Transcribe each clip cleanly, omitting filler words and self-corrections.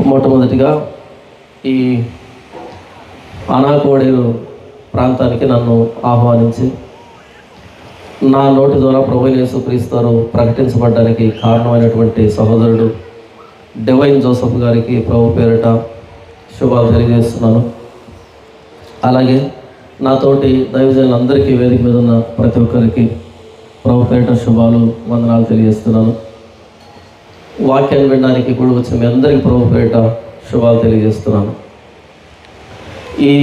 మొట్టమొదటిగా ఈ అనాకోడేరు ప్రాంతానికి నన్ను ఆహ్వానించి నా నోటి ద్వారా ప్రభువైన యేసుక్రీస్తు ప్రకటించబడడానికి కారణమైనటువంటి సహోదరుడు డివైన్ జోసెఫ్ గారికి ప్రభు పేరిట శుభాలు తెలియజేస్తున్నాను. అలాగే నాతోటి దైవజనులందరికీ వేదిక మీద ఉన్న ప్రతి ఒక్కరికి ప్రభు పేరిట శుభాలు వందనాలు తెలియజేస్తున్నాను. వాక్యాన్ని వినడానికి కూడా వచ్చిన మీ అందరికీ ప్రభు పేరిట శుభాలు తెలియజేస్తున్నాను. ఈ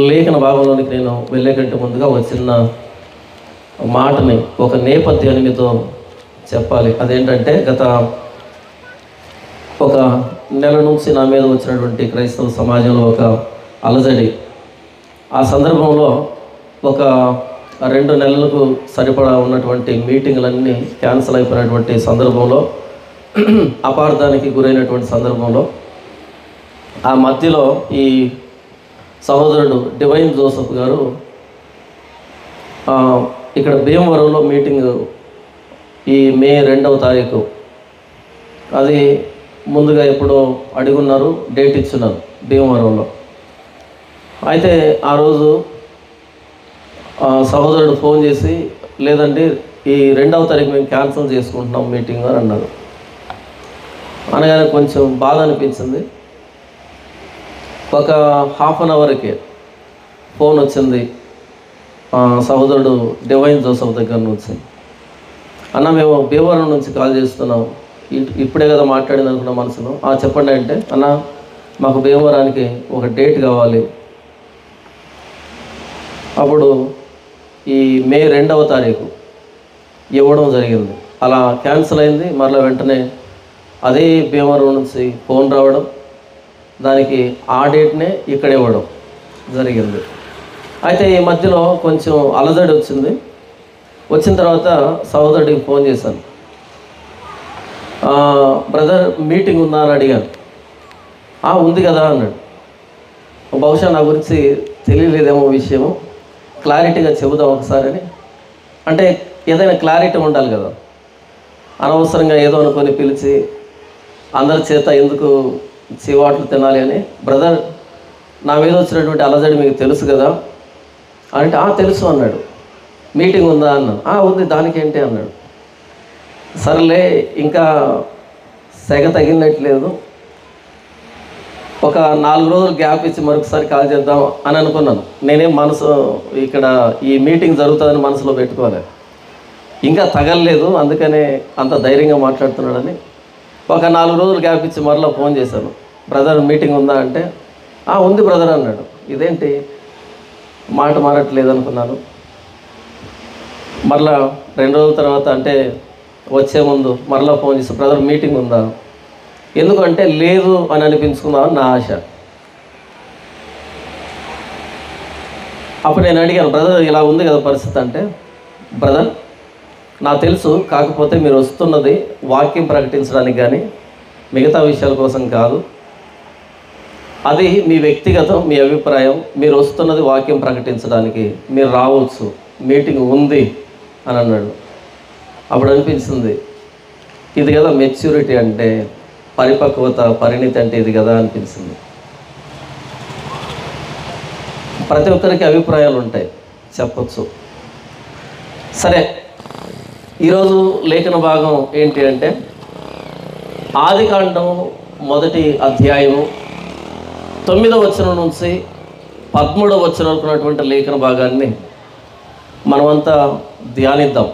లేఖన భాగంలోనికి నేను వెళ్ళే కంటే ముందుగా ఒక చిన్న మాటని, ఒక నేపథ్యాన్ని మీతో చెప్పాలి. అదేంటంటే గత ఒక నెల నుంచి నా మీద వచ్చినటువంటి క్రైస్తవ సమాజంలో ఒక అలజడి. ఆ సందర్భంలో ఒక 2 నెలలకు సరిపడా ఉన్నటువంటి మీటింగులన్నీ క్యాన్సిల్ అయిపోయినటువంటి సందర్భంలో, అపార్థానికి గురైనటువంటి సందర్భంలో, ఆ మధ్యలో ఈ సహోదరుడు డివైన్ జోసెఫ్ గారు ఇక్కడ భీమవరంలో మీటింగ్ ఈ మే 2వ తారీఖు, అది ముందుగా ఎప్పుడో అడుగున్నారు, డేట్ ఇచ్చున్నారు భీమవరంలో. అయితే ఆ రోజు సహోదరుడు ఫోన్ చేసి, లేదండి ఈ 2వ తారీఖు మేము క్యాన్సిల్ చేసుకుంటున్నాం మీటింగ్ అని అన్నారు. అనగానే కొంచెం బాధ అనిపించింది. ఒక హాఫ్ అన్ అవర్కి ఫోన్ వచ్చింది సహోదరుడు డివైన్ జోసెఫ్ దగ్గర నుంచి. అన్న మేము భీమవరం నుంచి కాల్ చేస్తున్నాం, ఇప్పుడే కదా మాట్లాడింది అనుకున్న మనసులో. చెప్పండి అంటే, అన్న మాకు భీమవరానికి ఒక డేట్ కావాలి. అప్పుడు ఈ మే 2వ తారీఖు ఇవ్వడం జరిగింది. అలా క్యాన్సిల్ అయింది. మరలా వెంటనే అదే భీమవరం నుంచి ఫోన్ రావడం, దానికి ఆ డేట్నే ఇక్కడ ఇవ్వడం జరిగింది. అయితే ఈ మధ్యలో కొంచెం అలజడి వచ్చింది. వచ్చిన తర్వాత సహోదరుడికి ఫోన్ చేశాను. బ్రదర్ మీటింగ్ ఉందా అని అడిగాను. ఉంది కదా అన్నాడు. బహుశా నా గురించి తెలియలేదేమో విషయము, క్లారిటీగా చెబుదాం ఒకసారి అని. అంటే ఏదైనా క్లారిటీ ఉండాలి కదా, అనవసరంగా ఏదో అనుకొని పిలిచి అందరి చేత ఎందుకు చివాట్లు తినాలి అని. బ్రదర్ నా మీద వచ్చినటువంటి అలజడి మీకు తెలుసు కదా అంటే, తెలుసు అన్నాడు. మీటింగ్ ఉందా అన్నాను. ఉంది, దానికేంటి అన్నాడు. సరేలే, ఇంకా సెగ తగిలినట్లేదు, ఒక 4 రోజులు గ్యాప్ ఇచ్చి మరొకసారి కాల్ చేద్దాం అని అనుకున్నాను. నేనేం మనసు ఇక్కడ ఈ మీటింగ్ జరుగుతుందని మనసులో పెట్టుకోవాలి. ఇంకా తగలలేదు, అందుకనే అంత ధైర్యంగా మాట్లాడుతున్నాడని ఒక 4 రోజులు గ్యాప్ ఇచ్చి మరలా ఫోన్ చేశాను. బ్రదర్ మీటింగ్ ఉందా అంటే, ఉంది బ్రదర్ అన్నాడు. ఇదేంటి మాట మారట్లేదు అనుకున్నాను. మరలా 2 రోజుల తర్వాత, అంటే వచ్చే ముందు మరలా ఫోన్ చేసి, బ్రదర్ మీటింగ్ ఉందా? ఎందుకంటే లేదు అని అనిపించుకుందామని నా ఆశ. అప్పుడు నేను అడిగాను, బ్రదర్ ఇలా ఉంది కదా పరిస్థితి అంటే, బ్రదర్ నాకు తెలుసు, కాకపోతే మీరు వస్తున్నది వాక్యం ప్రకటించడానికి కానీ మిగతా విషయాల కోసం కాదు. అది మీ వ్యక్తిగతం, మీ అభిప్రాయం. మీరు వస్తున్నది వాక్యం ప్రకటించడానికి, మీరు రావచ్చు, మీటింగ్ ఉంది అని అన్నాడు. అప్పుడు అనిపించింది, ఇది కదా మెచ్యూరిటీ అంటే, పరిపక్వత, పరిణితి అంటే ఇది కదా అనిపించింది. ప్రతి ఒక్కరికి అభిప్రాయాలు ఉంటాయి, చెప్పచ్చు. సరే, ఈరోజు లేఖన భాగం ఏంటి అంటే, ఆదికాండం 1వ అధ్యాయము 9వ వచనం నుంచి 13వ వచనం అనుకున్నటువంటి లేఖన భాగాన్ని మనమంతా ధ్యానిద్దాం.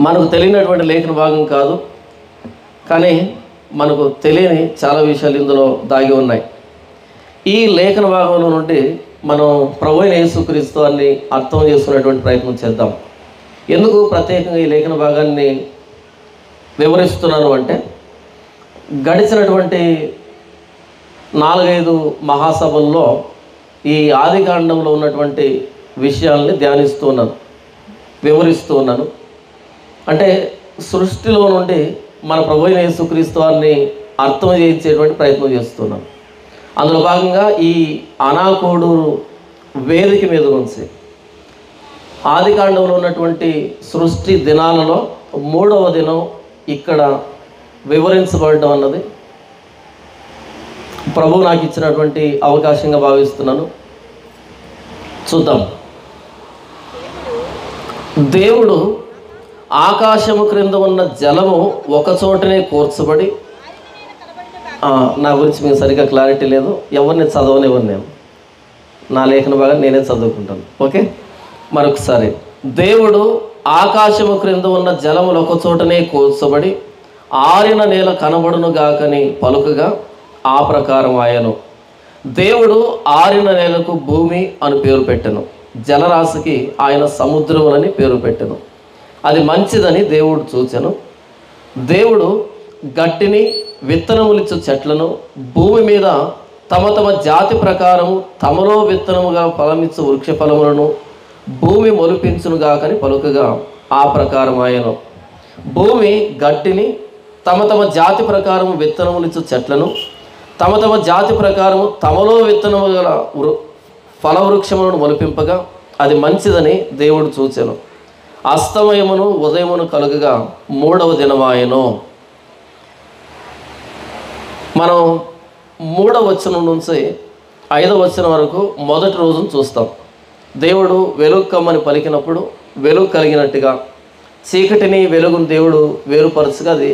మనకు తెలియనటువంటి లేఖన భాగం కాదు, కానీ మనకు తెలియని చాలా విషయాలు ఇందులో దాగి ఉన్నాయి. ఈ లేఖన భాగంలో నుండి మనం ప్రభువైన యేసుక్రీస్తు అని అర్థం చేసుకునేటువంటి ప్రయత్నం చేద్దాం. ఎందుకు ప్రత్యేకంగా ఈ లేఖన భాగాన్ని వివరిస్తున్నాను అంటే, గడిచినటువంటి 4-5 మహాసభల్లో ఈ ఆదికాండంలో ఉన్నటువంటి విషయాల్ని ధ్యానిస్తూ ఉన్నాను, వివరిస్తూ ఉన్నాను. అంటే సృష్టిలో నుండి మన ప్రభువైన యేసుక్రీస్తు వారిని అర్థం చేయించేటువంటి ప్రయత్నం చేస్తున్నాను. అందులో భాగంగా ఈ అనాకోడూరు వేదిక మీద నుంచి ఆదికాండంలో ఉన్నటువంటి సృష్టి దినాలలో 3వ దినం ఇక్కడ వివరించబడడం అన్నది ప్రభు నాకు ఇచ్చినటువంటి అవకాశంగా భావిస్తున్నాను. చూద్దాం. దేవుడు ఆకాశము క్రింద ఉన్న జలము ఒక చోటనే కూర్చబడి, నా గురించి మీకు సరిగ్గా క్లారిటీ లేదు, ఎవరిని చదవనివ్వను నేను, నా లేఖన భాగం నేనే చదువుకుంటాను. ఓకే, మరొకసారి. దేవుడు ఆకాశము క్రింద ఉన్న జలములు ఒక చోటనే కూర్చబడి ఆరిన నేల కనబడును గాకని పలుకగా ఆ ప్రకారం ఆయను. దేవుడు ఆరిన నేలకు భూమి అని పేరు పెట్టెను, జలరాశికి ఆయన సముద్రములని పేరు పెట్టెను. అది మంచిదని దేవుడు చూచెను. దేవుడు గట్టిని విత్తనములిచ్చు చెట్లను భూమి మీద తమ తమ జాతి ప్రకారము తమలో విత్తనముగా ఫలమిచ్చు వృక్ష ఫలములను భూమి మొలిపించునుగాకని పలుకగా ఆ ప్రకారం ఆయను. భూమి గట్టిని తమ తమ జాతి ప్రకారము విత్తనములిచ్చు చెట్లను తమ తమ జాతి ప్రకారము తమలో విత్తనము గల ఫలవృక్షములను మొలిపింపగా అది మంచిదని దేవుడు చూచెను. అస్తమయమును ఉదయమును కలుగగా మూడవ దినమాయను. మనం 3వ వచనం నుంచి 5వ వచనం వరకు మొదటి రోజును చూస్తాం. దేవుడు వెలుగు కమ్మని పలికినప్పుడు వెలుగు కలిగినట్టుగా చీకటిని వెలుగును దేవుడు వేరుపరచుగా అది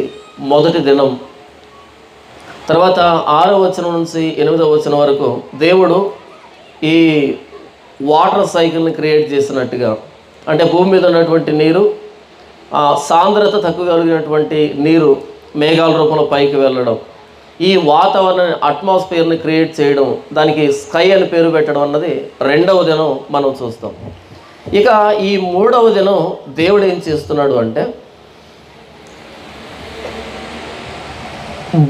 మొదటి దినం. తర్వాత 6వ వచనం నుంచి 8వ వచనం వరకు దేవుడు ఈ వాటర్ సైకిల్ని క్రియేట్ చేసినట్టుగా, అంటే భూమి మీద ఉన్నటువంటి నీరు సాంద్రత తక్కువ కలిగినటువంటి నీరు మేఘాల రూపంలో పైకి వెళ్ళడం, ఈ వాతావరణ అట్మాస్ఫియర్ని క్రియేట్ చేయడం, దానికి స్కై అని పేరు పెట్టడం అన్నది 2వ దినం మనం చూస్తాం. ఇక ఈ 3వ దినం దేవుడు ఏం చేస్తున్నాడు అంటే,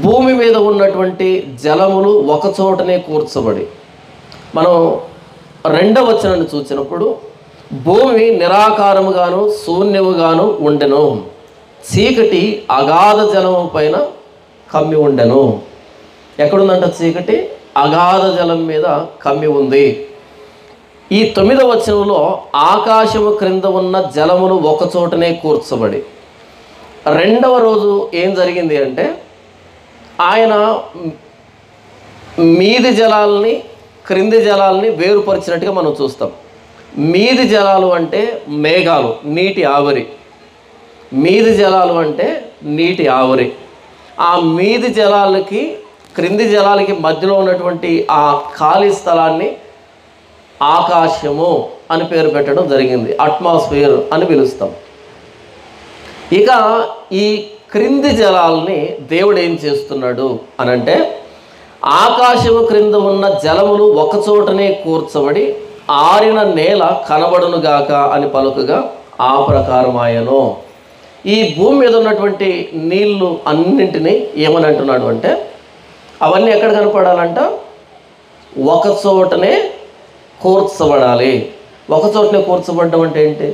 భూమి మీద ఉన్నటువంటి జలములు ఒక చోటనే కూర్చబడి, మనం 2వ వచనాన్ని చూసినప్పుడు భూమి నిరాకారముగాను శూన్యముగాను ఉండెను, చీకటి అగాధ జలము పైన కమ్మి ఉండెను. ఎక్కడుందంట చీకటి? అగాధ జలం మీద కమ్మి ఉంది. ఈ 9వ వచనంలో ఆకాశము క్రింద ఉన్న జలములు ఒక చోటనే కూర్చబడి, 2వ రోజు ఏం జరిగింది అంటే ఆయన మీది జలాల్ని క్రింది జలాల్ని వేరుపరిచినట్టుగా మనం చూస్తాం. మీది జలాలు అంటే మేఘాలు, నీటి ఆవిరి. మీది జలాలు అంటే నీటి ఆవిరి. ఆ మీది జలాలకి క్రింది జలాలకి మధ్యలో ఉన్నటువంటి ఆ ఖాళీ స్థలాన్ని ఆకాశము అని పేరు పెట్టడం జరిగింది, అట్మాస్ఫియర్ అని పిలుస్తాం. ఇక ఈ క్రింది జలాల్ని దేవుడు ఏం చేస్తున్నాడు అనంటే, ఆకాశము క్రింద ఉన్న జలములు ఒక చోటనే కూర్చబడి ఆరిన నేల కనబడునుగాక అని పలుకగా ఆ ప్రకారం ఆయను. ఈ భూమి మీద ఉన్నటువంటి నీళ్లు అన్నింటినీ ఏమని అంటున్నాడు అంటే, అవన్నీ ఎక్కడ కనపడాలంట? ఒక చోటనే కూర్చబడాలి. ఒక చోటనే కూర్చబడడం అంటే ఏంటి?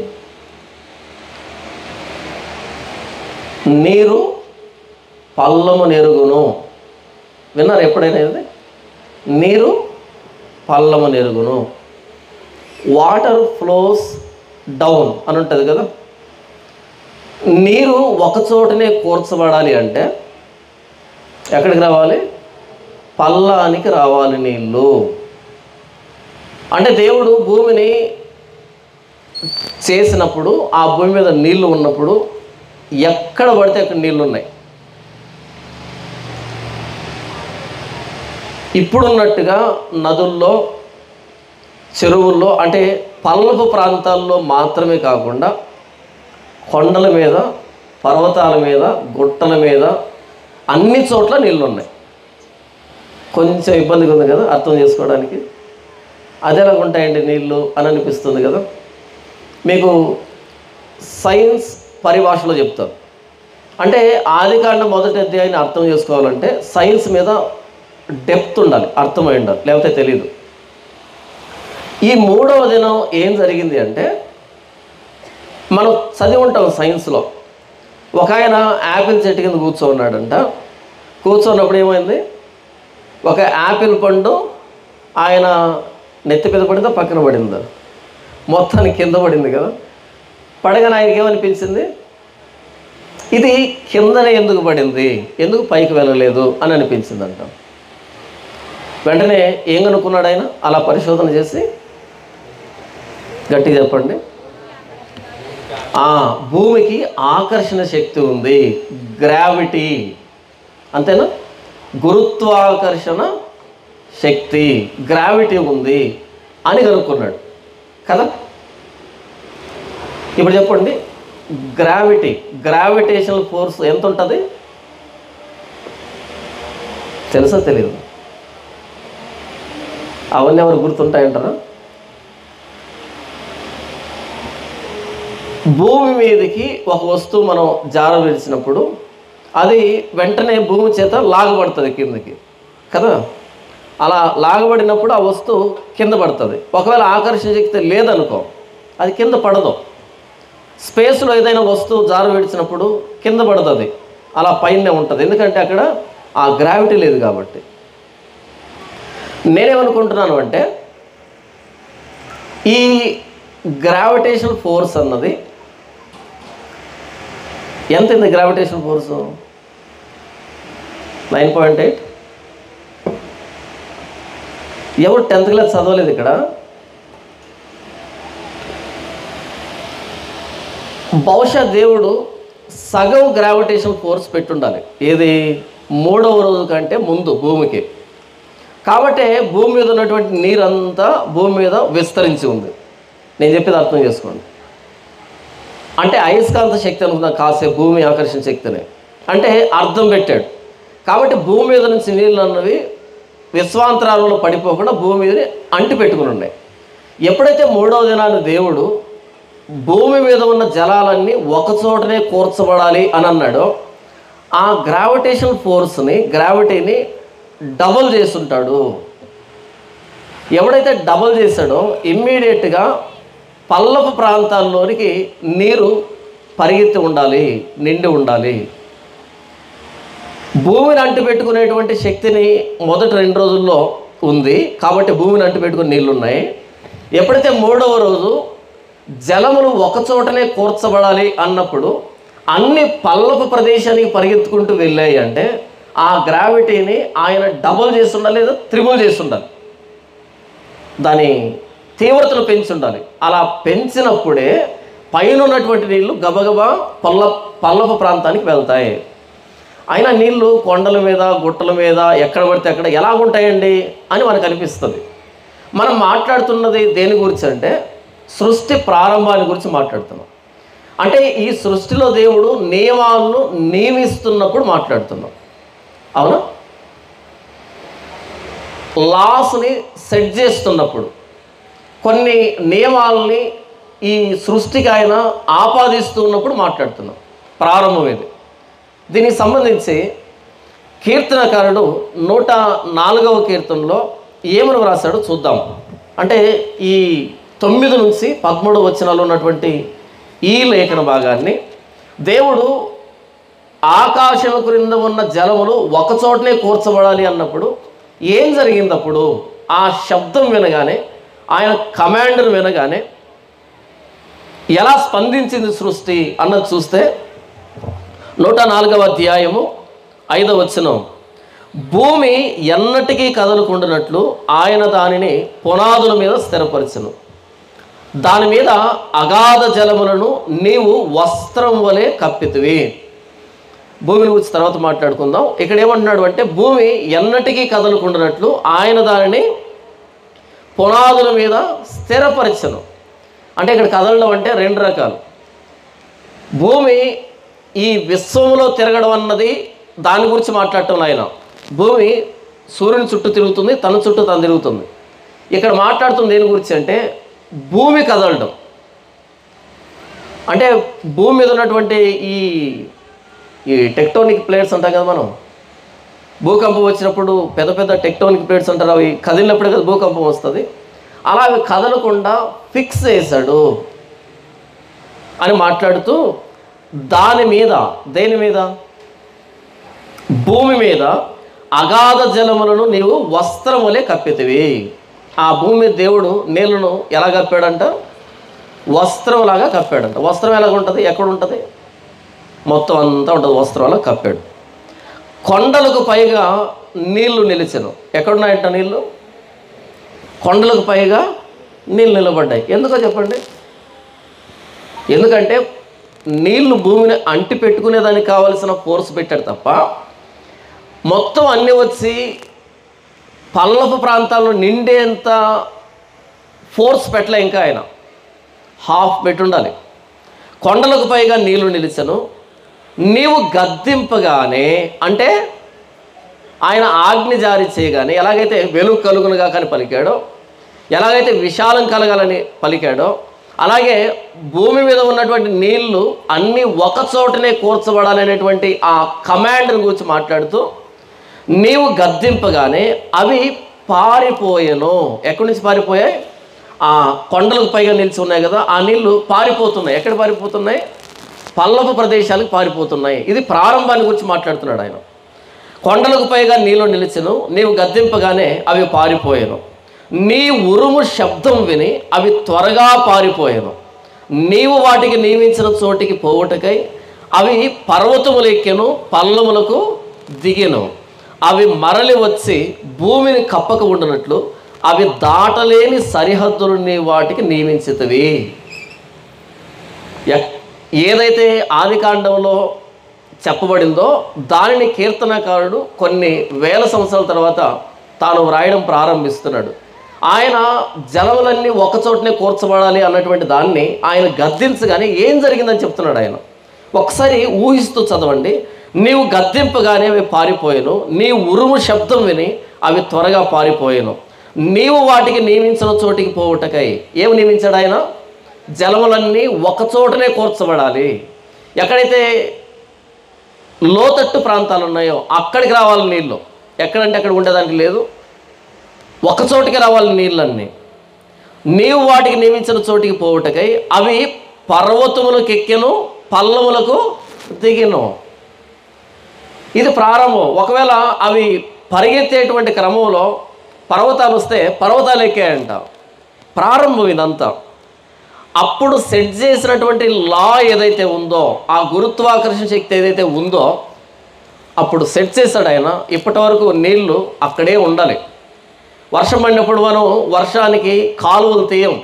నీరు పల్లము నెరుగును. విన్నారు ఎప్పుడైనా ఇది? నీరు పల్లము నెరుగును. వాటర్ ఫ్లోస్ డౌన్ అని ఉంటుంది కదా. నీరు ఒక చోటనే కూర్చబడాలి అంటే ఎక్కడికి రావాలి? పల్లానికి రావాలి నీళ్ళు. అంటే దేవుడు భూమిని చేసినప్పుడు ఆ భూమి మీద నీళ్లు ఉన్నప్పుడు ఎక్కడ పడితే అక్కడ నీళ్ళు ఉన్నాయి. ఇప్పుడున్నట్టుగా నదుల్లో, చెరువుల్లో, అంటే పల్లపు ప్రాంతాల్లో మాత్రమే కాకుండా కొండల మీద, పర్వతాల మీద, గుట్టల మీద అన్ని చోట్ల నీళ్ళు ఉన్నాయి. కొంచెం ఇబ్బందిగా ఉంది కదా అర్థం చేసుకోవడానికి. అదేలాగా ఉంటాయండి నీళ్ళు అని అనిపిస్తుంది కదా. మీకు సైన్స్ పరిభాషలో చెప్తారు. అంటే ఆదికాండం 1వ అధ్యాయాన్ని అర్థం చేసుకోవాలంటే సైన్స్ మీద డెప్త్ ఉండాలి, అర్థమై ఉండాలి, లేకపోతే తెలీదు. ఈ 3వ దినం ఏం జరిగింది అంటే, మనం చదివి ఉంటాం సైన్స్లో. ఒక ఆయన యాపిల్ చెట్టు కింద కూర్చోన్నాడంట. కూర్చున్నప్పుడు ఏమైంది? ఒక యాపిల్ పండు ఆయన నెత్తి మీద పడిందా పక్కన పడిందా? మొత్తానికి కింద పడింది కదా. పడగానే ఆయనకి ఏమనిపించింది? ఇది కిందనే ఎందుకు పడింది, ఎందుకు పైకి వెళ్ళలేదు అని అనిపించిందంట. వెంటనే ఏం కనుక్కున్నాడు ఆయన? అలా పరిశోధన చేసి గట్టిగా చెప్పండి. భూమికి ఆకర్షణ శక్తి ఉంది, గ్రావిటీ, అంతేనా? గురుత్వాకర్షణ శక్తి, గ్రావిటీ ఉంది అని కనుక్కున్నాడు కదా. ఇప్పుడు చెప్పండి, గ్రావిటేషనల్ ఫోర్స్ ఎంత ఉంటుంది తెలుసా? తెలియదు. అవన్నీ ఎవరు గుర్తుంటాయంటారా? భూమి మీదకి ఒక వస్తువు మనం జార విడిచినప్పుడు అది వెంటనే భూమి చేత లాగబడుతుంది కిందకి కదా. అలా లాగబడినప్పుడు ఆ వస్తువు కింద పడుతుంది. ఒకవేళ ఆకర్షణ శక్తి లేదనుకో, అది కింద పడదు. స్పేస్లో ఏదైనా వస్తువు జార విడిచినప్పుడు కింద పడుతుంది, అలా పైనే ఉంటుంది. ఎందుకంటే అక్కడ ఆ గ్రావిటీ లేదు కాబట్టి. నేనేమనుకుంటున్నాను అంటే, ఈ గ్రావిటేషన్ ఫోర్స్ అన్నది ఎంత? Gravitation force 9.8. ఎవరు 10th క్లాస్ చదవలేదు ఇక్కడ? బహుశా దేవుడు సగం గ్రావిటేషన్ ఫోర్స్ పెట్టుండాలి. ఏది? 3వ రోజు కంటే ముందు భూమికి. కాబట్టి భూమి మీద ఉన్నటువంటి నీరంతా భూమి మీద విస్తరించి ఉంది. నేను చెప్పేది అర్థం చేసుకోండి. అంటే అయస్కాంత శక్తి అనుకుందాం కాసేపు, భూమి ఆకర్షణ శక్తిని అంటే అర్థం పెట్టాడు. కాబట్టి భూమి మీద నుంచి నీళ్ళు అన్నవి విశ్వాంతరాలలో పడిపోకుండా భూమి మీద అంటి పెట్టుకుని ఉన్నాయి. ఎప్పుడైతే 3వ దినాన్ని దేవుడు భూమి మీద ఉన్న జలాలన్నీ ఒకచోటనే కూర్చబడాలి అని అన్నాడో, ఆ గ్రావిటేషన్ ఫోర్స్ని, గ్రావిటీని డబుల్ చేస్తుంటాడు. ఎవడైతే డబుల్ చేశాడో ఇమ్మీడియట్గా పల్లపు ప్రాంతాల్లోనికి నీరు పరిగెత్తి ఉండాలి, నిండి ఉండాలి. భూమిని అంటిపెట్టుకునేటువంటి శక్తిని మొదటి 2 రోజుల్లో ఉంది కాబట్టి భూమిని అంటిపెట్టుకుని నీళ్ళు ఉన్నాయి. ఎప్పుడైతే 3వ రోజు జలములు ఒకచోటనే కూర్చబడాలి అన్నప్పుడు అన్ని పల్లపు ప్రదేశానికి పరిగెత్తుకుంటూ వెళ్ళాయి. అంటే ఆ గ్రావిటీని ఆయన డబుల్ చేస్తుండాలి, లేదా త్రిబుల్ చేస్తుండాలి, దాని తీవ్రతను పెంచుండాలి. అలా పెంచినప్పుడే పైన ఉన్నటువంటి నీళ్లు గబగబా పల్లపు ప్రాంతానికి వెళ్తాయి. అయినా నీళ్లు కొండల మీద, గుట్టల మీద, ఎక్కడ పడితే అక్కడ ఎలా ఉంటాయండి అని మనకు అనిపిస్తుంది. మనం మాట్లాడుతున్నది దేని గురించి అంటే సృష్టి ప్రారంభాన్ని గురించి మాట్లాడుతున్నాం. అంటే ఈ సృష్టిలో దేవుడు నియమాలను నియమిస్తున్నప్పుడు మాట్లాడుతున్నాం. అవునా? లాస్ని సెట్ చేస్తున్నప్పుడు, కొన్ని నియమాలని ఈ సృష్టికి ఆయన ఆపాదిస్తున్నప్పుడు మాట్లాడుతున్నాం. ప్రారంభం ఇది. దీనికి సంబంధించి కీర్తనకారుడు 104వ కీర్తనలో ఏమని వ్రాశాడో చూద్దాం. అంటే ఈ 9 నుంచి 13 వచనాలు ఉన్నటువంటి ఈ లేఖన భాగాన్ని దేవుడు ఆకాశం క్రింద ఉన్న జలములు ఒకచోటనే కూర్చబడాలి అన్నప్పుడు ఏం జరిగిందప్పుడు, ఆ శబ్దం వినగానే, ఆయన కమాండర్ వినగానే ఎలా స్పందించింది సృష్టి అన్నది చూస్తే 104వ అధ్యాయము 5వ వచనం, భూమి ఎన్నటికీ కదలకుండానట్లు ఆయన దానిని పునాదుల మీద స్థిరపరచును, దాని మీద అగాధ జలములను నీవు వస్త్రం వలె కప్పితివి. భూమిని గురించి తర్వాత మాట్లాడుకుందాం. ఇక్కడ ఏమంటున్నాడు అంటే భూమి ఎన్నటికీ కదలకుండానట్లు ఆయన దానిని పునాదుల మీద స్థిరపరచను. అంటే ఇక్కడ కదలడం అంటే 2 రకాలు. భూమి ఈ విశ్వంలో తిరగడం అన్నది దాని గురించి మాట్లాడటం. ఆయన భూమి సూర్యుని చుట్టూ తిరుగుతుంది, తన చుట్టూ తను తిరుగుతుంది. ఇక్కడ మాట్లాడుతుంది దేని గురించి అంటే భూమి కదలడం. అంటే భూమి మీద ఉన్నటువంటి ఈ టెక్టోనిక్ ప్లేట్స్ అంటాం కదా మనం. భూకంపం వచ్చినప్పుడు పెద్ద పెద్ద టెక్టోనిక్ ప్లేట్స్ అంటారు, అవి కదిలినప్పుడే కదా భూకంపం వస్తుంది. అలా అవి కదలకుండా ఫిక్స్ చేశాడు అని మాట్లాడుతూ దాని మీద, దేని మీద? భూమి మీద అగాధ జలములను నీవు వస్త్రం వలె కప్పితివి. ఆ భూమి దేవుడు నీళ్లను ఎలా కప్పాడంట? వస్త్రంలాగా కప్పాడంట. వస్త్రం ఎలాగ ఉంటుంది? ఎక్కడ ఉంటుంది? మొత్తం అంతా ఉంటుంది, వస్త్రం అలా కప్పాడు. కొండలకు పైగా నీళ్లు నిలిచెను. ఎక్కడున్నాయంట నీళ్లు? కొండలకు పైగా నీళ్ళు నిలబడ్డాయి. ఎందుకో చెప్పండి. ఎందుకంటే నీళ్లు భూమిని అంటి పెట్టుకునేదానికి కావలసిన ఫోర్స్ పెట్టాడు తప్ప మొత్తం అన్నీ వచ్చి పల్లపు ప్రాంతాల్లో నిండేంత ఫోర్స్ పెట్టలే. ఇంకా ఆయన హాఫ్ పెట్టుండాలి. కొండలకు పైగా నీళ్లు నిలిచెను, నీవు గద్దింపగానే, అంటే ఆయన ఆజ్ఞ జారీ చేయగానే ఎలాగైతే వెలుగు కలుగునుగా కానీ పలికాడో, ఎలాగైతే విశాలం కలగాలని పలికాడో, అలాగే భూమి మీద ఉన్నటువంటి నీళ్లు అన్నీ ఒక చోటనే కూర్చబడాలనేటువంటి ఆ కమాండ్ని గురించి మాట్లాడుతూ, నీవు గద్దింపగానే అవి పారిపోయాను. ఎక్కడి నుంచి పారిపోయాయి? ఆ కొండలకు పైగా నిలిచి ఉన్నాయి కదా, ఆ నీళ్లు పారిపోతున్నాయి. ఎక్కడ పారిపోతున్నాయి? పల్లపు ప్రదేశాలకు పారిపోతున్నాయి. ఇది ప్రారంభాన్ని గురించి మాట్లాడుతున్నాడు ఆయన. కొండలకు పైగా నీళ్లు నిలిచెను, నీవు గద్దింపగానే అవి పారిపోయాను. నీ ఉరుము శబ్దం విని అవి త్వరగా పారిపోయాను. నీవు వాటికి నియమించిన చోటికి పోవుటకై అవి పర్వతములు ఎక్కెను, పల్లములకు దిగెను. అవి మరలి వచ్చి భూమిని కప్పక ఉండినట్లు అవి దాటలేని సరిహద్దులు నీ వాటికి నియమించితివి. ఏదైతే ఆదికాండంలో చెప్పబడిందో దానిని కీర్తనకారుడు కొన్ని వేల సంవత్సరాల తర్వాత తాను వ్రాయడం ప్రారంభిస్తున్నాడు. ఆయన జలములన్నీ ఒకచోటనే కూర్చబడాలి అన్నటువంటి దాన్ని ఆయన గద్దించగానే ఏం జరిగిందని చెప్తున్నాడు ఆయన. ఒకసారి ఊహిస్తూ చదవండి. నీవు గద్దింపగానే అవి పారిపోయాను, నీ ఉరుము శబ్దం విని అవి త్వరగా పారిపోయాను. నీవు వాటికి నియమించిన చోటికి పోవుటకై ఏమి నియమించాడు ఆయన? జలములన్నీ ఒకచోటనే కూర్చబడాలి. ఎక్కడైతే లోతట్టు ప్రాంతాలు ఉన్నాయో అక్కడికి రావాలి నీళ్ళు. ఎక్కడంటే అక్కడ ఉండేదానికి లేదు, ఒకచోటికి రావాలి నీళ్ళన్నీ. నీవు వాటికి నియమించిన చోటికి పోవుటకై అవి పర్వతములకు ఎక్కెను, పల్లములకు దిగెను. ఇది ప్రారంభం. ఒకవేళ అవి పరిగెత్తేటువంటి క్రమంలో పర్వతాలు వస్తే పర్వతాలు ఎక్కాయంట. ప్రారంభం ఇదంతా. అప్పుడు సెట్ చేసినటువంటి లా ఏదైతే ఉందో, ఆ గురుత్వాకర్షణ శక్తి ఏదైతే ఉందో అప్పుడు సెట్ చేశాడు ఆయన. ఇప్పటి వరకు నీళ్లు అక్కడే ఉండాలి. వర్షం పడినప్పుడు మనం వర్షానికి కాలువలు తీయం.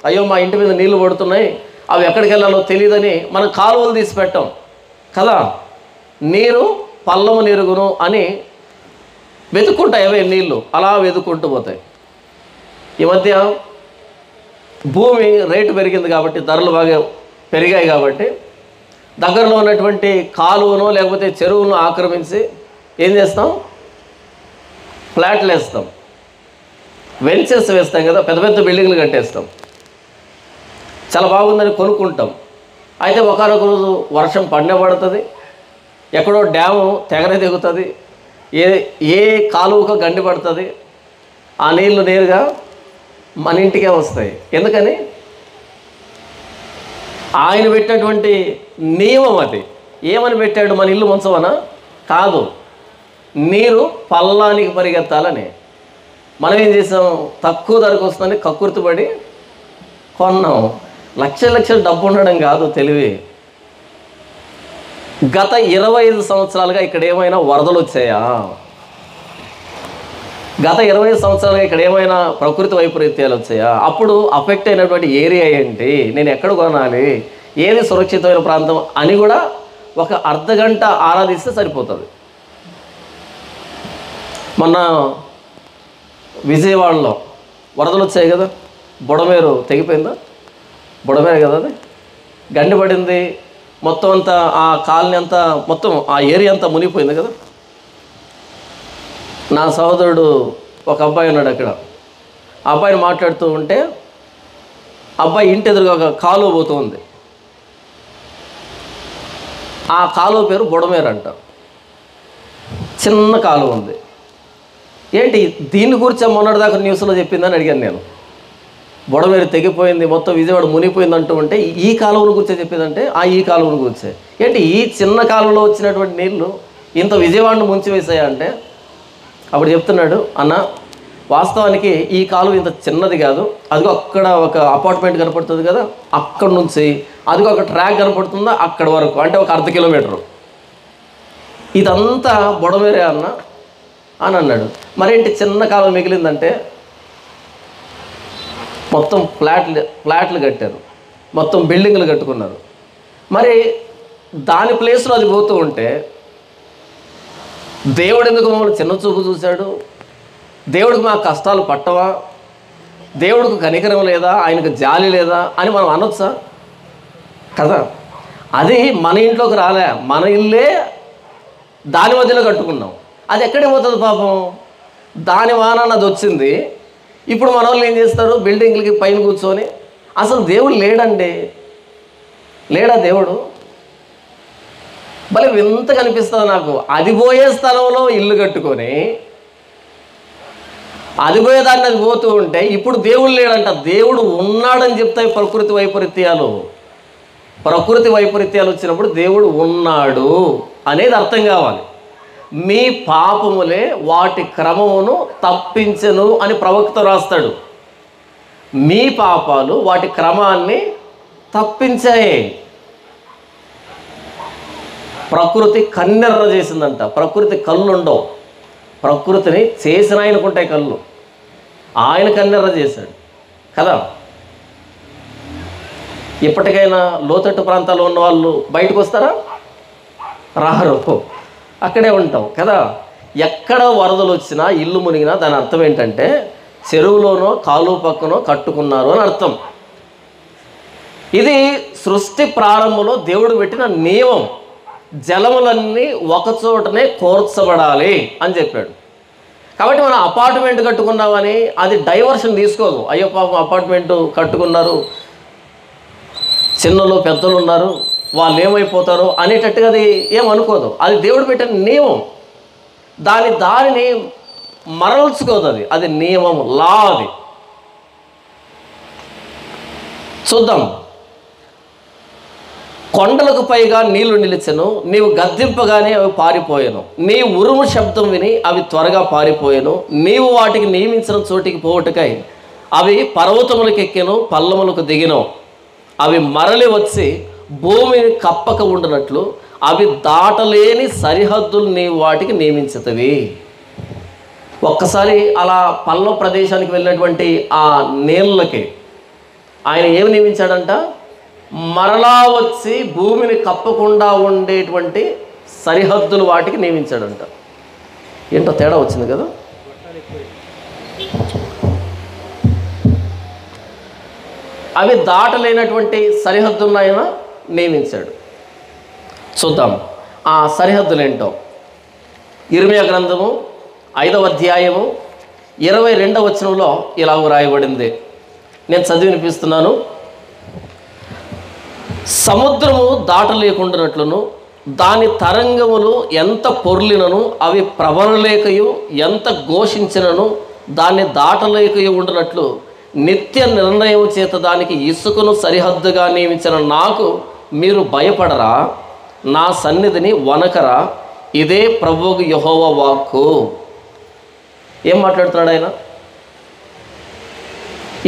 అయ్యో మా ఇంటి మీద నీళ్లు పడుతున్నాయి, అవి ఎక్కడికి వెళ్ళాలో తెలియదని మనం కాలువలు తీసి పెట్టాం కదా. నీరు పల్లము నిరుగును అని వెతుక్కుంటాయి అవే నీళ్ళు, అలా వెతుక్కుంటూ పోతాయి. ఈ మధ్య భూమి రేటు పెరిగింది కాబట్టి, ధరలు బాగా పెరిగాయి కాబట్టి దగ్గరలో ఉన్నటువంటి కాలువను లేకపోతే చెరువులను ఆక్రమించి ఏం చేస్తాం? ఫ్లాట్లు వేస్తాం, వెంచెస్ వేస్తాం కదా, పెద్ద పెద్ద బిల్డింగ్లు కట్టేస్తాం. చాలా బాగుందని కొనుక్కుంటాం. అయితే ఒకనొక రోజు వర్షం పడుతుంది, ఎక్కడో డ్యాము తెగనే దిగుతుంది, ఏ కాలువకో గండి పడుతుంది, ఆ నీళ్లు నేరుగా మన ఇంటికే వస్తాయి. ఎందుకని? ఆయన పెట్టినటువంటి నియమం అది. ఏమని పెట్టాడు? మన ఇల్లు ముంచవనా? కాదు, నీరు పల్లానికి పరిగెత్తాలని. మనం ఏం చేసాం? తక్కువ ధరకు వస్తుందని కక్కుర్తిపడి కొన్నాం. లక్షల లక్షల డబ్బు ఉండడం కాదు తెలివి. గత 25 సంవత్సరాలుగా ఇక్కడ ఏమైనా వరదలు వచ్చాయా? గత 25 సంవత్సరాలుగా ఇక్కడ ఏమైనా ప్రకృతి వైపరీత్యాలు వచ్చాయా? అప్పుడు అఫెక్ట్ అయినటువంటి ఏరియా ఏంటి, నేను ఎక్కడ కొనాలి, ఏది సురక్షితమైన ప్రాంతం అని కూడా ఒక అర్ధగంట ఆరాధిస్తే సరిపోతుంది. మొన్న విజయవాడలో వరదలు వచ్చాయి కదా, బుడమేరు తెగిపోయిందా? బుడమేరు కదా అది, గండి పడింది, మొత్తం అంతా ఆ కాలనీ అంతా, మొత్తం ఆ ఏరియా అంతా మునిగిపోయింది కదా. నా సహోదరుడు ఒక అబ్బాయి ఉన్నాడు అక్కడ. ఆ అబ్బాయిని మాట్లాడుతూ ఉంటే అబ్బాయి ఇంటి ఎదురుగా ఒక కాలువ పోతుంది. ఆ కాలువ పేరు బుడమేరు అంట. చిన్న కాలువ ఉంది. ఏంటి దీని గురించి మొన్నటిదాకా న్యూస్లో చెప్పిందని అడిగాను నేను. బుడమేరు తెగిపోయింది, మొత్తం విజయవాడ మునిగిపోయింది అంటూ ఉంటే ఈ కాలువను గురించే చెప్పిందంటే ఈ కాలువను గురించే. ఏంటి ఈ చిన్న కాలువలో వచ్చినటువంటి నీళ్లు ఇంత విజయవాడను ముంచివేసాయా అంటే అప్పుడు చెప్తున్నాడు, అన్న వాస్తవానికి ఈ కాలువ ఇంత చిన్నది కాదు, అదిగో అక్కడ ఒక అపార్ట్మెంట్ కనపడుతుంది కదా, అక్కడ నుంచి అదిగో ఒక ట్రాక్ కనపడుతుందా అక్కడ వరకు, అంటే ఒక 1/2 కిలోమీటరు. ఇదంతా బుడమేరే అన్న అని అన్నాడు. మరేంటి చిన్న కాలం మిగిలిందంటే మొత్తం ఫ్లాట్లు కట్టారు, మొత్తం బిల్డింగ్లు కట్టుకున్నారు. మరి దాని ప్లేస్లో అది పోతూ ఉంటే దేవుడు ఎందుకు మమ్మల్ని చిన్న చూపు చూశాడు? దేవుడికి మా కష్టాలు పట్టవా? దేవుడికి కనికరం లేదా? ఆయనకు జాలి లేదా అని మనం అనొచ్చా కదా? అది మన ఇంట్లోకి రాలే, మన ఇల్లే దాని మధ్యలో కట్టుకున్నాం. అది ఎక్కడికి పోతుంది పాపం? దాని వాన అది వచ్చింది. ఇప్పుడు మన వాళ్ళు ఏం చేస్తారు? బిల్డింగ్లకి పైన కూర్చొని అసలు దేవుడు లేడండి, లేడా దేవుడు? భలే వింత కనిపిస్తుంది నాకు. అది పోయే స్థలంలో ఇల్లు కట్టుకొని అది పోయేదాన్ని అది పోతూ ఉంటే ఇప్పుడు దేవుడు లేడంట. దేవుడు ఉన్నాడని చెప్తాయి ప్రకృతి వైపరీత్యాలు. ప్రకృతి వైపరీత్యాలు వచ్చినప్పుడు దేవుడు ఉన్నాడు అనేది అర్థం కావాలి. మీ పాపములే వాటి క్రమమును తప్పించెను అని ప్రవక్త రాస్తాడు. మీ పాపాలు వాటి క్రమాన్ని తప్పించాయి. ప్రకృతి కన్నెర్ర చేసిందంట. ప్రకృతి కళ్ళు ఉండవు, ప్రకృతిని చేసిన ఆయనకుంటాయి కళ్ళు. ఆయన కన్నెర్ర చేశాడు కదా. ఇప్పటికైనా లోతట్టు ప్రాంతాల్లో ఉన్న వాళ్ళు బయటకు వస్తారా? రారు, అక్కడే ఉంటాం కదా. ఎక్కడ వరదలు వచ్చినా ఇల్లు మునిగినా దాని అర్థం ఏంటంటే చెరువులోనో కాలువ పక్కనో కట్టుకున్నారు అని అర్థం. ఇది సృష్టి ప్రారంభంలో దేవుడు పెట్టిన నియమం. జలములన్నీ ఒకచోటనే కోర్చబడాలి అని చెప్పాడు. కాబట్టి మనం అపార్ట్మెంట్ కట్టుకున్నామని అది డైవర్షన్ తీసుకోదు. అయ్యో పాపం అపార్ట్మెంటు కట్టుకున్నారు, చిన్నలు పెద్దలు ఉన్నారు, వాళ్ళు ఏమైపోతారో అనేటట్టుగా అది ఏమనుకోదు. అది దేవుడు పెట్టిన నియమం. దానిని మరల్చుకోదు. అది నియమం, లా. అది చూద్దాం. కొండలకు పైగా నీళ్లు నిలిచెను, నీవు గద్దింపగానే అవి పారిపోయాను. నీ ఉరుము శబ్దం విని అవి త్వరగా పారిపోయాను. నీవు వాటికి నియమించిన చోటికి పోవటకై అవి పర్వతములకు ఎక్కెను, పల్లములకు దిగిను. అవి మరలి వచ్చి భూమిని కప్పక ఉండినట్లు అవి దాటలేని సరిహద్దులు నీవు వాటికి నియమించుతవి. ఒక్కసారి అలా పల్ల ప్రదేశానికి వెళ్ళినటువంటి ఆ నీళ్ళకి ఆయన ఏమి నియమించాడంట? మరలా వచ్చి భూమిని కప్పకుండా ఉండేటువంటి సరిహద్దులు వాటికి నియమించాడంట. ఏంటో తేడా వచ్చింది కదా. అవి దాటలేనటువంటి సరిహద్దులను ఆయన నియమించాడు. చూద్దాం ఆ సరిహద్దులు ఏంటో. ఇర్మియా గ్రంథము 5వ అధ్యాయము 22వ వచనంలో ఇలా రాయబడింది. నేను చదివి వినిపిస్తున్నాను. సముద్రము దాటలేకుండానట్లును దాని తరంగములు ఎంత పొర్లినను అవి ప్రబలలేకయు ఎంత ఘోషించినను దాన్ని దాటలేకయు ఉండినట్లు నిత్య నిర్ణయం చేత దానికి ఇసుకను సరిహద్దుగా నియమించిన నాకు మీరు భయపడరా? నా సన్నిధిని వనకరా? ఇదే ప్రభువు యెహోవా వాక్కు. ఏం మాట్లాడుతున్నాడు ఆయన?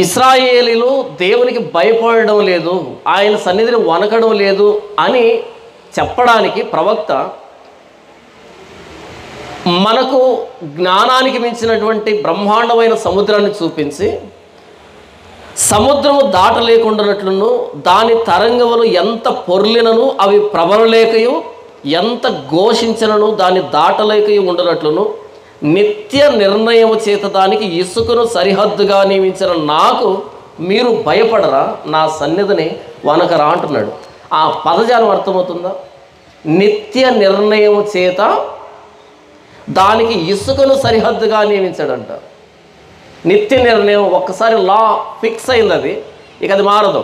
ఇశ్రాయేలీలు దేవునికి భయపడడం లేదు, ఆయన సన్నిధిని వనకడం లేదు అని చెప్పడానికి ప్రవక్త మనకు జ్ఞానానికి మించినటువంటి బ్రహ్మాండమైన సముద్రాన్ని చూపించి సముద్రము దాటలేకుండానట్లును దాని తరంగములు ఎంత పొర్లినను అవి ప్రబలలేకయు ఎంత ఘోషించినను దాన్ని దాటలేకయు ఉండనట్లును నిత్య నిర్ణయము చేత దానికి ఇసుకను సరిహద్దుగా నియమించిన నాకు మీరు భయపడరా? నా సన్నిధిని వనకరా అంటున్నాడు. ఆ పదజాలం అర్థమవుతుందా? నిత్య నిర్ణయము చేత దానికి ఇసుకను సరిహద్దుగా నియమించాడంట. నిత్య నిర్ణయం ఒక్కసారి లా ఫిక్స్ అయింది, అది ఇక అది మారదు.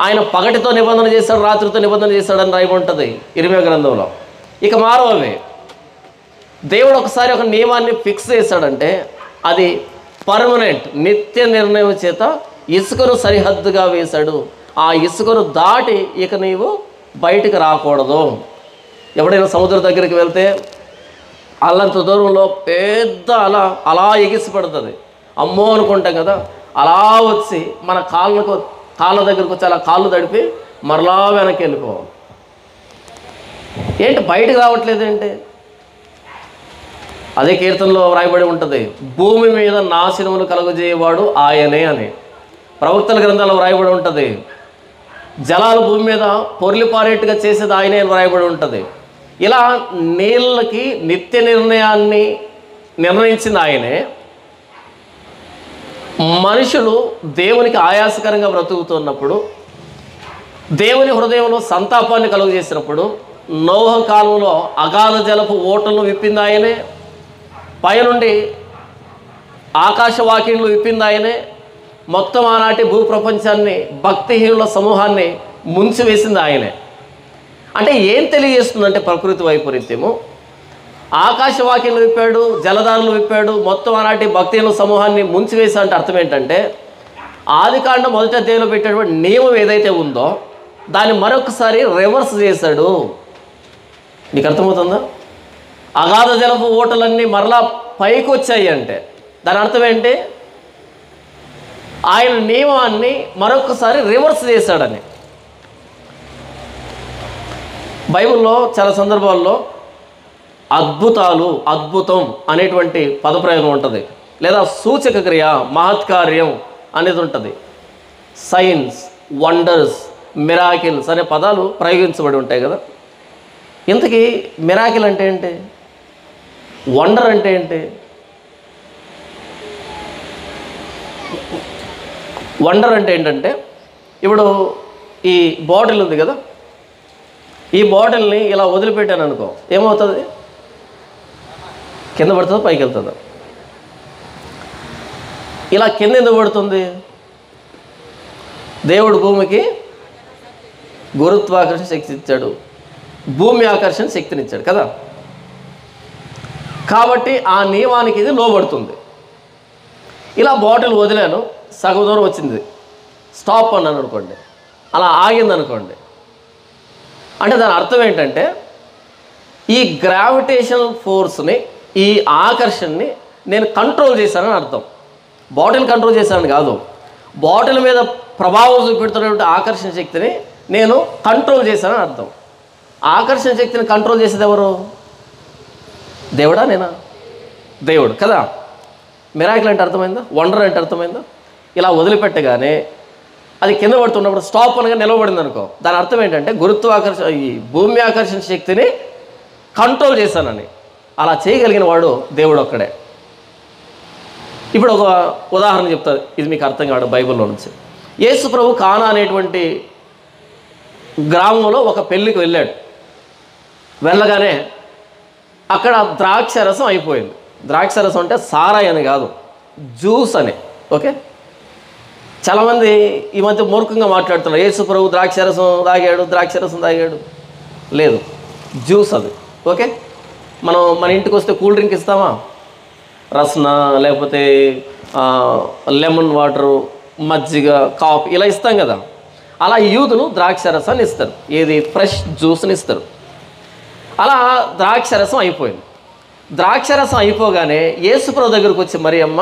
ఆయన పగటితో నిబంధన చేశాడు, రాత్రితో నిబంధన చేశాడని రాయబడుతుంది ఇర్మియా గ్రంథంలో. ఇక మారవు అవి. దేవుడు ఒకసారి ఒక నియమాన్ని ఫిక్స్ చేశాడంటే అది పర్మనెంట్. నిత్య నిర్ణయం చేత ఇసుకను సరిహద్దుగా వేశాడు. ఆ ఇసుకను దాటి ఇక నీవు బయటికి రాకూడదు. ఎప్పుడైనా సముద్రం దగ్గరికి వెళ్తే అల్లంత దూరంలో పెద్ద అలా ఎగిసి పడుతుంది, అమ్మో అనుకుంటాం కదా. అలా వచ్చి మన కాళ్ళ దగ్గరకు వచ్చి అలా కాళ్ళు తడిపి మరలా వెనక్కి వెళ్ళిపోవాలి. ఏంటి బయటకు రావట్లేదేంటి? అదే కీర్తనలో వ్రాయబడి ఉంటుంది, భూమి మీద నాశనములు కలుగజేయవాడు ఆయనే అని. ప్రవక్తల గ్రంథాలు వ్రాయబడి ఉంటుంది, జలాలు భూమి మీద పొర్లిపారేట్టుగా చేసేది ఆయనే అని వ్రాయబడి ఉంటుంది. ఇలా నీళ్ళకి నిత్య నిర్ణయాన్ని నిర్ణయించింది ఆయనే. మనుషులు దేవునికి ఆయాసకరంగా బ్రతుకుతున్నప్పుడు, దేవుని హృదయంలో సంతాపాన్ని కలుగజేసినప్పుడు, నోహ కాలంలో అగాధ జలపు ఓటలను విప్పింది ఆయనే, పైనుండి ఆకాశవాక్యంలు విప్పింది ఆయనే, మొత్తం ఆనాటి భూప్రపంచాన్ని భక్తిహీనుల సమూహాన్ని ముంచివేసింది ఆయనే. అంటే ఏం తెలియజేస్తుందంటే ప్రకృతి వైపరీత్యము, ఆకాశవాక్యంలు విప్పాడు, జలధారలు విప్పాడు, మొత్తం ఆనాటి భక్తిహీనుల సమూహాన్ని ముంచివేసా అంటే అర్థం ఏంటంటే, ఆదికాండం మొదట దేవుడు పెట్టేటువంటి నియమం ఏదైతే ఉందో దాన్ని మరొకసారి రివర్స్ చేశాడు. నీకు అర్థమవుతుందా? అగాధ జలపు ఓటలన్నీ మరలా పైకి వచ్చాయి అంటే దాని అర్థం ఏంటి? ఆయన నియమాన్ని మరొకసారి రివర్స్ చేశాడని. బైబిల్లో చాలా సందర్భాల్లో అద్భుతాలు, అద్భుతం అనేటువంటి పదప్రయోగం ఉంటుంది, లేదా సూచక క్రియ, మహత్కార్యం అనేది ఉంటుంది. సైన్స్, వండర్స్, మిరాకిల్స్ అనే పదాలు ప్రయోగించబడి ఉంటాయి కదా. ఇంతకీ మిరాకిల్ అంటే ఏంటి? వండర్ అంటే ఏంటి? వండర్ అంటే ఏంటంటే, ఇప్పుడు ఈ బాటిల్ ఉంది కదా, ఈ బాటిల్ని ఇలా వదిలిపెట్టాను అనుకో, ఏమవుతుంది? కింద పడుతుందో పైకి వెళ్తుందో? ఇలా కింద ఎందుకు పడుతుంది? దేవుడు భూమికి గురుత్వాకర్షణ శక్తి ఇచ్చాడు, భూమి ఆకర్షణ శక్తినిచ్చాడు కదా. కాబట్టి ఆ నియమానికి ఇది లోబడుతుంది. ఇలా బాటిల్ వదిలాను, సగం దూరం వచ్చింది, స్టాప్ అన్నాను అనుకోండి, అలా ఆగింది అనుకోండి, అంటే దాని అర్థం ఏంటంటే ఈ గ్రావిటేషనల్ ఫోర్స్ని, ఈ ఆకర్షణని నేను కంట్రోల్ చేశానని అర్థం. బాటిల్ కంట్రోల్ చేశానని కాదు, బాటిల్ మీద ప్రభావం చూపెడుతున్నటువంటి ఆకర్షణ శక్తిని నేను కంట్రోల్ చేశానని అర్థం. ఆకర్షణ శక్తిని కంట్రోల్ చేసేది ఎవరు? దేవుడా నేనా? దేవుడు కదా. మిరాకిల్ అంటే అర్థమైందా? వండర్ అంటే అర్థమైందా? ఇలా వదిలిపెట్టగానే అది కింద పడుతున్నప్పుడు స్టాప్ అనగా నిలబడింది అనుకో, దాని అర్థం ఏంటంటే గురుత్వాకర్షణ, ఈ భూమి ఆకర్షణ శక్తిని కంట్రోల్ చేశానని. అలా చేయగలిగిన వాడు దేవుడు ఒక్కడే. ఇప్పుడు ఒక ఉదాహరణ చెప్తాను, ఇది మీకు అర్థం కావడం బైబిల్లో నుంచి. యేసు ప్రభు కానా అనేటువంటి గ్రామంలో ఒక పెళ్ళికి వెళ్ళాడు. వెళ్ళగానే అక్కడ ద్రాక్షరసం అయిపోయింది. ద్రాక్షరసం అంటే సారాయి అని కాదు, జ్యూస్ అని. ఓకే, చాలామంది ఈ మధ్య మూర్ఖంగా మాట్లాడుతున్నారు, యేసు ప్రభు ద్రాక్షరసం తాగాడు. లేదు, జ్యూస్ అది. ఓకే, మనం మన ఇంటికి వస్తే కూల్ డ్రింక్ ఇస్తామా? రస్నా, లేకపోతే లెమన్ వాటరు, మజ్జిగ, కాఫీ ఇలా ఇస్తాం కదా. అలా యూదులు ద్రాక్షరసాన్ని ఇస్తారు, ఏది ఫ్రెష్ జ్యూస్ని ఇస్తారు. అలా ద్రాక్షరసం అయిపోయింది. ద్రాక్షరసం అయిపోగానే యేసుప్రభు దగ్గరకు వచ్చి మరియమ్మ,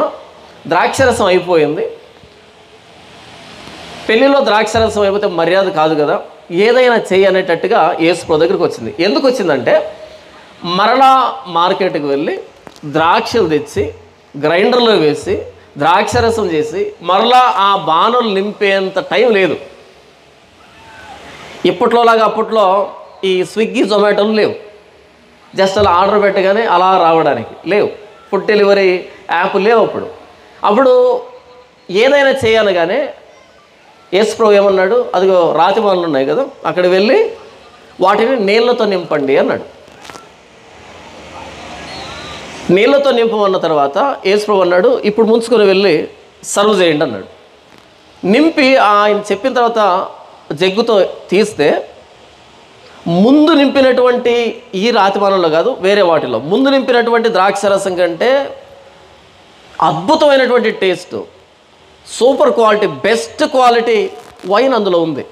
ద్రాక్షరసం అయిపోయింది, పెళ్ళిలో ద్రాక్షరసం అయిపోతే మర్యాద కాదు కదా, ఏదైనా చెయ్యి అనేటట్టుగా యేసుప్రభు దగ్గరికి వచ్చింది. ఎందుకు వచ్చిందంటే, మరలా మార్కెట్కి వెళ్ళి ద్రాక్షలు తెచ్చి గ్రైండర్లో వేసి ద్రాక్షరసం చేసి మరలా ఆ బాణలు నింపేంత టైం లేదు. ఇప్పట్లోలాగా అప్పట్లో ఈ స్విగ్గీ, జొమాటోలు లేవు, జస్ట్ అలా ఆర్డర్ పెట్టగానే అలా రావడానికి లేవు, ఫుడ్ డెలివరీ యాప్ లేవు. అప్పుడు ఏదైనా చేయాలగానే యేసుప్రభు ఏమన్నాడు, అదిగో రాతి బాణలు ఉన్నాయి కదా, అక్కడ వెళ్ళి వాటిని నీళ్ళతో నింపండి అన్నాడు. నీళ్ళతో నింపమన్న తర్వాత యేసుప్రభు అన్నాడు, ఇప్పుడు ముంచుకొని వెళ్ళి సర్వ్ చేయండి అన్నాడు. నింపి ఆయన చెప్పిన తర్వాత జగ్గుతో తీస్తే ముందు నింపినటువంటి ఈ రాతిమానంలో కాదు, వేరే వాటిలో ముందు నింపినటువంటి ద్రాక్షరసం కంటే అద్భుతమైనటువంటి taste, super quality, best quality wine అందులో ఉంది.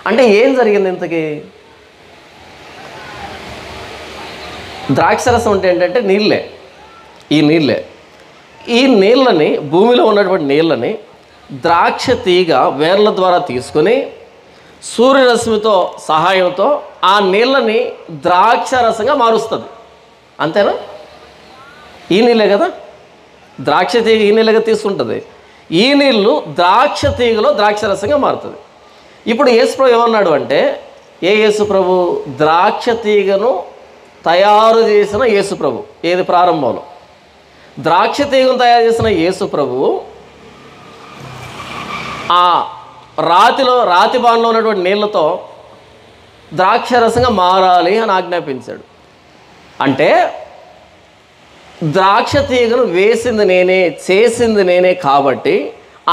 అంటే ఏం జరిగింది ఇంతకీ? ద్రాక్షరసం అంటే ఏంటంటే నీళ్ళే, ఈ నీళ్ళని, భూమిలో ఉన్నటువంటి నీళ్ళని ద్రాక్ష తీగ వేర్ల ద్వారా తీసుకొని సూర్యరశ్మితో సహాయంతో ఆ నీళ్ళని ద్రాక్ష రసంగా మారుస్తుంది. అంతేనా? ఈ నీళ్ళే కదా, ద్రాక్ష తీగ ఈ నీళ్ళగా తీసుకుంటుంది. ఈ నీళ్ళు ద్రాక్ష తీగలో ద్రాక్ష రసంగా మారుతుంది. ఇప్పుడు యేసుప్రభు ఏమన్నాడు అంటే, యేసుప్రభు ద్రాక్ష తీగను తయారు చేసిన యేసుప్రభు. ఏది ప్రారంభంలో ద్రాక్ష తీగను తయారు చేసిన యేసుప్రభు ఆ రాతి బాణలో ఉన్నటువంటి నీళ్ళతో ద్రాక్ష రసంగా మారాలి అని ఆజ్ఞాపించాడు. అంటే ద్రాక్ష తీగను వేసింది నేనే, చేసింది నేనే, కాబట్టి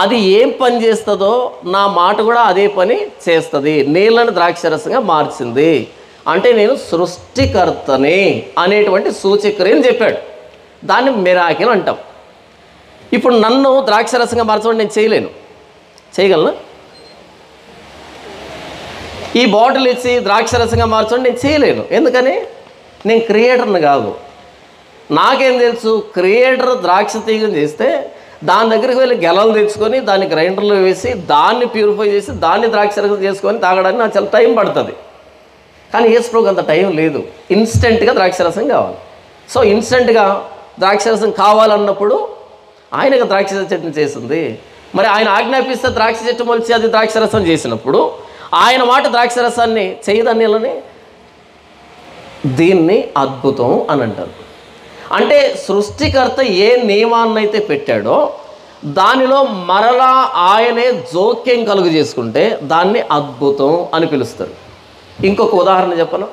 అది ఏం పని చేస్తుందో నా మాట కూడా అదే పని చేస్తుంది. నీళ్ళని ద్రాక్షరసంగా మార్చింది అంటే నేను సృష్టికర్తని అనేటువంటి సూచక్రియని చెప్పాడు. దాన్ని మిరాకిల్ అంటాం. ఇప్పుడు నన్ను ద్రాక్షరసంగా మార్చడం నేను చేయలేను. చేయగలను? ఈ బాటిల్ ఇచ్చి ద్రాక్షరసంగా మార్చడం నేను చేయలేను. ఎందుకని? నేను క్రియేటర్ని కాదు. నాకేం తెలుసు? క్రియేటర్ ద్రాక్ష తీగను చేస్తే దాని దగ్గరికి వెళ్ళి గెలలు తెచ్చుకొని దాన్ని గ్రైండర్లో వేసి దాన్ని ప్యూరిఫై చేసి దాన్ని ద్రాక్షరసం చేసుకొని తాగడానికి నాకు చాలా టైం పడుతుంది. కానీ యేసుప్రభుకి అంత టైం లేదు. ఇన్స్టెంట్గా ద్రాక్షరసం కావాలి. సో ఇన్స్టెంట్గా ద్రాక్షరసం కావాలన్నప్పుడు ఆయనకు ద్రాక్ష చెట్టుని చేసింది. మరి ఆయన ఆజ్ఞాపిస్తే ద్రాక్ష చెట్టు మొలిచి అది ద్రాక్షరసం చేసినప్పుడు ఆయన మాట ద్రాక్షరసాన్ని చేయదన్నీళ్ళని దీన్ని అద్భుతం అని అంటారు. అంటే సృష్టికర్త ఏ నియమాన్ని అయితే పెట్టాడో దానిలో మరలా ఆయనే జోక్యం కలుగు చేసుకుంటే దాన్ని అద్భుతం అని పిలుస్తారు. ఇంకొక ఉదాహరణ చెప్పను.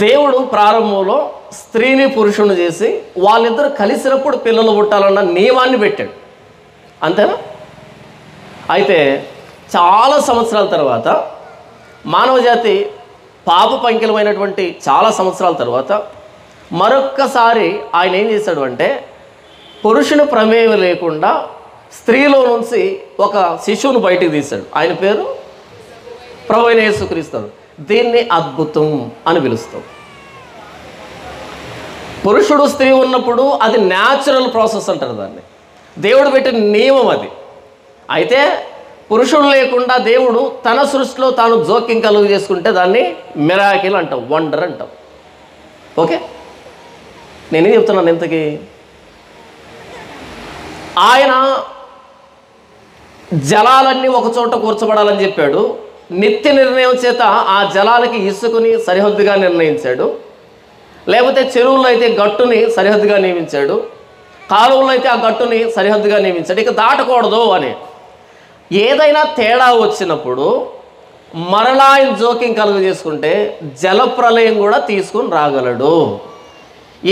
దేవుడు ప్రారంభంలో స్త్రీని పురుషుని చేసి వాళ్ళిద్దరూ కలిసినప్పుడు పిల్లలు పుట్టాలన్న నియమాన్ని పెట్టాడు. అంతేనా? అయితే చాలా సంవత్సరాల తర్వాత మానవజాతి పాప పంకిలమైనటువంటి చాలా సంవత్సరాల తర్వాత మరొక్కసారి ఆయన ఏం చేశాడు అంటే పురుషుని ప్రమేయం లేకుండా స్త్రీలో నుంచి ఒక శిశువును బయటికి తీశాడు. ఆయన పేరు ప్రభువైన యేసుక్రీస్తు. దీన్ని అద్భుతం అని పిలుస్తాం. పురుషుడు స్త్రీ ఉన్నప్పుడు అది న్యాచురల్ ప్రాసెస్ అంటారు దాన్ని. దేవుడు పెట్టిన నియమం అది. అయితే పురుషుడు లేకుండా దేవుడు తన సృష్టిలో తాను జోక్యం కలుగు చేసుకుంటే దాన్ని మిరాకిల్ అంటాం, వండర్ అంటాం. ఓకే, నేనేం చెప్తున్నాను ఇంతకీ? ఆయన జలాలన్నీ ఒక చోట కూర్చబడాలని చెప్పాడు. నిత్య నిర్ణయం చేత ఆ జలాలకి ఇసుకని సరిహద్దుగా నిర్ణయించాడు. లేకపోతే చెరువుల్లో అయితే గట్టుని సరిహద్దుగా నియమించాడు. కాలువల్లో అయితే ఆ గట్టుని సరిహద్దుగా నియమించాడు. ఇక దాటకూడదు అని. ఏదైనా తేడా వచ్చినప్పుడు మరలా ఆయన జోక్యం కలుగు చేసుకుంటే జలప్రలయం కూడా తీసుకుని రాగలడు.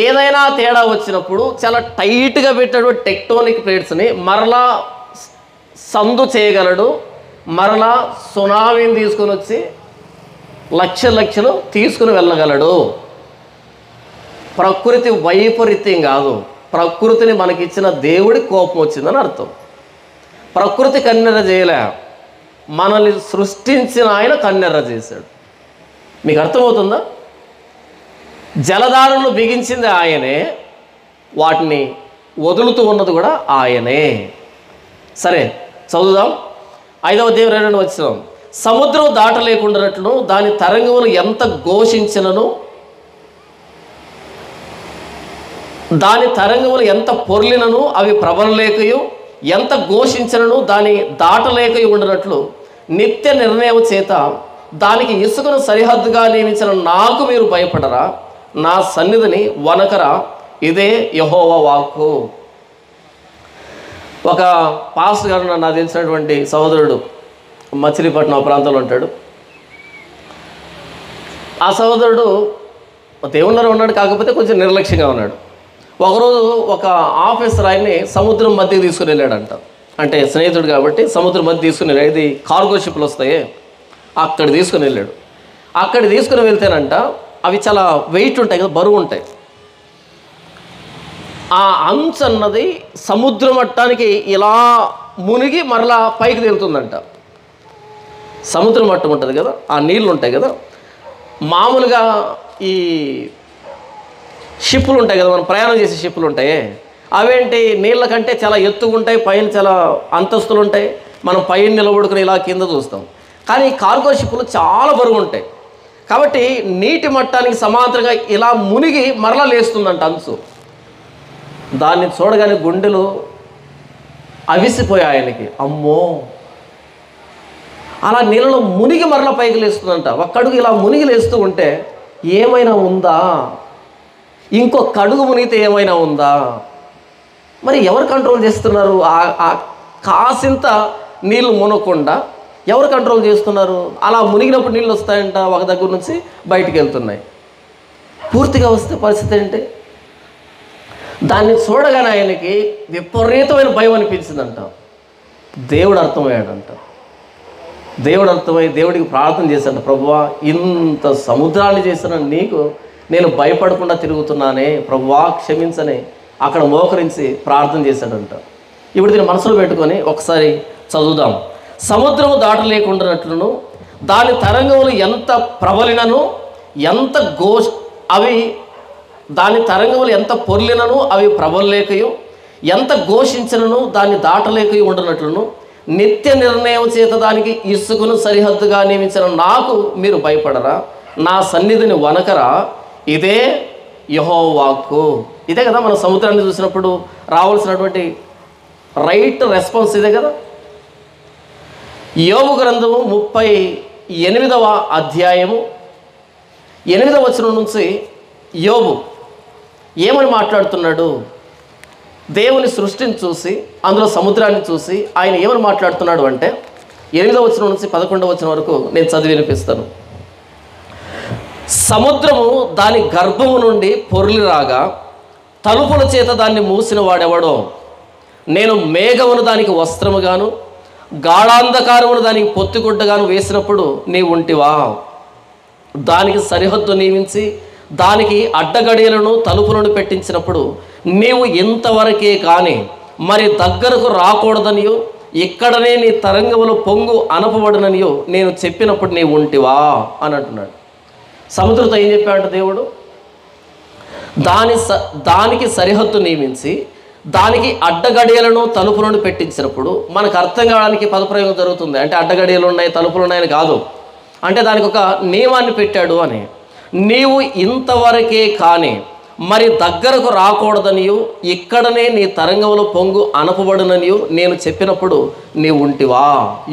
ఏదైనా తేడా వచ్చినప్పుడు చాలా టైట్గా పెట్టాడు టెక్టోనిక్ ప్లేట్స్ని మరలా సందు చేయగలడు. మరలా సునామీని తీసుకొని వచ్చి లక్షలు తీసుకుని వెళ్ళగలడు. ప్రకృతి వైపరీత్యం కాదు, ప్రకృతిని మనకిచ్చిన దేవుడి కోపం వచ్చిందని అర్థం. ప్రకృతి కన్నెర్ర చేయలే, మనల్ని సృష్టించిన ఆయన కన్నెర్ర చేశాడు. మీకు అర్థమవుతుందా? జలధారలను బిగించింది ఆయనే, వాటిని వదులుతూ ఉన్నది కూడా ఆయనే. సరే, చదువుదాం. 5వ అధ్యాయం 2వ వచనం. సముద్రం దాటలేకుండానట్లును దాని తరంగములు ఎంత ఘోషించినను దాని తరంగములు ఎంత పొర్లినను అవి ప్రబలలేకయు ఎంత ఘోషించినను దాని దాటలేకయు ఉండనట్లు నిత్య నిర్ణయం చేత దానికి ఇసుకను సరిహద్దుగా నియమించిన నాకు మీరు భయపడరా? నా సన్నిధిని వనకరా? ఇదే యెహోవా వాక్కు. ఒక పాస్టర్ గారు నాకు తెలిసినటువంటి సహోదరుడు మచిలీపట్నం ప్రాంతంలో ఉంటాడు. ఆ సహోదరుడు దేవుళ్ళలో ఉన్నాడు, కాకపోతే కొంచెం నిర్లక్ష్యంగా ఉన్నాడు. ఒకరోజు ఒక ఆఫీసర్ ఆయన్ని సముద్రం మధ్యకి తీసుకుని వెళ్ళాడంట. అంటే స్నేహితుడు కాబట్టి సముద్రం మధ్య తీసుకుని వెళ్ళాడు. ఇది కార్గో షిప్లు వస్తాయి, అక్కడ తీసుకుని వెళ్ళాడు. అక్కడ తీసుకుని వెళ్తేనంట అవి చాలా వెయిట్ ఉంటాయి కదా, బరువు ఉంటాయి. ఆ అంచు అన్నది సముద్ర మట్టానికి ఇలా మునిగి మరలా పైకి తేలుతుందంట. సముద్ర మట్టం ఉంటుంది కదా, ఆ నీళ్ళు ఉంటాయి కదా. మామూలుగా ఈ షిప్పులు ఉంటాయి కదా, మనం ప్రయాణం చేసే షిప్పులు ఉంటాయి, అవేంటి నీళ్ళ కంటే చాలా ఎత్తుగా ఉంటాయి, పైన చాలా అంతస్తులు ఉంటాయి. మనం పైన నిలబడుకుని ఇలా కింద చూస్తాం. కానీ కార్గో షిప్లు చాలా బరువు ఉంటాయి కాబట్టి నీటి మట్టానికి సమాంతరంగా ఇలా మునిగి మరలా లేస్తుందంట అంచు. దాన్ని చూడగానే గుండెలు అవిసిపోయాయి ఆయనకి. అమ్మో, అలా నీళ్ళలో మునిగి మరలా పైకి లేస్తుందంట. ఒక్కడుగు ఇలా మునిగి లేస్తూ ఉంటే ఏమైనా ఉందా, ఇంకొక అడుగు మునిగితే ఏమైనా ఉందా? మరి ఎవరు కంట్రోల్ చేస్తున్నారు? ఆ కాసింత నీళ్ళు మునగకుండా ఎవరు కంట్రోల్ చేస్తున్నారు? అలా మునిగినప్పుడు నీళ్ళు వస్తాయంట, ఒక దగ్గర నుంచి బయటికి వెళ్తున్నాయి. పూర్తిగా వస్తే పరిస్థితి ఏంటి? దాన్ని చూడగానే ఆయనకి విపరీతమైన భయం అనిపించిందంట. దేవుడు అర్థమయ్యాడంట. దేవుడు అర్థమై దేవుడికి ప్రార్థన చేశాడు, ప్రభువా ఇంత సముద్రాన్ని చేసిన నీకు నేను భయపడకుండా తిరుగుతున్నానే, ప్రభువా క్షమించని అక్కడ మోకరించి ప్రార్థన చేశాడంట. ఇప్పుడు దీన్ని మనసులో పెట్టుకొని ఒకసారి చదువుదాం. సముద్రము దాటలేకుండానట్లును దాని తరంగములు ఎంత ప్రబలినను ఎంత దాని తరంగములు ఎంత పొర్లినను అవి ప్రబలలేకయు ఎంత ఘోషించినను దాన్ని దాటలేకయు ఉండనట్లును నిత్య నిర్ణయం చేత దానికి ఇసుకను సరిహద్దుగా నియమించిన నాకు మీరు భయపడరా? నా సన్నిధిని వనకరా? ఇదే యెహోవా వాక్కు. ఇదే కదా మన సముద్రాన్ని చూసినప్పుడు రావాల్సినటువంటి రైట్ రెస్పాన్స్ ఇదే కదా. యోబు గ్రంథము 38వ అధ్యాయము 8వ వచనం నుంచి యోబు ఏమని మాట్లాడుతున్నాడు? దేవుని సృష్టిని చూసి అందులో సముద్రాన్ని చూసి ఆయన ఏమని మాట్లాడుతున్నాడు అంటే 8వ వచనం నుంచి 11వ వచనం వరకు నేను చదివి వినిపిస్తాను. సముద్రము దాని గర్భము నుండి పొర్లి రాగా తలుపుల చేత దాన్ని మూసిన వాడెవడో? నేను మేఘమును దానికి వస్త్రముగాను గాఢాంధకారమును దానికి పొత్తిగుడ్డగాను వేసినప్పుడు నీవు ఉంటివా? దానికి సరిహద్దు నియమించి దానికి అడ్డగడియలను తలుపులను పెట్టించినప్పుడు నీవు ఇంతవరకే కానీ మరి దగ్గరకు రాకూడదనియో ఇక్కడనే నీ తరంగములు పొంగు అనపబడుననియో నేను చెప్పినప్పుడు నీవు ఉంటివా అని అంటున్నాడు. సముద్రంతో ఏం చెప్పాడంటే దేవుడు, దానికి సరిహద్దు నియమించి దానికి అడ్డగడియలను తలుపులను పెట్టించినప్పుడు మనకు అర్థం కావడానికి పదప్రయోగం జరుగుతుంది. అంటే అడ్డగడియలు ఉన్నాయి తలుపులు ఉన్నాయని కాదు, అంటే దానికి ఒక నియమాన్ని పెట్టాడు అని. నీవు ఇంతవరకే కానీ మరి దగ్గరకు రాకూడదనియు ఇక్కడనే నీ తరంగములు పొంగు అనపబడుననియు నేను చెప్పినప్పుడు నీవు ఉంటివా?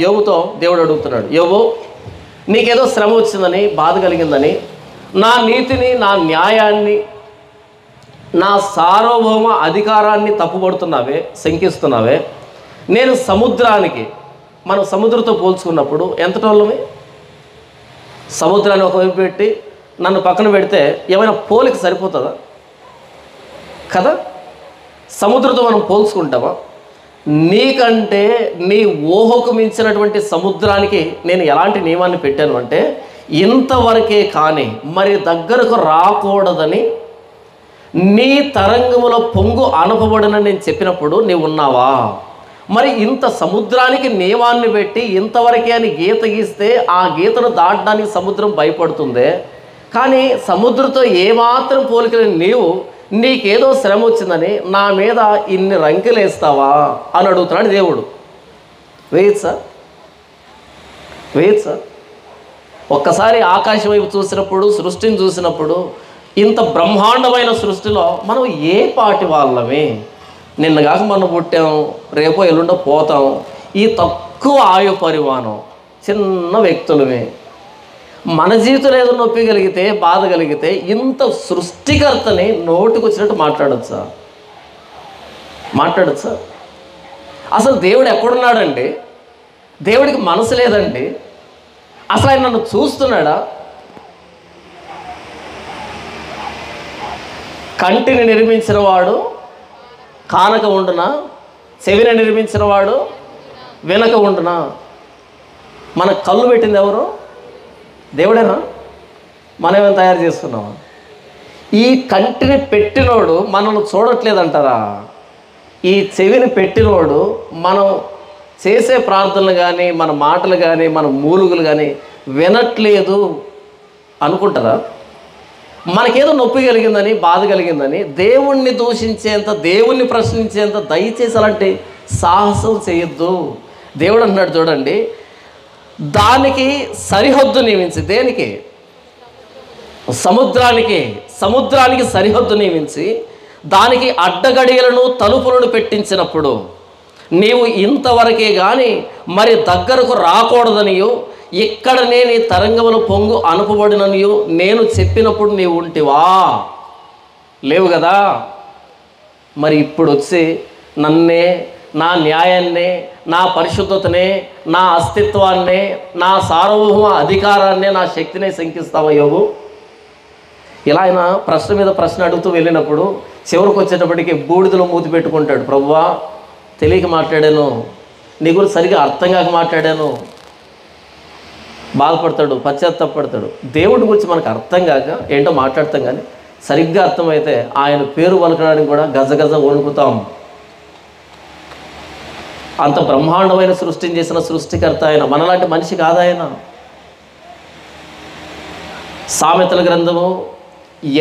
యోబుతో దేవుడు అడుగుతున్నాడు, యోబు నీకేదో శ్రమ వచ్చిందని బాధ కలిగిందని నా నీతిని నా న్యాయాన్ని నా సార్వభౌమ అధికారాన్ని తప్పుపడుతున్నావే, శంకిస్తున్నావే. నేను సముద్రానికి మనం సముద్రంతో పోల్చుకున్నప్పుడు ఎంతటోళ్ళమే? సముద్రాన్ని ఒకవైపు పెట్టి నన్ను పక్కన పెడితే ఏమైనా పోలిక సరిపోతుందా? కదా, సముద్రంతో మనం పోల్చుకుంటామా? నీకంటే నీ ఊహకు మించినటువంటి సముద్రానికి నేను ఎలాంటి నియమాన్ని పెట్టాను అంటే ఇంతవరకే కానీ మరి దగ్గరకు రాకూడదని నీ తరంగముల పొంగు అనపబడిన నేను చెప్పినప్పుడు నీవు ఉన్నావా? మరి ఇంత సముద్రానికి నియమాన్ని పెట్టి ఇంతవరకే అని గీత గీస్తే ఆ గీతను దాటడానికి సముద్రం భయపడుతుందే, కానీ సముద్రంతో ఏమాత్రం పోలికలేని నీవు నీకేదో శ్రమ వచ్చిందని నా మీద ఇన్ని రంకెలేస్తావా అని అడుగుతున్నాడు దేవుడు. వేయచ్చా? ఒక్కసారి ఆకాశం వైపు చూసినప్పుడు, సృష్టిని చూసినప్పుడు, ఇంత బ్రహ్మాండమైన సృష్టిలో మనం ఏ పాటి వాళ్ళమే? నిన్న కాక మనం పుట్టాం, రేపో ఎల్లుండో పోతాం. ఈ తక్కువ ఆయు పరిమాణం చిన్న వ్యక్తులమే. మన జీవితంలో ఏదో నొప్పి కలిగితే, బాధ కలిగితే ఇంత సృష్టికర్తని నోటికి వచ్చినట్టు మాట్లాడచ్చా? అసలు దేవుడు ఎక్కడున్నాడండి? దేవుడికి మనసు లేదండి. అసలు ఆయన నన్ను చూస్తున్నాడా? కంటిని నిర్మించిన వాడు కానక ఉండునా? చెవిని నిర్మించిన వాడు వెనక ఉండునా? మన కళ్ళు పెట్టింది ఎవరు? దేవుడేనా? మనమేమైనా తయారు చేసుకున్నామా? ఈ కంటిని పెట్టినోడు మనల్ని చూడట్లేదంటారా? ఈ చెవిని పెట్టినోడు మనం చేసే ప్రార్థనలు కానీ, మన మాటలు కానీ, మన మూలుగులు కానీ వినట్లేదు అనుకుంటారా? మనకేదో నొప్పి కలిగిందని, బాధ కలిగిందని దేవుణ్ణి దూషించేంత, దేవుణ్ణి ప్రశ్నించేంత దయచేసి అలాంటి సాహసం చేయొద్దు. దేవుడు అన్నాడు చూడండి, దానికి సరిహద్దు నియమించి, దేనికి? సముద్రానికి సరిహద్దు నియమించి దానికి అడ్డగడియలను తలుపులను పెట్టించినప్పుడు నీవు ఇంతవరకే కానీ మరి దగ్గరకు రాకూడదనియు, ఇక్కడనే నీ తరంగములు పొంగు అనుపబడిననియు నేను చెప్పినప్పుడు నీవు ఉంటివా? లేవు కదా. మరి ఇప్పుడు వచ్చి నన్నే, నా న్యాయాన్నే, నా పరిశుద్ధతనే, నా అస్తిత్వాన్నే, నా సార్వభౌమ అధికారాన్నే, నా శక్తినే శంకిస్తావా యోగు? ఇలా ఆయన ప్రశ్న మీద ప్రశ్న అడుగుతూ వెళ్ళినప్పుడు చివరికి వచ్చేటప్పటికి బూడిదలో మూతి పెట్టుకుంటాడు. ప్రభువా, తెలియక మాట్లాడాను, నీ గురించి సరిగా అర్థం కాక మాట్లాడాను. బాధపడతాడు, పశ్చాత్తాపడతాడు. దేవుడి గురించి మనకు అర్థం కాక ఏంటో మాట్లాడతాం, కానీ సరిగ్గా అర్థమైతే ఆయన పేరు పలకడానికి కూడా గజగజ వణుకుతాం. అంత బ్రహ్మాండమైన సృష్టిని చేసిన సృష్టికర్త ఆయన, మనలాంటి మనిషి కాదు ఆయన. సామెతల గ్రంథము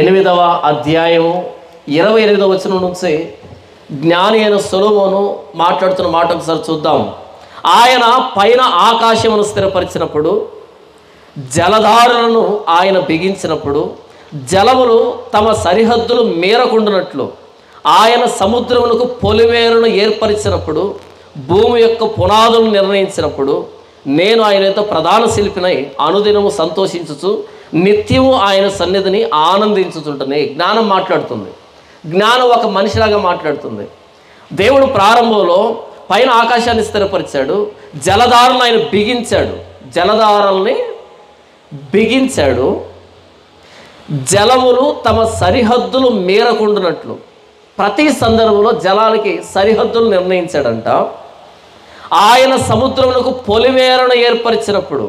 8వ అధ్యాయము 28వ వచనం నుంచి జ్ఞాని అయిన సొలొమోను మాట్లాడుతున్న మాట ఒకసారి చూద్దాం. ఆయన పైన ఆకాశమును స్థిరపరిచినప్పుడు, జలధారులను ఆయన బిగించినప్పుడు, జలములు తమ సరిహద్దులు మేరకుండునట్లు ఆయన సముద్రములకు పొలిమేరను ఏర్పరిచినప్పుడు, భూమి యొక్క పునాదులను నిర్ణయించినప్పుడు, నేను ఆయనతో ప్రధాన శిల్పినై అనుదినము సంతోషించుచు నిత్యము ఆయన సన్నిధిని ఆనందించుతుంటనే. జ్ఞానం మాట్లాడుతుంది. జ్ఞానం ఒక మనిషిలాగా మాట్లాడుతుంది. దేవుడు ప్రారంభంలో పైన ఆకాశాన్ని స్థిరపరిచాడు, జలధారలను ఆయన బిగించాడు, జలధారల్ని బిగించాడు, జలములు తమ సరిహద్దులు మేరకుండునట్లు. ప్రతి సందర్భంలో జలాలకి సరిహద్దులు నిర్ణయించాడంట. ఆయన సముద్రమునకు పొలిమేరను ఏర్పరిచినప్పుడు,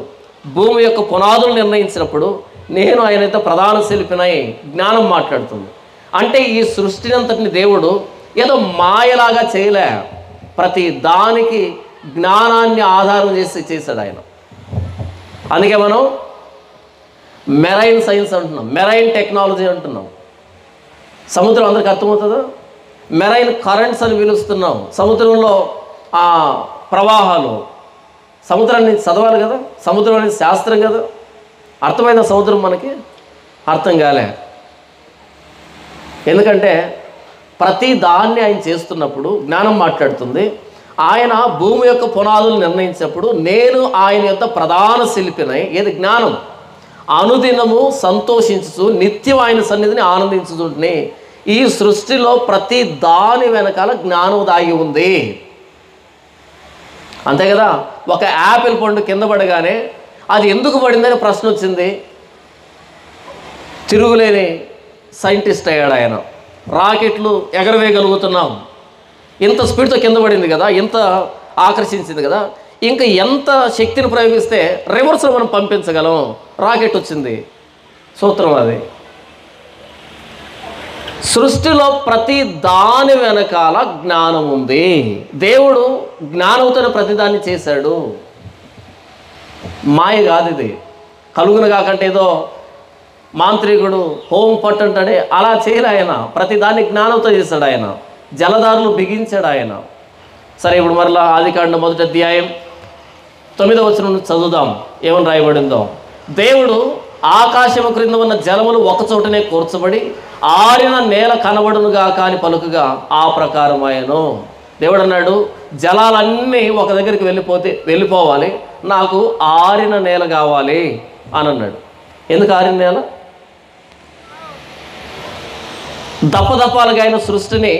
భూమి యొక్క పునాదులు నిర్ణయించినప్పుడు, నేను ఆయనైతే ప్రధాన శిల్పినై. జ్ఞానం మాట్లాడుతుంది. అంటే ఈ సృష్టిని అంతటిని దేవుడు ఏదో మాయలాగా చేయలే, ప్రతి దానికి జ్ఞానాన్ని ఆధారం చేశాడు ఆయన. అందుకే మనం మెరైన్ సైన్స్ అంటున్నాం, మెరైన్ టెక్నాలజీ అంటున్నాం. సముద్రం అందరికి అర్థమవుతుందా? మెరైన్ కరెంట్స్ అని పిలుస్తున్నాం. సముద్రంలో ఆ ప్రవాహాలు, సముద్రాన్ని చదవాలి కదా, సముద్రం అనేది శాస్త్రం కదా. అర్థమైన సముద్రం మనకి అర్థం కాలే. ఎందుకంటే ప్రతి దాన్ని ఆయన చేస్తున్నప్పుడు జ్ఞానం మాట్లాడుతుంది. ఆయన భూమి యొక్క పునాదులు నిర్ణయించినప్పుడు నేను ఆయన యొక్క ప్రధాన శిల్పినై, ఏది? జ్ఞానం. అనుదినము సంతోషించుచు నిత్యం ఆయన సన్నిధిని ఆనందించుతుంటే ఈ సృష్టిలో ప్రతి దాని వెనకాల జ్ఞానం దాగి ఉంది. అంతే కదా. ఒక యాపిల్ పండు కింద పడగానే అది ఎందుకు పడిందని ప్రశ్న వచ్చింది. తిరుగులేని సైంటిస్ట్ అయ్యాడు ఆయన. రాకెట్లు ఎగరవేయగలుగుతున్నాం, ఇంత స్పీడ్తో కింద పడింది కదా, ఇంత ఆకర్షించింది కదా, ఇంకా ఎంత శక్తిని ప్రయోగిస్తే రివర్స్లో మనం పంపించగలం. రాకెట్ వచ్చింది, సూత్రం అది. సృష్టిలో ప్రతి దాని వెనకాల జ్ఞానం ఉంది. దేవుడు జ్ఞానంతో ప్రతిదాన్ని చేశాడు. మాయ కాదు ఇది. కలుగును కాకంటే ఏదో మాంత్రికుడు హోం పట్టుంటాడే అలా చేయలే ఆయన. ప్రతిదాన్ని జ్ఞానంతో చేశాడు ఆయన. జలధారులు బిగించాడు ఆయన. సరే, ఇప్పుడు మరలా ఆదికాండం 1వ అధ్యాయం 9వ వచనం నుంచి చదువుదాం. ఏమని రాయబడిందో. దేవుడు ఆకాశము క్రింద ఉన్న జలములు ఒకచోటనే కూర్చబడి ఆరిన నేల కనబడునుగా కాని పలుకుగా ఆ ప్రకారం ఆయను. దేవుడు అన్నాడు, జలాలన్నీ ఒక దగ్గరికి వెళ్ళిపోవాలి, నాకు ఆరిన నేల కావాలి అని అన్నాడు. ఎందుకు ఆరిన నేల? దపదపాలుగా ఆయన సృష్టిని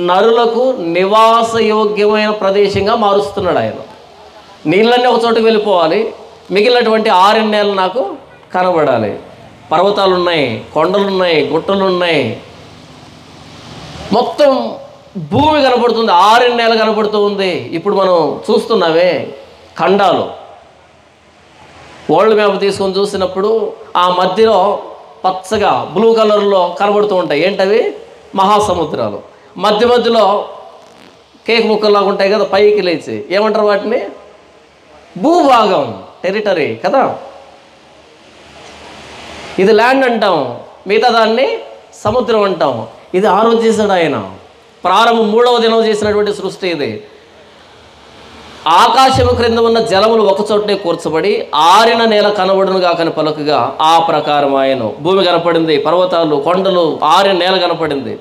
నరులకు నివాసయోగ్యమైన ప్రదేశంగా మారుస్తున్నాడు ఆయన. నీళ్ళన్నీ ఒక చోటుకు వెళ్ళిపోవాలి, మిగిలినటువంటి ఆరిన నేల నాకు కనబడాలి. పర్వతాలు ఉన్నాయి, కొండలు ఉన్నాయి, గుట్టలు ఉన్నాయి, మొత్తం భూమి కనబడుతుంది, ఆరిన నేల కనబడుతూ ఉంది. ఇప్పుడు మనం చూస్తున్నామే ఖండాలు. వరల్డ్ మ్యాప్ తీసుకొని చూసినప్పుడు ఆ మధ్యలో పచ్చగా బ్లూ కలర్లో కనబడుతూ ఉంటాయి. ఏంటవి? మహాసముద్రాలు. మధ్యలో కేక్ ముక్కల్లాగా ఉంటాయి కదా, పైకి లేచి. ఏమంటారు వాటిని? భూభాగం, టెరిటరీ కదా. ఇది ల్యాండ్ అంటాం, మిగతా దాన్ని సముద్రం అంటాం. ఇది ఆ రోజు చేశాడు ఆయన. ప్రారంభం 3వ దినం చేసినటువంటి సృష్టి ఇది. ఆకాశము క్రింద ఉన్న జలములు ఒకచోటనే కూర్చబడి ఆరిన నేల కనబడునుగా కాని పలుకగా ఆ ప్రకారం ఆయన. భూమి కనపడింది, పర్వతాలు, కొండలు, ఆరిన నేల కనపడింది.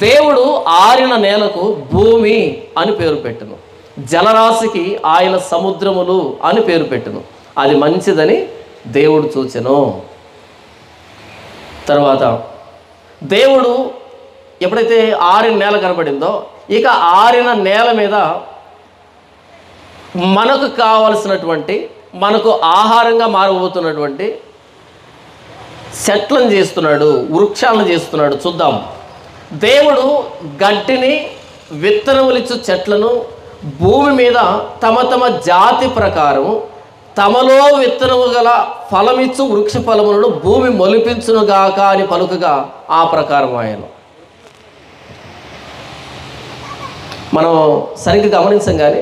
దేవుడు ఆరిన నేలకు భూమి అని పేరు పెట్టును, జలరాశికి ఆయన సముద్రములు అని పేరు పెట్టును. అది మంచిదని దేవుడు చూచెను. తర్వాత దేవుడు ఎప్పుడైతే ఆరిన నేల కనబడిందో, ఇక ఆరిన నేల మీద మనకు కావలసినటువంటి, మనకు ఆహారంగా మారబోతున్నటువంటి చెట్లను చేస్తున్నాడు, వృక్షాలను చేస్తున్నాడు. చూద్దాం. దేవుడు గడ్డిని, విత్తనములిచ్చు చెట్లను భూమి మీద తమ తమ జాతి ప్రకారం తమలో విత్తనము గల ఫలమిచ్చు వృక్ష ఫలములను భూమి మొలిపించునుగాక అని పలుకగా ఆ ప్రకారం ఆయన. మనం సరిగ్గా గమనించం కానీ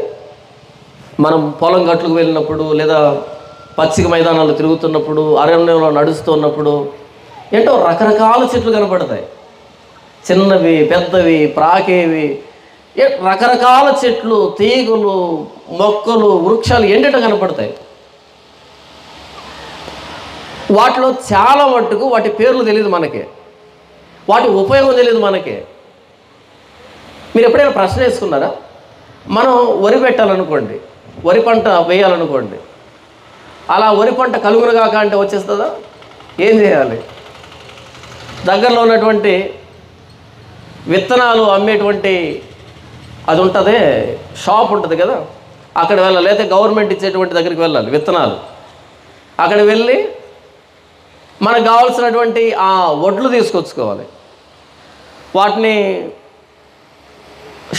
మనం పొలం గట్లకు వెళ్ళినప్పుడు, లేదా పచ్చిక మైదానాలు తిరుగుతున్నప్పుడు, అరణ్యంలో నడుస్తున్నప్పుడు ఏంటో రకరకాల చెట్లు కనపడతాయి. చిన్నవి, పెద్దవి, ప్రాకేవి, రకరకాల చెట్లు, తీగలు, మొక్కలు, వృక్షాలు ఏంటంటే కనపడతాయి. వాటిలో చాలా మట్టుకు వాటి పేర్లు తెలియదు మనకి, వాటి ఉపయోగం తెలియదు మనకి. మీరు ఎప్పుడైనా ప్రశ్న వేసుకున్నారా? మనం వరి పెట్టాలనుకోండి, వరి పంట వేయాలనుకోండి, అలా వరి పంట కలుగునుగాక అంటే వచ్చేస్తుందా? ఏం చేయాలి? దగ్గరలో ఉన్నటువంటి విత్తనాలు అమ్మేటువంటి అది ఉంటుంది, షాప్ ఉంటుంది కదా, అక్కడ వెళ్ళాలి. లేదా గవర్నమెంట్ ఇచ్చేటువంటి దగ్గరికి వెళ్ళాలి విత్తనాలు. అక్కడ వెళ్ళి మనకు కావాల్సినటువంటి ఆ వడ్లు తీసుకొచ్చుకోవాలి, వాటిని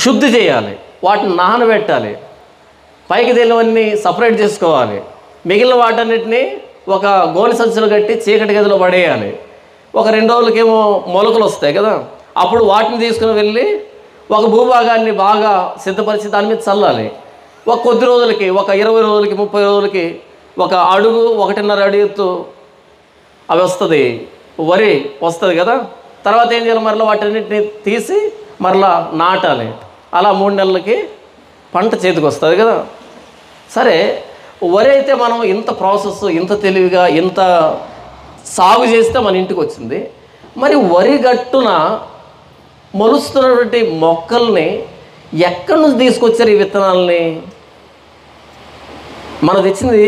శుద్ధి చేయాలి, వాటిని నానబెట్టాలి, పైకి తేలినవన్నీ సపరేట్ చేసుకోవాలి, మిగిలిన వాటన్నిటిని ఒక గోనె సంచులు కట్టి చీకటి గదిలో పడేయాలి. ఒక 2 రోజులకేమో మొలకలు వస్తాయి కదా, అప్పుడు వాటిని తీసుకుని వెళ్ళి ఒక భూభాగాన్ని బాగా సిద్ధపరిచి దాని మీద చల్లాలి. ఒక కొద్ది రోజులకి, ఒక 20 రోజులకి, 30 రోజులకి ఒక అడుగు, 1.5 అడుగు ఎత్తు అవి వస్తుంది, వరి వస్తుంది కదా. తర్వాత ఏం చేయాలి? మరలా వాటన్నిటిని తీసి మరలా నాటాలి. అలా 3 నెలలకి పంట చేతికి వస్తుంది కదా. సరే, వరి అయితే మనం ఇంత ప్రాసెస్, ఇంత తెలివిగా, ఇంత సాగు చేస్తే మన ఇంటికి వచ్చింది. మరి వరి గట్టున మొలుస్తున్నటువంటి మొక్కల్ని ఎక్కడి నుంచి తీసుకొచ్చారు ఈ విత్తనాలని? మనం తెచ్చింది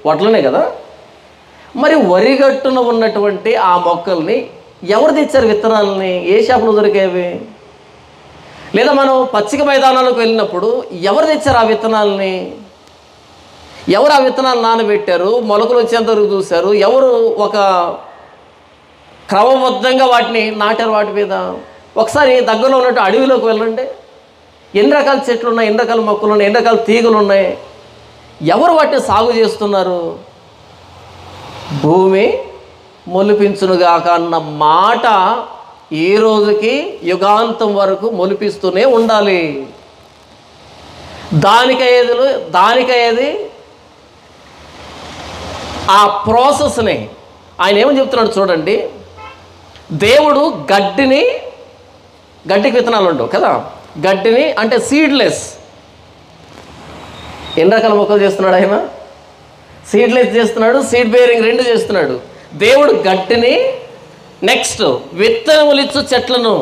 వడ్లనే కదా. మరి వరి గట్టున ఉన్నటువంటి ఆ మొక్కల్ని ఎవరు తెచ్చారు విత్తనాలని? ఏ షాపులో దొరికేవి? లేదా మనం పచ్చిక మైదానాలకు వెళ్ళినప్పుడు ఎవరు తెచ్చారు ఆ విత్తనాలని? ఎవరు ఆ విత్తనాలు నానబెట్టారు, మొలకలు వచ్చేంతవరకు చూశారు, ఎవరు ఒక క్రమబద్ధంగా వాటిని నాటారు వాటి మీద? ఒకసారి దగ్గరలో ఉన్నట్టు అడవిలోకి వెళ్ళండి, ఎన్ని రకాల చెట్లు ఉన్నాయి, ఎన్ని రకాల మొక్కలు ఉన్నాయి, ఎన్ని రకాల తీగలు ఉన్నాయి. ఎవరు వాటిని సాగు చేస్తున్నారు? భూమి మొలిపించునుగాక అన్న మాట ఈ రోజుకి యుగాంతం వరకు మొలిపిస్తూనే ఉండాలి. దానికయ్యేది ఆ ప్రాసెస్ని ఆయన ఏమని చెప్తున్నాడు చూడండి. దేవుడు గడ్డికి విత్తనాలు ఉండవు కదా, గడ్డిని అంటే సీడ్లెస్. ఎన్ని రకాల మొక్కలు చేస్తున్నాడు ఆయన? సీడ్లెస్ చేస్తున్నాడు, సీడ్ బేరింగ్ 2 చేస్తున్నాడు. దేవుడు గడ్డిని, నెక్స్ట్ విత్తనములిచ్చు చెట్లను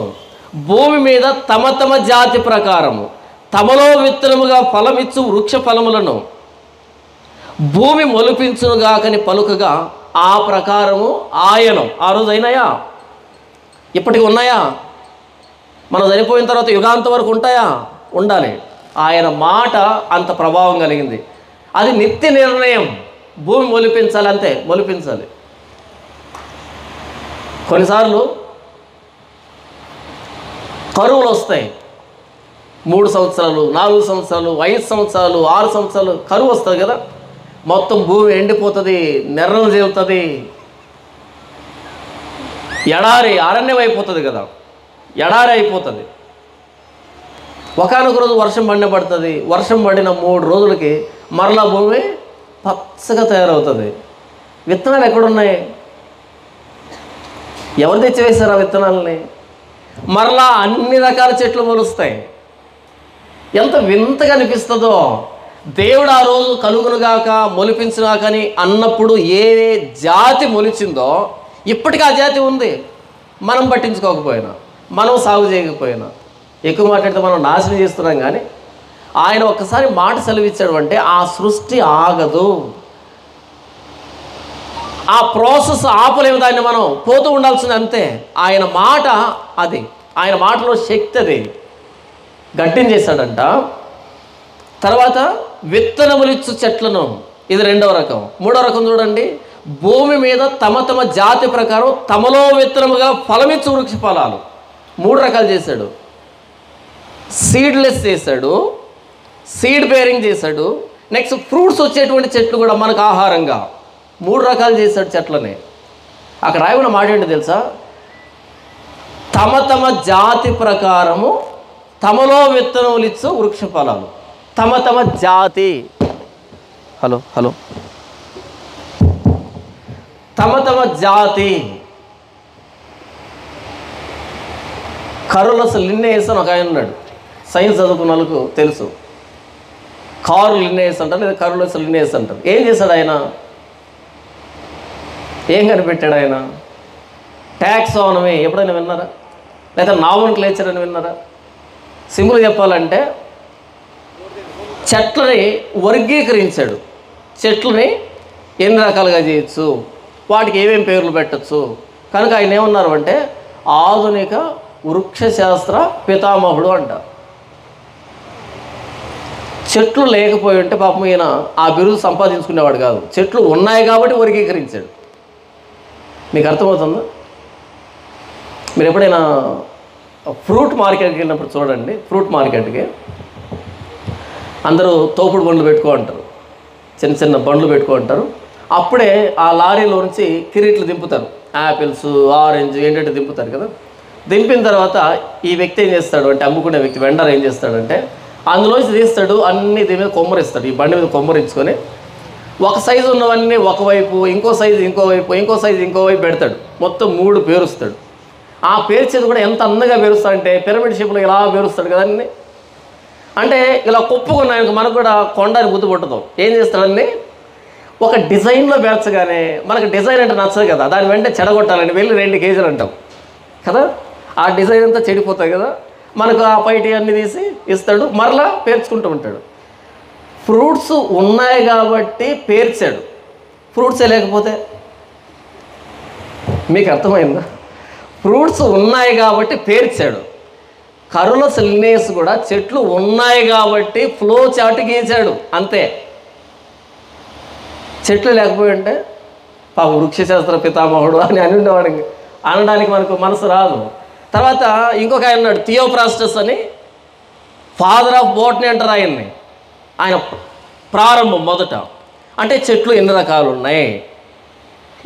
భూమి మీద తమ తమ జాతి ప్రకారము తమలో విత్తనముగా ఫలమిచ్చు వృక్ష ఫలములను భూమి మొలిపించునుగాకని పలుకగా ఆ ప్రకారము ఆయనం. ఆ రోజు అయినాయా? ఇప్పటికి ఉన్నాయా? మనం చనిపోయిన తర్వాత యుగాంతం వరకు ఉంటాయా? ఉండాలి. ఆయన మాట అంత ప్రభావం కలిగింది. అది నిత్య నిర్ణయం. భూమి మొలిపించాలి, అంతే, మొలిపించాలి. కొన్నిసార్లు కరువులు వస్తాయి. 3 సంవత్సరాలు, 4 సంవత్సరాలు, 5 సంవత్సరాలు, 6 సంవత్సరాలు కరువు వస్తుంది కదా. మొత్తం భూమి ఎండిపోతుంది, నెర్రలు చేరుతుంది, ఎడారి అరణ్యం అయిపోతుంది కదా, ఎడారి అయిపోతుంది. ఒకానొక రోజు వర్షం పడుతుంది. వర్షం పడిన 3 రోజులకి మరలా భూమి పచ్చగా తయారవుతుంది. విత్తనాలు ఎక్కడున్నాయి? ఎవరు తెచ్చివేశారు ఆ విత్తనాలని? మరలా అన్ని రకాల చెట్లు మొలుస్తాయి. ఎంత వింతగా అనిపిస్తుందో. దేవుడు ఆ రోజు కలుగునుగాక మొలిపించుగాక అని అన్నప్పుడు ఏ జాతి మొలిచిందో ఇప్పటికీ ఆ జాతి ఉంది. మనం పట్టించుకోకపోయినా, మనం సాగు చేయకపోయినా, ఎక్కువ మాట్లాడితే మనం నాశనం చేస్తున్నాం. కానీ ఆయన ఒక్కసారి మాట సెలవిచ్చాడు అంటే ఆ సృష్టి ఆగదు. ఆ ప్రాసెస్ ఆపలేము, దాన్ని మనం పోతూ ఉండాల్సింది అంతే. ఆయన మాట అది, ఆయన మాటలో శక్తి అది. గట్టిని చేశాడంట. తర్వాత విత్తనములిచ్చు చెట్లను, ఇది రెండవ రకం. మూడవ రకం చూడండి, భూమి మీద తమ తమ జాతి ప్రకారం తమలో విత్తనముగా ఫలమిచ్చు వృక్ష ఫలాలు. 3 రకాలు చేశాడు. సీడ్లెస్ చేశాడు, సీడ్ బేరింగ్ చేశాడు, నెక్స్ట్ ఫ్రూట్స్ వచ్చేటువంటి చెట్లు కూడా మనకు ఆహారంగా 3 రకాలు చేశాడు చెట్లని. అక్కడ రాయబడిన మాట ఏంటో తెలుసా? తమ తమ జాతి ప్రకారము తమలో విత్తనములిచ్చు వృక్ష ఫలాలు. తమ తమ జాతి, హలో తమ తమ జాతి. కరులస్ లిన్నేయస్ అని ఒక ఆయన ఉన్నాడు, సైన్స్ చదువుకున్న వాళ్ళకు తెలుసు. కారు లిన్నేయస్ అంటారు, లేదా కరులస్ లిన్నేయస్ అంటారు. ఏం చేశాడు ఆయన? ఏం కనిపెట్టాడు ఆయన? టాక్సానమీ ఎప్పుడైనా విన్నారా? లేదా నామోన్క్లేచర్ అని విన్నారా? సింపుల్ చెప్పాలంటే చెట్లని వర్గీకరించాడు. చెట్లని ఎన్ని రకాలుగా చేయొచ్చు, వాటికి ఏమేమి పేర్లు పెట్టచ్చు. కనుక ఆయన ఏమన్నారు అంటే ఆధునిక వృక్షశాస్త్ర పితామహుడు అంట. చెట్లు లేకపోయి ఉంటే పాపం ఈయన ఆ బిరుదు సంపాదించుకునేవాడు కాదు. చెట్లు ఉన్నాయి కాబట్టి వర్గీకరించాడు. మీకు అర్థమవుతుందా? మీరు ఎప్పుడైనా ఫ్రూట్ మార్కెట్కి వెళ్ళినప్పుడు చూడండి, ఫ్రూట్ మార్కెట్కి అందరూ తోపుడు బండ్లు పెట్టుకో అంటారు, చిన్న చిన్న బండ్లు పెట్టుకో అంటారు. అప్పుడే ఆ లారీలో నుంచి కిరీట్లు దింపుతారు, యాపిల్స్, ఆరెంజ్ ఏంటంటే దింపుతారు కదా. దింపిన తర్వాత ఈ వ్యక్తి ఏం చేస్తాడు అంటే, అమ్ముకునే వ్యక్తి వెండర్ ఏం చేస్తాడంటే అందులోంచి తీస్తాడు, అన్నీ దీని మీద కొమ్మరిస్తాడు. ఈ బండి మీద కొమ్మరించుకొని ఒక సైజు ఉన్నవన్నీ ఒకవైపు, ఇంకో సైజు ఇంకోవైపు, ఇంకో సైజు ఇంకోవైపు పెడతాడు. మొత్తం 3 పేరుస్తాడు. ఆ పేర్చేది కూడా ఎంత అందంగా పేరుస్తాడంటే పిరమిడ్ షేప్లో ఇలా పేరుస్తాడు కదండి. అంటే ఇలా కుప్పుకున్నాయనుకో మనకు కూడా కొండని బుద్ధి పుట్టదు. ఏం చేస్తాడని ఒక డిజైన్లో పేర్చగానే మనకు డిజైన్ అంటే నచ్చదు కదా, దాని వెంటనే చెడగొట్టాలని వెళ్ళి 2 కేజీలు అంటాం కదా. ఆ డిజైన్ అంతా చెడిపోతాయి కదా, మనకు ఆ పైటి అన్నీ తీసి ఇస్తాడు, మరలా పేర్చుకుంటూ ఉంటాడు. ఫ్రూట్స్ ఉన్నాయి కాబట్టి పేర్చాడు, ఫ్రూట్సే లేకపోతే మీకు అర్థమైందా? ఫ్రూట్స్ ఉన్నాయి కాబట్టి పేర్చాడు. కరులస్ లిన్నేయస్ కూడా చెట్లు ఉన్నాయి కాబట్టి ఫ్లో చార్ట్ గీచాడు అంతే. చెట్లు లేకపోయి ఉంటే పాపం వృక్షశాస్త్ర పితామహుడు అని అనడానికి మనకు మనసు రాదు. తర్వాత ఇంకొక ఆయన ఉన్నాడు, థియోఫ్రాస్టస్ అని, ఫాదర్ ఆఫ్ బోటనీ అంటారు ఆయన్ని. ఆయన ప్రారంభం మొదట అంటే చెట్లు ఎన్ని రకాలు ఉన్నాయి,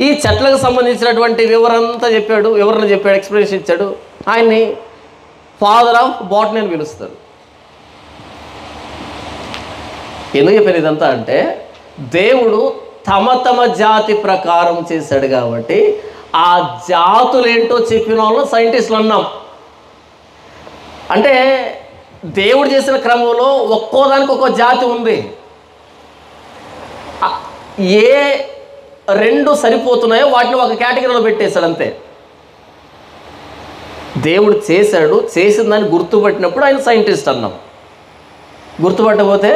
ఈ చెట్లకు సంబంధించినటువంటి వివరంతా చెప్పాడు, ఎక్స్ప్లెనేషన్ ఇచ్చాడు. ఆయన్ని ఫాదర్ ఆఫ్ బోటనీ అని పిలుస్తారు. ఎందుకు చెప్పాను ఇదంతా అంటే దేవుడు తమ తమ జాతి ప్రకారం చేశాడు కాబట్టి ఆ జాతులు ఏంటో చెప్పిన వాళ్ళు సైంటిస్టులు అన్నాం. అంటే దేవుడు చేసిన క్రమంలో ఒక్కోదానికి ఒక్కో జాతి ఉంది. ఏ 2 సరిపోతున్నాయో వాటిని ఒక కేటగిరీలో పెట్టేశాడు అంతే. దేవుడు చేశాడు, చేసిన దాన్ని గుర్తుపట్టినప్పుడు ఆయన సైంటిస్ట్ అన్నాం. గుర్తుపట్టకపోతే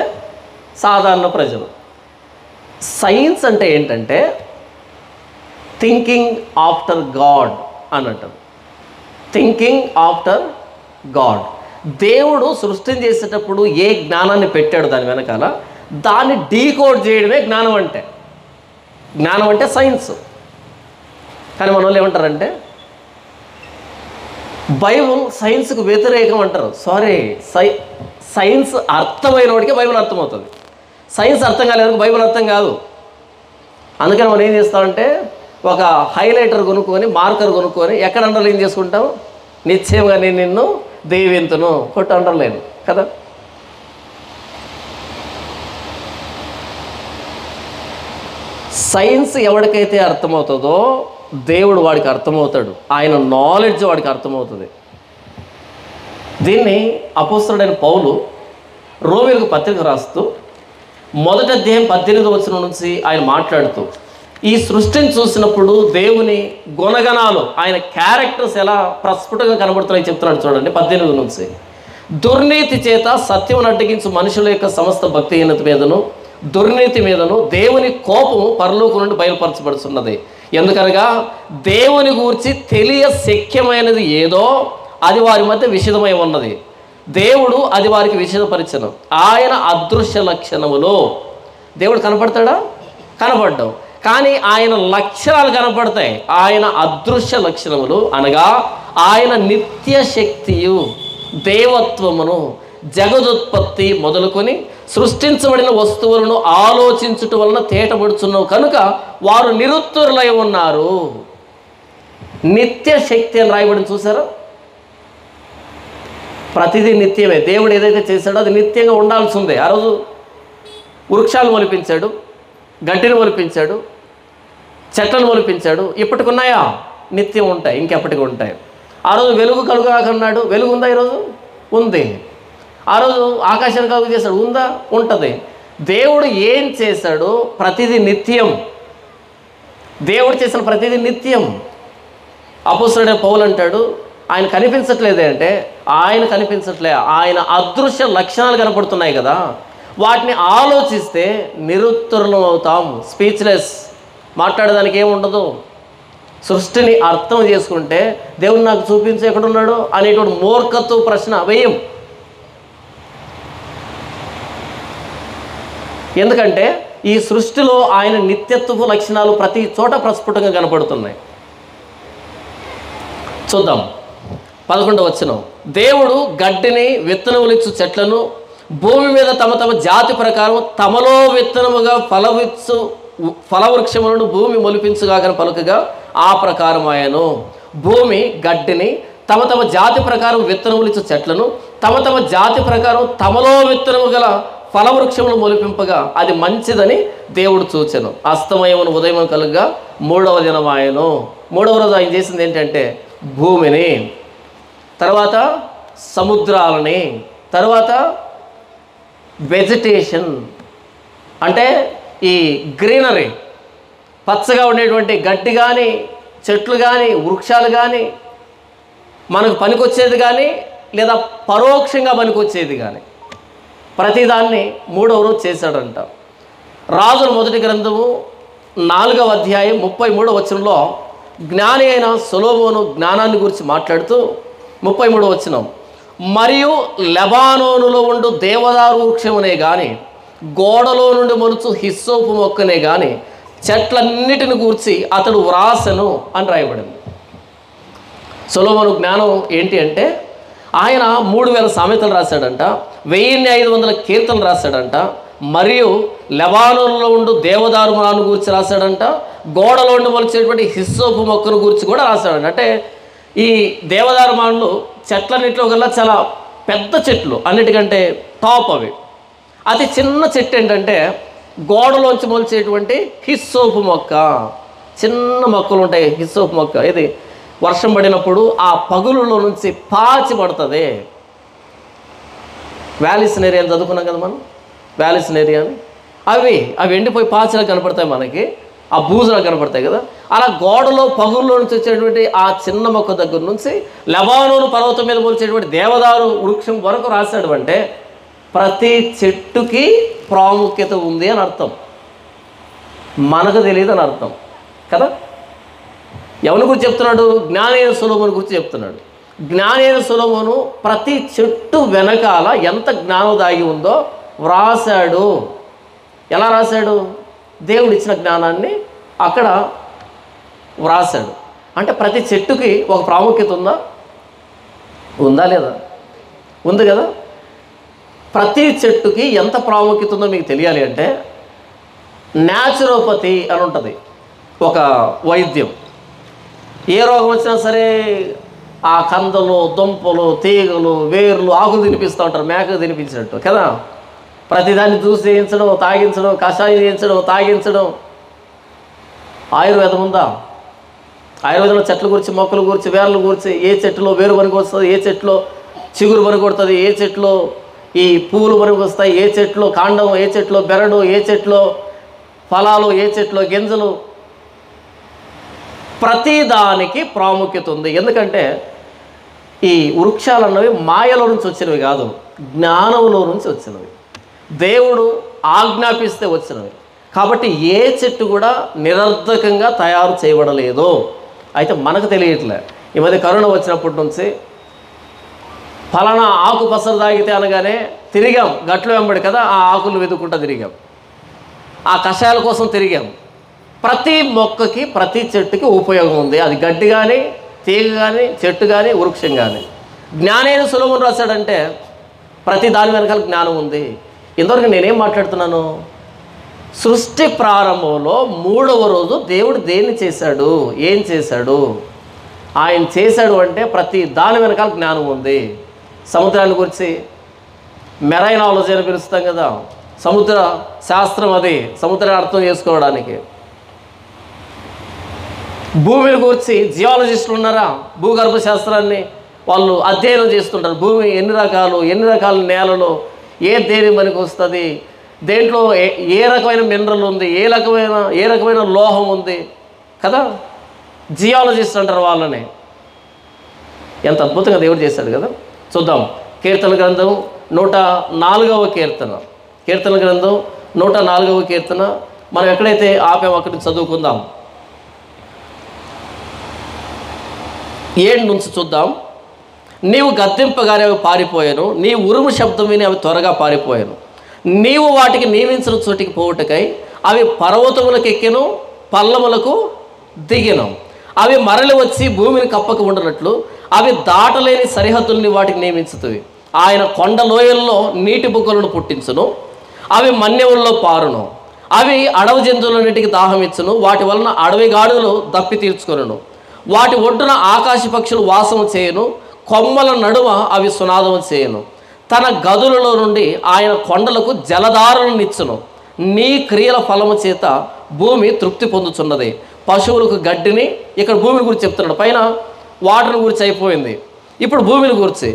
సాధారణ ప్రజలు. సైన్స్ అంటే ఏంటంటే థింకింగ్ ఆఫ్టర్ గాడ్ అన్నట్టు. Thinking after God. దేవుడు సృష్టిని చేసేటప్పుడు ఏ జ్ఞానాన్ని పెట్టాడు దాని వెనకాల, దాన్ని డీకోడ్ చేయడమే జ్ఞానం అంటే. జ్ఞానం అంటే సైన్స్. కానీ మన వాళ్ళు ఏమంటారంటే బైబుల్ సైన్స్కు వ్యతిరేకం అంటారు. సారీ, సైన్స్ అర్థమైన వాడికి బైబుల్ అర్థమవుతుంది. సైన్స్ అర్థం కాలేదు బైబుల్ అర్థం కాదు. అందుకని మనం ఏం చేస్తామంటే ఒక హైలైటర్ కొనుక్కొని, మార్కర్ కొనుక్కొని ఎక్కడ అండర్లైన్ చేసుకుంటాం, నిశ్చయంగా నేను నిన్ను దీవింతును కొట్టు అండర్లైన్ కదా. సైన్స్ ఎవరికైతే అర్థమవుతుందో దేవుడు వాడికి అర్థమవుతాడు, ఆయన నాలెడ్జ్ వాడికి అర్థమవుతుంది. దీన్ని అపోస్తలుడైన పౌలు రోమీయులకు పత్రిక రాస్తూ మొదటి అధ్యాయం 18వ వచనం నుంచి ఆయన మాట్లాడుతూ ఈ సృష్టిని చూసినప్పుడు దేవుని గుణగణాలు, ఆయన క్యారెక్టర్స్ ఎలా ప్రస్ఫుటంగా కనబడుతున్నాయి చెప్తున్నాడు. చూడండి 18 నుంచి. దుర్నీతి చేత సత్యం అడ్డగించు మనుషుల యొక్క సమస్త భక్తిహీనత మీదను దుర్నీతి మీదను దేవుని కోపము పరలోకం నుండి బయలుపరచబడుతున్నది. ఎందుకనగా దేవుని గూర్చి తెలియ శక్యమైనది ఏదో అది వారి మధ్య విషదమై ఉన్నది. దేవుడు అది వారికి విషదపరిచను. ఆయన అదృశ్య లక్షణములో, దేవుడు కనపడతాడా? కనపడ్డావు. కానీ ఆయన లక్షణాలు కనపడతాయి. ఆయన అదృశ్య లక్షణములు అనగా ఆయన నిత్య శక్తియు దేవత్వమును జగదుత్పత్తి మొదలుకొని సృష్టించబడిన వస్తువులను ఆలోచించుట వలన తేటపడుచున్నావు కనుక వారు నిరుత్తరులై ఉన్నారు. నిత్య శక్తి అని రాయబడిన చూసారా? ప్రతిదీ నిత్యమే. దేవుడు ఏదైతే చేశాడో అది నిత్యంగా ఉండాల్సి ఉంది. ఆ రోజు వృక్షాలు మొలిపించాడు, గడ్డిని మొలిపించాడు, చెట్లను మొలిపించాడు. ఇప్పటికున్నాయా? నిత్యం ఉంటాయి, ఇంకెప్పటికి ఉంటాయి. ఆ రోజు వెలుగు కలుగాకన్నాడు, వెలుగు ఉందా? ఈరోజు ఉంది. ఆ రోజు ఆకాశాన్ని కలుగు చేశాడు, ఉందా? ఉంటుంది. దేవుడు ఏం చేశాడో ప్రతిదీ నిత్యం. దేవుడు చేసిన ప్రతిదీ నిత్యం. అపోస్తలుడైన పౌలు అంటాడు, ఆయన కనిపించట్లేదే అంటే ఆయన కనిపించట్లే, ఆయన అదృశ్య లక్షణాలు కనపడుతున్నాయి కదా, వాటిని ఆలోచిస్తే నిరుత్తరులం అవుతాం. స్పీచ్లెస్, మాట్లాడడానికి ఏముండదు. సృష్టిని అర్థం చేసుకుంటే దేవుడు నాకు చూపించి ఎక్కడున్నాడు అనేటువంటి మూర్ఖత్వ ప్రశ్న వేయం. ఎందుకంటే ఈ సృష్టిలో ఆయన నిత్యత్వపు లక్షణాలు ప్రతి చోట ప్రస్ఫుటంగా కనపడుతున్నాయి. చూద్దాం 11వ వచనం. దేవుడు గడ్డిని విత్తనములిచ్చు చెట్లను భూమి మీద తమ తమ జాతి ప్రకారం తమలో విత్తనముగా ఫలవృక్షములను భూమి మొలిపించుగాకని పలుకగా ఆ ప్రకారం ఆయను. భూమి గడ్డిని తమ తమ జాతి ప్రకారం విత్తనములిచ్చు చెట్లను తమ తమ జాతి ప్రకారం తమలో విత్తనము గల ఫలవృక్షములు మొలిపింపగా అది మంచిదని దేవుడు చూచెను. అస్తమయమును ఉదయం కలుగగా 3వ దినం ఆయను. 3వ రోజు ఆయన చేసింది ఏంటంటే భూమిని, తర్వాత సముద్రాలని, తర్వాత వెజిటేషన్ అంటే ఈ గ్రీనరీ, పచ్చగా ఉండేటువంటి గడ్డి కానీ చెట్లు కానీ వృక్షాలు కానీ మనకు పనికొచ్చేది కానీ లేదా పరోక్షంగా పనికొచ్చేది కానీ ప్రతిదాన్ని 3వ రోజు చేశాడంట. రాజుల మొదటి గ్రంథము 4వ అధ్యాయం 33వ వచనంలో జ్ఞాని అయిన సొలొమోను జ్ఞానాన్ని గురించి మాట్లాడుతూ 33వ వచనం, మరియు లెబానోనులో ఉండు దేవదారు వృక్షమునే కానీ గోడలో నుండి మొలుచు హిస్సోపు మొక్కనే కానీ చెట్లన్నిటిని గూర్చి అతడు వ్రాసెను అని రాయబడింది. సొలొమోను జ్ఞానం ఏంటి అంటే ఆయన 3000 సామెతలు రాశాడంట, 1500 కీర్తనలు రాశాడంట, మరియు లెబానోన్లో ఉండు దేవదారు మరాను గురించి రాశాడంట, గోడలో ఉండి మొలిచేటువంటి హిస్సోపు మొక్కను గురించి కూడా రాశాడంట. అంటే ఈ దేవదారు మరాలు చెట్లన్నింటిలో కల్లా చాలా పెద్ద చెట్లు, అన్నిటికంటే టాప్ అవి. అతి చిన్న చెట్టు ఏంటంటే గోడలోంచి మొలిచేటువంటి హిస్సోపు మొక్క. చిన్న మొక్కలు ఉంటాయి, హిస్సోపు మొక్క. ఇది వర్షం పడినప్పుడు ఆ పగులులో నుంచి పాచి పడుతుంది. వ్యాలిసినేరియా అని చదువుకున్నాం కదా మనం, వ్యాలిసినేరియా అని. అవి ఎండిపోయి పాచిలా కనపడతాయి మనకి, ఆ బూజులా కనపడతాయి కదా. అలా గోడలో పగుల్లో నుంచి వచ్చేటువంటి ఆ చిన్న మొక్క దగ్గర నుంచి లెబానోను పర్వతం మీద మొలిచేటువంటి దేవదారు వృక్షం వరకు రాశాడు. అంటే ప్రతి చెట్టుకి ప్రాముఖ్యత ఉంది అని అర్థం, మనకు తెలియదు అని అర్థం కదా. ఎవరి గురించి చెప్తున్నాడు? జ్ఞాని అయిన సొలొమోను గురించి చెప్తున్నాడు. జ్ఞాని అయిన సొలొమోను ప్రతి చెట్టు వెనకాల ఎంత జ్ఞానం దాగి ఉందో వ్రాసాడు. ఎలా రాశాడు? దేవుడు ఇచ్చిన జ్ఞానాన్ని అక్కడ వ్రాసాడు. అంటే ప్రతి చెట్టుకి ఒక ప్రాముఖ్యత ఉందా లేదా? ఉంది కదా. ప్రతి చెట్టుకి ఎంత ప్రాముఖ్యత ఉందో మీకు తెలియాలి అంటే న్యాచురోపతి అని ఉంటుంది, ఒక వైద్యం. ఏ రోగం వచ్చినా సరే ఆ కందలు, దుంపలు, తీగలు, వేర్లు, ఆకులు తినిపిస్తూ ఉంటారు, మేకలు తినిపించినట్టు కదా. ప్రతిదాన్ని జ్యూస్ చేయించడం, తాగించడం, కషాయం చేయించడం, తాగించడం. ఆయుర్వేదం ఉందా? ఆయుర్వేదంలో చెట్ల గురించి, మొక్కల గురించి, వేర్ల గురించి, ఏ చెట్టులో వేరు పనికి వస్తుంది, ఏ చెట్టులో చిగురు పనికి కొడుతుంది, ఏ చెట్టులో ఈ పూలు మనకు వస్తాయి, ఏ చెట్లో కాండం, ఏ చెట్లో బెరడు, ఏ చెట్లో ఫలాలు, ఏ చెట్లో గింజలు, ప్రతి దానికి ప్రాముఖ్యత ఉంది. ఎందుకంటే ఈ వృక్షాలు అన్నవి మాయలో నుంచి వచ్చినవి కాదు, జ్ఞానంలో నుంచి వచ్చినవి, దేవుడు ఆజ్ఞాపిస్తే వచ్చినవి. కాబట్టి ఏ చెట్టు కూడా నిరర్ధకంగా తయారు చేయబడలేదు. అయితే మనకు తెలియట్లే. ఈ మధ్య కరోనా వచ్చినప్పటి నుంచి ఫలానా ఆకు పసరు తాగితే అనగానే తిరిగాం, గట్లు వెంబడి కదా, ఆ ఆకులు వెతుక్కుంటూ తిరిగాం, ఆ కషాయాల కోసం తిరిగాం. ప్రతి మొక్కకి, ప్రతి చెట్టుకి ఉపయోగం ఉంది. అది గడ్డి కానీ, తీగ కానీ, చెట్టు కానీ, వృక్షం కానీ. జ్ఞానేన సులభం రాశాడంటే ప్రతి దాని వెనకాల జ్ఞానం ఉంది. ఇంతవరకు నేనేం మాట్లాడుతున్నాను? సృష్టి ప్రారంభంలో 3వ రోజు దేవుడు దేన్ని చేశాడు, ఏం చేశాడు? ఆయన చేశాడు అంటే ప్రతి దాని వెనకాల జ్ఞానం ఉంది. సముద్రాన్ని గురించి మెరైనాలజీ అని పిలుస్తాం కదా, సముద్ర శాస్త్రం, అది సముద్రాన్ని అర్థం చేసుకోవడానికి. భూమిని గురించి జియాలజిస్టులు ఉన్నారా, భూగర్భ శాస్త్రాన్ని వాళ్ళు అధ్యయనం చేస్తుంటారు. భూమి ఎన్ని రకాల నేలలో ఏ దేని మనకి వస్తుంది, దేంట్లో ఏ రకమైన మినరల్ ఉంది, ఏ రకమైన లోహం ఉంది కదా, జియాలజిస్ట్ అంటారు వాళ్ళని. ఎంత అద్భుతంగా దేవుడు చేశాడు కదా. చూద్దాం. కీర్తన గ్రంథం 104వ కీర్తన, కీర్తన గ్రంథం 104వ కీర్తన. మనం ఎక్కడైతే ఆపామో అక్కడికి చదువుకుందాం. 7 నుంచి చూద్దాం. నీవు గద్దింపగానే అవి పారిపోయాను, నీ ఉరుము శబ్దం విని అవి త్వరగా పారిపోయాను. నీవు వాటికి నియమించిన చోటికి పోవుటకై అవి పర్వతములకు ఎక్కెను, పల్లములకు దిగెను. అవి మరలి వచ్చి భూమిని కప్పక ఉండనట్లు అవి దాటలేని సరిహద్దుల్ని వాటికి నియమించుతవి. ఆయన కొండ లోయల్లో నీటి బుగ్గలను పుట్టించును, అవి మన్యముల్లో పారును. అవి అడవి జంతువులన్నిటికీ దాహం ఇచ్చును, వాటి వలన అడవి గాడులు దప్పి తీర్చుకొనును. వాటి ఒడ్డున ఆకాశ పక్షులు వాసము చేయను, కొమ్మల నడుమ అవి సునాదము చేయను. తన గదులలో నుండి ఆయన కొండలకు జలధారలను ఇచ్చును. నీ క్రియల ఫలము చేత భూమి తృప్తి పొందుతున్నది. పశువులకు గడ్డిని, ఇక్కడ భూమిని గురించి చెప్తున్నాడు. పైన వాటర్ని గురించి అయిపోయింది, ఇప్పుడు భూమిని గురించి.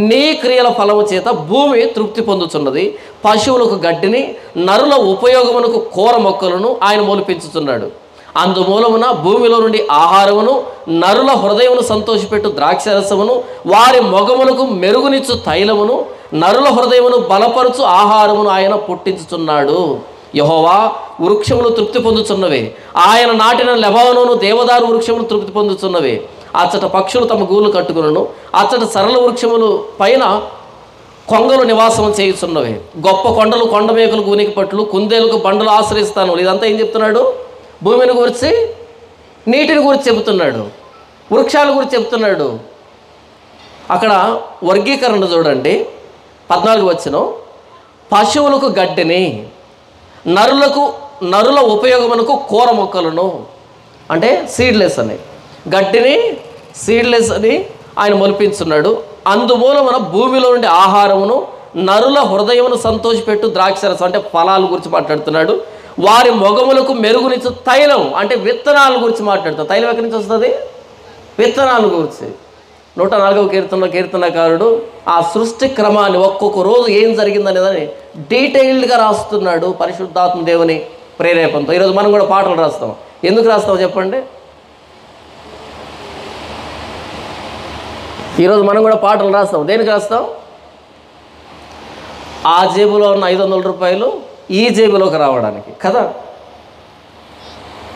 నీ క్రియల ఫలము చేత భూమి తృప్తి పొందుతున్నది. పశువులకు గడ్డిని, నరుల ఉపయోగమునకు కూర మొక్కలను ఆయన మొలిపించుతున్నాడు. అందుమూలమున భూమిలో నుండి ఆహారమును, నరుల హృదయమును సంతోషపెట్టు ద్రాక్షరసమును, వారి మొగములకు మెరుగునిచ్చు తైలమును, నరుల హృదయమును బలపరుచు ఆహారమును ఆయన పుట్టించుచున్నాడు. యెహోవా వృక్షములు తృప్తి పొందుచున్నవే, ఆయన నాటిన లెబానోను దేవదారు వృక్షములు తృప్తి పొందుచున్నవే. అచ్చట పక్షులు తమ గూళ్ళు కట్టుకును, అచ్చట సరళ వృక్షములు పైన కొంగలు నివాసం చేయుచున్నవే. గొప్ప కొండలు కొండమేకలకు ఉనికి పట్లు, కుందేలకు బండలు ఆశ్రయిస్తాను. ఇదంతా ఏం చెప్తున్నాడు? భూమిని గురించి, నీటిని గురించి చెబుతున్నాడు, వృక్షాల గురించి చెప్తున్నాడు. అక్కడ వర్గీకరణ చూడండి, 14 వచనం. పశువులకు గడ్డిని, నరుల ఉపయోగమునకు కూర మొక్కలను, అంటే సీడ్లెస్ అని, గడ్డిని సీడ్లెస్ అని ఆయన మొలిపించున్నాడు. అందుమూలమున భూమిలో నుండి ఆహారమును, నరుల హృదయమును సంతోషపెట్టు ద్రాక్షరసం, అంటే ఫలాల గురించి మాట్లాడుతున్నాడు. వారి మొగములకు మెరుగునిచ్చు తైలం, అంటే విత్తనాల గురించి మాట్లాడుతాడు. తైలం ఎక్కడి నుంచి వస్తుంది? విత్తనాల గురించి. 104వ కీర్తనలో కీర్తనకారుడు ఆ సృష్టి క్రమాన్ని, ఒక్కొక్క రోజు ఏం జరిగిందనేదని డీటెయిల్డ్గా రాస్తున్నాడు పరిశుద్ధాత్మ దేవుని ప్రేరేపణతో. ఈరోజు మనం కూడా పాటలు రాస్తాం. ఎందుకు రాస్తాం చెప్పండి? ఈరోజు మనం కూడా పాటలు రాస్తాం. దేనికి రాస్తాం? ఆ జేబులో ఉన్న 500 రూపాయలు ఈ జేబులోకి రావడానికి కదా,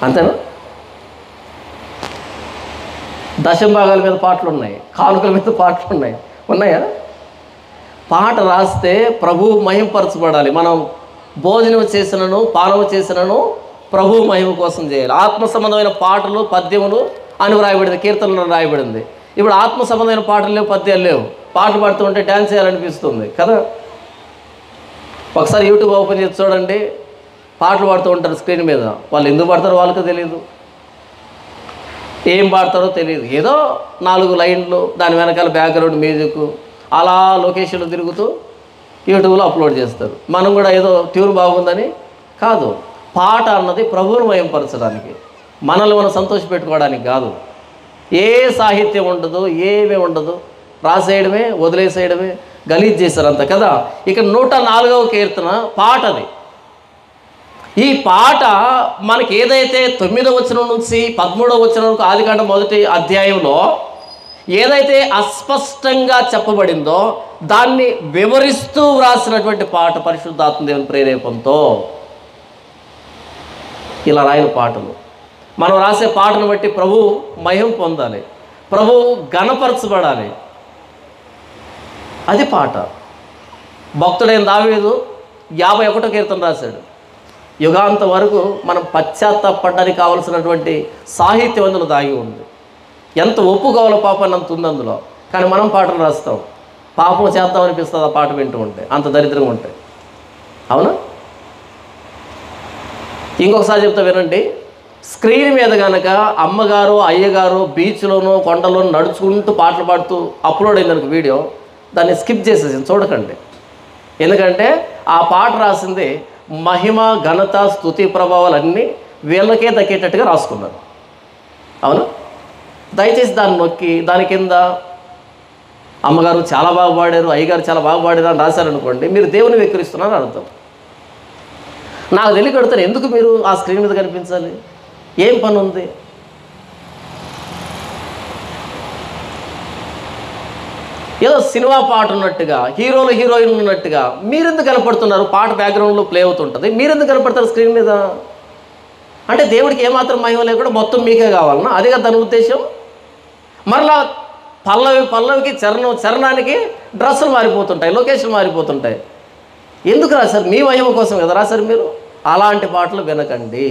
అంతేనా? దశంభాగాల మీద పాటలు ఉన్నాయి, కానుకల మీద పాటలు ఉన్నాయి, ఉన్నాయా? పాట రాస్తే ప్రభు మహిమపరచబడాలి. మనం భోజనం చేసినను పానము చేసినను ప్రభు మహిమ కోసం చేయాలి. ఆత్మ సంబంధమైన పాటలు, పద్యములు అని రాయబడింది, కీర్తనలు రాయబడింది. ఇప్పుడు ఆత్మ సంబంధమైన పాటలు లేవు, పద్యాలు లేవు. పాటలు పాడుతుంటే డ్యాన్స్ చేయాలనిపిస్తుంది కదా. ఒకసారి యూట్యూబ్ ఓపెన్ చేసి చూడండి, పాటలు పాడుతూ ఉంటారు స్క్రీన్ మీద. వాళ్ళు ఎందుకు పాడతారో వాళ్ళకి తెలియదు, ఏం పాడతారో తెలియదు. ఏదో 4 లైన్లు, దాని వెనకాల బ్యాక్గ్రౌండ్ మ్యూజిక్, అలా లొకేషన్లు తిరుగుతూ యూట్యూబ్లో అప్లోడ్ చేస్తారు. మనం కూడా ఏదో ట్యూన్ బాగుందని కాదు. పాట అన్నది ప్రభువును మయంపరచడానికి, మనల్ని మనం సంతోషపెట్టుకోవడానికి కాదు. ఏ సాహిత్యం ఉండదు, ఏమీ ఉండదు, రాసేయడమే, వదిలేసేయడమే. గలీజ్ చేశారంత కదా. ఇక 104వ కీర్తన పాటది. ఈ పాట మనకి ఏదైతే 9వ వచనం నుంచి 13వ వచనం వరకు ఆదికాండం 1వ అధ్యాయంలో ఏదైతే అస్పష్టంగా చెప్పబడిందో దాన్ని వివరిస్తూ వ్రాసినటువంటి పాట పరిశుద్ధాత్మ దేవుని ప్రేరేపణతో. ఇలా రాయని పాటలు మనం రాసే పాటను బట్టి ప్రభు మహిమ పొందాలి, ప్రభు ఘనపరచబడాలి. అది పాట. భక్తుడైన దావీదు 51వ కీర్తన రాశాడు. యుగాంతం వరకు మనం పశ్చాత్తాపడడానికి కావలసినటువంటి సాహిత్యం అందులో దాగి ఉంది. ఎంత ఒప్పు కావాలో పాపాన్ని అంత ఉంది అందులో. కానీ మనం పాటలు రాస్తాం, పాపం చేద్దాం అనిపిస్తుంది ఆ పాట వింటూ ఉంటే, అంత దరిద్రంగా ఉంటాయి. అవునా? ఇంకొకసారి చెప్తా వినండి. స్క్రీన్ మీద కనుక అమ్మగారు అయ్యగారు బీచ్లోనూ కొండలోనూ నడుచుకుంటూ పాటలు పాడుతూ అప్లోడ్ అయిందనుకో వీడియో, దాన్ని స్కిప్ చేసేసి చూడకండి. ఎందుకంటే ఆ పాట రాసింది మహిమ ఘనత స్తుతి ప్రభావాలన్నీ వీళ్ళకే దక్కేటట్టుగా రాసుకున్నారు. అవును? దయచేసి దాన్ని నొక్కి దాని కింద అమ్మగారు చాలా బాగా పాడారు, అయ్యగారు చాలా బాగా పాడారు అని రాశారనుకోండి, మీరు దేవుని వెక్కిరిస్తున్నారని అర్థం. నాకు తెలియకడుతారు, ఎందుకు మీరు ఆ స్క్రీన్ మీద కనిపించాలి? ఏం పని ఉంది? ఏదో సినిమా పాట ఉన్నట్టుగా, హీరోలు హీరోయిన్ ఉన్నట్టుగా మీరెందుకు కనపడుతున్నారు? పాట బ్యాక్గ్రౌండ్లో ప్లే అవుతుంటుంది, మీరెందుకు కనపడతారు స్క్రీన్ మీద? అంటే దేవుడికి ఏమాత్రం మహిమ లేకుండా మొత్తం మీకే కావాలన్నా? అదే కదా దాని ఉద్దేశం. మరలా పల్లవికి చరణానికి డ్రెస్సులు మారిపోతుంటాయి, లొకేషన్ మారిపోతుంటాయి. ఎందుకు రాశారు? మీ మహిమ కోసం కదా రాశారు మీరు. అలాంటి పాటలు వినకండి.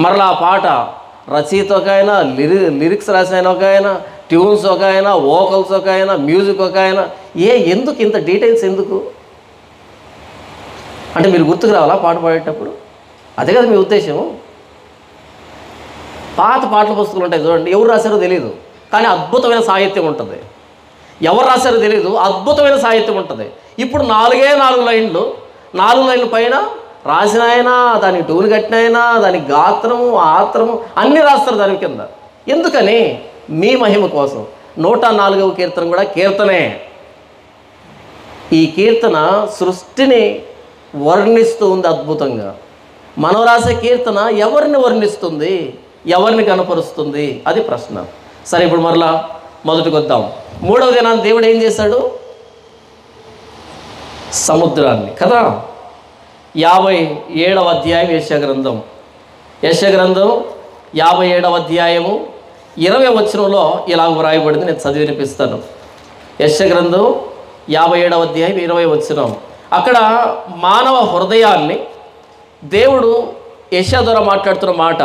మరలా ఆ పాట రచయిత ఒక ఆయన, లిరిక్స్ రాసిన ఒక ఆయన, ట్యూన్స్ ఒక ఆయన, వోకల్స్ ఒక ఆయన, మ్యూజిక్ ఒక ఆయన. ఎందుకు ఇంత డీటెయిల్స్ ఎందుకు? అంటే మీరు గుర్తుకు రావాలా పాట పాడేటప్పుడు? అదే కదా మీ ఉద్దేశం. పాత పాటల పుస్తకాలు ఉంటాయి చూడండి, ఎవరు రాశారో తెలియదు కానీ అద్భుతమైన సాహిత్యం ఉంటుంది. ఎవరు రాశారో తెలియదు, అద్భుతమైన సాహిత్యం ఉంటుంది. ఇప్పుడు 4 లైన్లు, 4 లైన్ల పైన రాసిన ఆయన, దానికి టూన్ కట్టిన ఆయన, దానికి గాత్రము ఆత్రము అన్నీ రాస్తారు దాని కింద. ఎందుకని? మీ మహిమ కోసం. 104వ కీర్తన కూడా కీర్తనే. ఈ కీర్తన సృష్టిని వర్ణిస్తూ ఉంది అద్భుతంగా. మనం రాసే కీర్తన ఎవరిని వర్ణిస్తుంది, ఎవరిని కనపరుస్తుంది? అది ప్రశ్న. సరే, ఇప్పుడు మరలా మొదటికి వద్దాం. 3వ దినాన్ని దేవుడు ఏం చేశాడు? సముద్రాన్ని కదా. 57వ అధ్యాయం యెషయా గ్రంథం 57వ అధ్యాయము 20వ వచనంలో ఇలా వ్రాయబడింది. నేను చదివి వినిపిస్తాను. యెషయా గ్రంథం 57వ అధ్యాయం 20వ వచనం. అక్కడ మానవ హృదయాన్ని దేవుడు యెషయా ద్వారా మాట్లాడుతున్న మాట,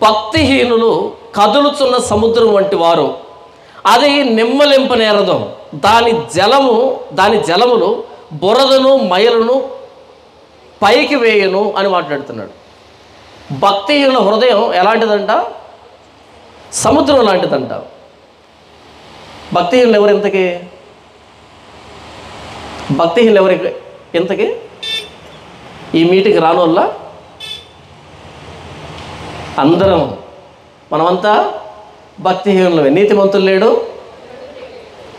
భక్తిహీనులు కదులుచున్న సముద్రం వంటి వారు, అది నిమ్మలింపనేరదు, దాని జలములు బురదను మైలను పైకి వేయను అని మాట్లాడుతున్నాడు. భక్తిహీనుల హృదయం ఎలాంటిదంట? సముద్రం లాంటిదంట. భక్తిహీనులు ఎవరు ఇంతకీ? భక్తిహీనులు ఎవరు ఇంతకీ? ఈ మీటింగ్కి రాను వల్ల అందరం మనమంతా భక్తిహీనులమే. నీతిమంతులు లేడు,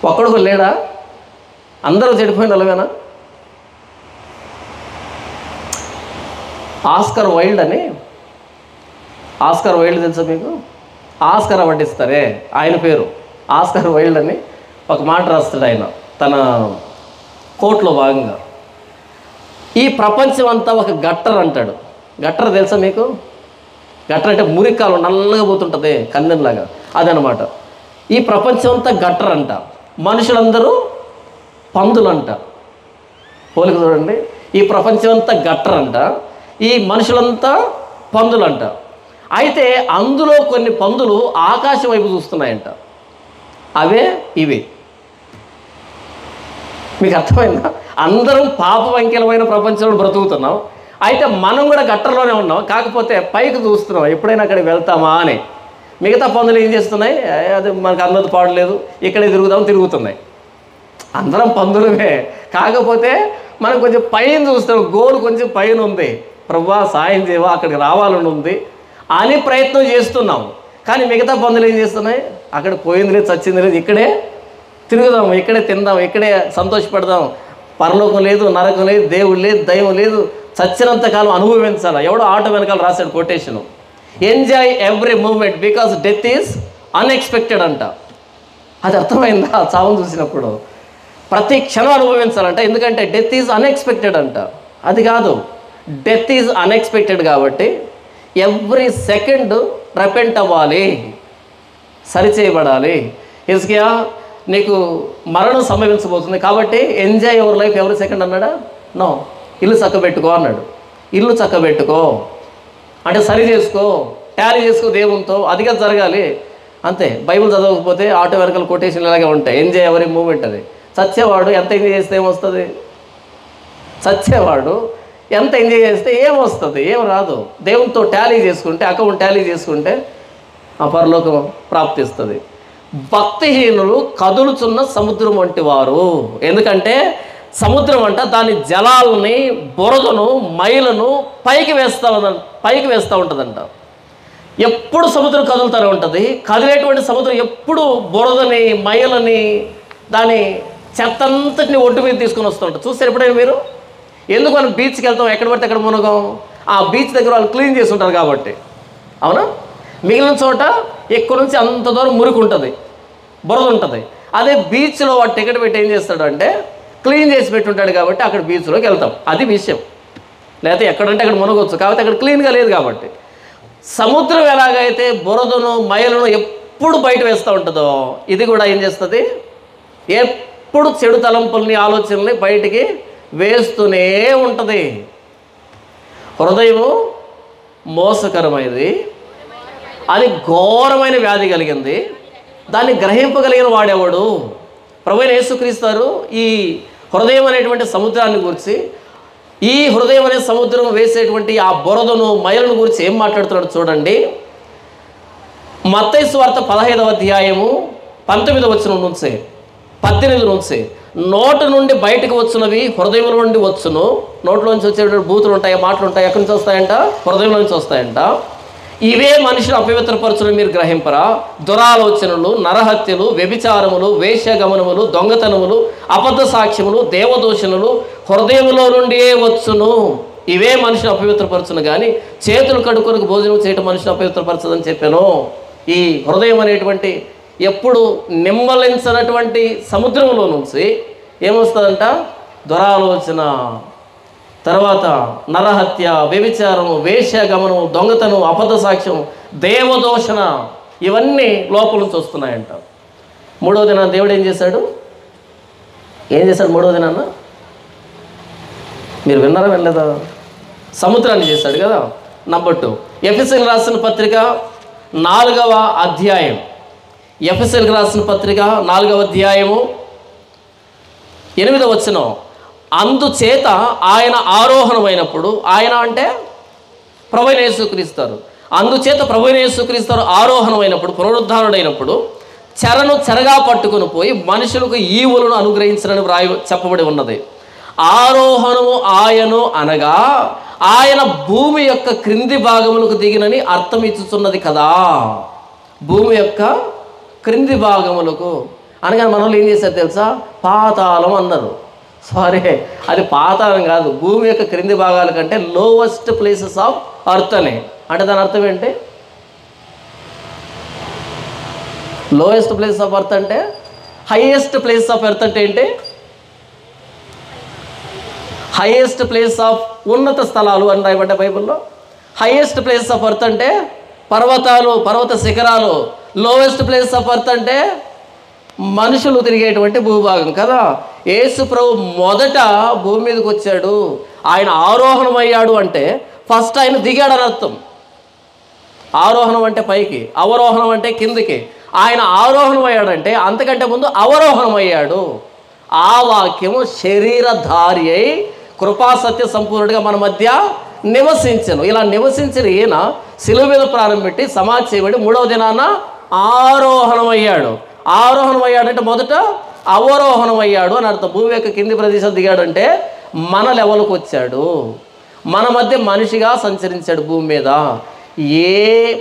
ఒక్కడు లేడా? అందరూ చెడిపోయిన అలాగేనా? ఆస్కర్ వైల్డ్ తెలుసా మీకు? ఆస్కర్ వడ్డిస్తారే, ఆయన పేరు ఆస్కర్ వైల్డ్ అని ఒక మాట రాస్తాడు ఆయన తన కోట్లో భాగంగా. ఈ ప్రపంచం అంతా ఒక గట్టర్ అంటాడు. గట్టర్ తెలుసా మీకు? గట్టర్ అంటే మురికాలు నల్లగా పోతుంటుంది కందెంలాగా, అదనమాట. ఈ ప్రపంచం అంతా గట్టర్ అంట. మనుషులందరూ పందులంట. పోలిక చూడండి. ఈ ప్రపంచం అంతా గట్టర్ అంట, ఈ మనుషులంతా పందులంట. అయితే అందులో కొన్ని పందులు ఆకాశం వైపు చూస్తున్నాయంట. అవే ఇవి. మీకు అర్థమైందా? అందరం పాపవంకిలమైన ప్రపంచంలో బ్రతుకుతున్నాం. అయితే మనం కూడా గట్టర్లోనే ఉన్నాం, కాకపోతే పైకి చూస్తున్నాం ఎప్పుడైనా అక్కడికి వెళ్తామా అని. మిగతా పందులు ఏం చేస్తున్నాయి? అది మనకు అందదు పాడలేదు, ఇక్కడే తిరుగుతున్నాయి. అందరం పందులమే, కాకపోతే మనం కొంచెం పైన చూస్తున్నాం. గోలు కొంచెం పైన ఉంది, ప్రభువా సాయం చేయవా, అక్కడికి రావాలని ఉంది అని ప్రయత్నం చేస్తున్నాం. కానీ మిగతా పందులు ఏం చేస్తున్నాయి? అక్కడ పోయింది లేదు, చచ్చింది లేదు, ఇక్కడే తిరుగుదాం, ఇక్కడే తిందాం, ఇక్కడే సంతోషపడదాం. పరలోకం లేదు, నరకం లేదు, దేవుడు లేదు, దైవం లేదు, చచ్చినంత కాలం అనుభవించాలి. ఎవడో ఆటో వెనకాల రాశాడు quotation, enjoy every moment because death is unexpected అంట. అది అర్థమైందా? చావును చూసినప్పుడు ప్రతి క్షణం అనుభవించాలంట, ఎందుకంటే డెత్ ఈజ్ అన్ఎక్స్పెక్టెడ్ అంట. అది కాదు, డెత్ ఈజ్ అన్ఎక్స్పెక్టెడ్ కాబట్టి ఎవ్రీ సెకండ్ రెపెంట్ అవ్వాలి, సరిచేయబడాలి. హిజ్కియా నీకు మరణం సంభవించబోతుంది కాబట్టి enjoy your life every second అన్నాడా? నో. ఇల్లు చక్కబెట్టుకో అన్నాడు. ఇల్లు చక్కబెట్టుకో అంటే సరి చేసుకో, టాలీ చేసుకో దేవునితో, అదిగా జరగాలి అంతే. బైబిల్ చదవకపోతే ఆటో వెనకాల కొటేషన్ ఇలాగే ఉంటాయి, ఎంజాయ్ ఎవరీ మూమెంట్. అది చచ్చేవాడు ఎంత ఎంజాయ్ చేస్తే ఏమొస్తుంది? చచ్చేవాడు ఎంత ఎంజాయ్ చేస్తే ఏమొస్తుంది? ఏం రాదు. దేవునితో టాలీ చేసుకుంటే, అకౌంట్ టాలీ చేసుకుంటే ఆ పరలోకం ప్రాప్తిస్తుంది. భక్తిహీనులు కదులుచున్న సముద్రం వంటి వారు. ఎందుకంటే సముద్రం అంట దాని జలాలని, బురదను, మైలను పైకి వేస్తూ ఉంటుందంట. ఎప్పుడు సముద్రం కదులుతూనే ఉంటుంది. కదిలేటువంటి సముద్రం ఎప్పుడు బురదని, మైలని, దాని చెత్తంతటిని ఒడ్డు మీద తీసుకుని వస్తుంటారు. చూస్తారు ఎప్పుడైనా మీరు? ఎందుకు మనం బీచ్కి వెళ్తాం, ఎక్కడ పడితే అక్కడ మునగం? ఆ బీచ్ దగ్గర వాళ్ళు క్లీన్ చేసి ఉంటారు కాబట్టి. అవునా? మిగిలిన చోట ఎక్కువ నుంచి అంత దూరం మురికి ఉంటుంది, బురద ఉంటుంది. అదే బీచ్లో వాడు టికెట్ పెట్టి ఏం చేస్తాడు అంటే క్లీన్ చేసి పెట్టుంటాడు కాబట్టి అక్కడ బీచ్లోకి వెళ్తాం. అది విషయం. లేకపోతే ఎక్కడంటే అక్కడ మునగొచ్చు, కాబట్టి అక్కడ క్లీన్గా లేదు కాబట్టి. సముద్రం ఎలాగైతే బురదను, మైలను ఎప్పుడు బయట వేస్తూ ఉంటుందో, ఇది కూడా ఏం చేస్తుంది? ఎప్పుడు చెడు తలంపుల్ని, ఆలోచనల్ని బయటికి వేస్తూనే ఉంటుంది. హృదయము మోసకరమైనది, అది ఘోరమైన వ్యాధి కలిగింది, దాన్ని గ్రహింపగలిగిన వాడెవడు? ప్రభువైన యేసుక్రీస్తు ఈ హృదయం అనేటువంటి సముద్రాన్ని గురించి, ఈ హృదయం అనే సముద్రం వేసేటువంటి ఆ బురదను, మైలను గురించి ఏం మాట్లాడుతున్నాడు చూడండి. మత్తయి సువార్త 15వ అధ్యాయము 19వ వచనం నుంచి 18 నుంచి, నోటి నుండి బయటకు వచ్చినవి హృదయం నుండి వచ్చును. నోట్లోంచి వచ్చేటువంటి బూతులు ఉంటాయి, మాటలు ఉంటాయి. ఎక్కడి నుంచి వస్తాయంట? హృదయం నుంచి వస్తాయంట. ఇవే మనుషులు అపవిత్రపరచులు మీరు గ్రహింపరా? దురాలోచనలు, నరహత్యలు, వ్యభిచారములు, వేశ్యగమనములు, దొంగతనములు, అబద్ధ సాక్ష్యములు, దేవదూషణలు హృదయంలో నుండియే వచ్చును. ఇవే మనుషులు అపవిత్రపరచును కానీ చేతులు కడుక్కొనకు భోజనం చేయటం మనుషులు అపవిత్రపరచదని చెప్పాను. ఈ హృదయం అనేటువంటి ఎప్పుడు నిమ్మలించినటువంటి సముద్రంలో నుంచి ఏమొస్తుందంట? దురాలోచన, తర్వాత నరహత్య, వ్యభిచారం, వేశ్యగమనం, దొంగతనం, అబద్ధ సాక్ష్యం, దేవదూషణ, ఇవన్నీ లోపల నుంచి వస్తున్నాయంట. మూడవ దినాన దేవుడు ఏం చేశాడు? మూడవ దినాన మీరు విన్నారా, వినలేదా? సముద్రాన్ని చేశాడు కదా. నంబర్ 2, ఎఫెసీయులకు రాసిన పత్రిక 4వ అధ్యాయం. ఎఫెసీయులకు రాసిన పత్రిక 4వ అధ్యాయము 8వ వచనం, అందుచేత ఆయన ఆరోహణమైనప్పుడు, ఆయన అంటే ప్రభువైన యేసుక్రీస్తు, అందుచేత ప్రభువైన యేసుక్రీస్తు ఆరోహణమైనప్పుడు, పునరుద్ధానుడైనప్పుడు చెరను చెరగా పట్టుకుని పోయి మనుషులకు ఈవులను అనుగ్రహించడని చెప్పబడి ఉన్నది. ఆరోహణము ఆయను అనగా ఆయన భూమి యొక్క క్రింది భాగములకు దిగినని అర్థం ఇచ్చుతున్నది కదా. భూమి యొక్క క్రింది భాగములకు అనగా మనలో ఏం చేశారు తెలుసా? పాతాళం అన్నారు. సారీ, అది పాతాళం కాదు, భూమి యొక్క క్రింది భాగాల కంటే లోవెస్ట్ ప్లేసెస్ ఆఫ్ అర్త్ అని. అంటే దాని అర్థం ఏంటి? లోయెస్ట్ ప్లేస్ ఆఫ్ ఎర్త్ అంటే హైయెస్ట్ ప్లేస్ ఆఫ్ ఎర్త్ అంటే ఏంటి? హైయెస్ట్ ప్లేస్ ఆఫ్ ఉన్నత స్థలాలు అని రాయబడ్డ బైబిల్లో. హైయెస్ట్ ప్లేస్ ఆఫ్ ఎర్త్ అంటే పర్వతాలు, పర్వత శిఖరాలు. లోయెస్ట్ ప్లేస్ ఆఫ్ ఎర్త్ అంటే మనుషులు తిరిగేటువంటి భూభాగం కదా. యేసు ప్రభు మొదట భూమి మీదకి వచ్చాడు, ఆయన ఆరోహణం అయ్యాడు అంటే ఫస్ట్ ఆయన దిగాడని అర్థం. ఆరోహణం అంటే పైకి, అవరోహణం అంటే కిందికి. ఆయన ఆరోహణం అయ్యాడంటే అంతకంటే ముందు అవరోహణం అయ్యాడు. ఆ వాక్యము శరీరధారి అయి కృపాసత్య సంపూర్ణుడిగా మన మధ్య నివసించను. ఇలా నివసించిన ఈయన శిలువ మీద ప్రాణం పెట్టి సమాధి చేయబడి 3వ దినాన ఆరోహణం అయ్యాడు. ఆరోహణం అయ్యాడంటే మొదట అవరోహణం అయ్యాడు అని అర్థం. భూమి యొక్క కింది ప్రదేశం దిగాడంటే మన లెవెల్కి వచ్చాడు, మన మధ్య మనిషిగా సంచరించాడు భూమి మీద. ఏ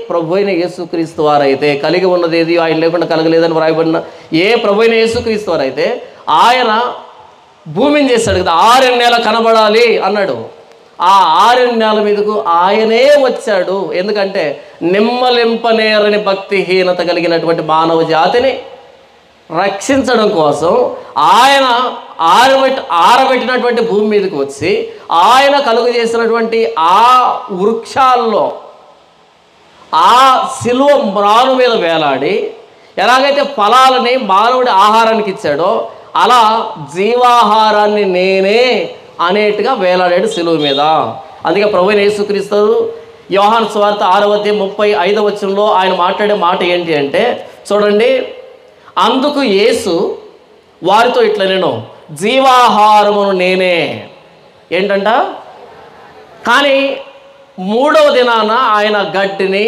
ప్రభు అయిన యేసుక్రీస్తు వారైతే కలిగి ఉన్నది ఏది ఆయన లేకుండా కలగలేదని వ్రాయబడిన ఏ ప్రభు అయిన యేసుక్రీస్తు వారైతే ఆయన భూమిని చేశాడు కదా, 6 నెలలు కనబడాలి అన్నాడు. ఆ 6 నెలల మీదకు ఆయనే వచ్చాడు. ఎందుకంటే నిమ్మలింపనేరని భక్తిహీనత కలిగినటువంటి మానవ జాతిని రక్షించడం కోసం ఆయన ఆరబెట్టినటువంటి భూమి మీదకి వచ్చి ఆయన కలుగు చేసినటువంటి ఆ వృక్షాల్లో ఆ శిలువ మ్రాను మీద వేలాడి ఎలాగైతే ఫలాలని మానవుడి ఆహారానికి ఇచ్చాడో అలా జీవాహారాన్ని నేనే అనేట్టుగా వేలాడాడు శిలువ మీద. అందుకే ప్రభువైన యేసుక్రీస్తు యోహాను సువార్త 6:35 ఆయన మాట్లాడే మాట ఏంటి అంటే చూడండి, అందుకు యేసు వారితో ఇట్లా, నేను జీవాహారమును నేనే. ఏంటంట? కానీ 3వ దినాన ఆయన గడ్డిని,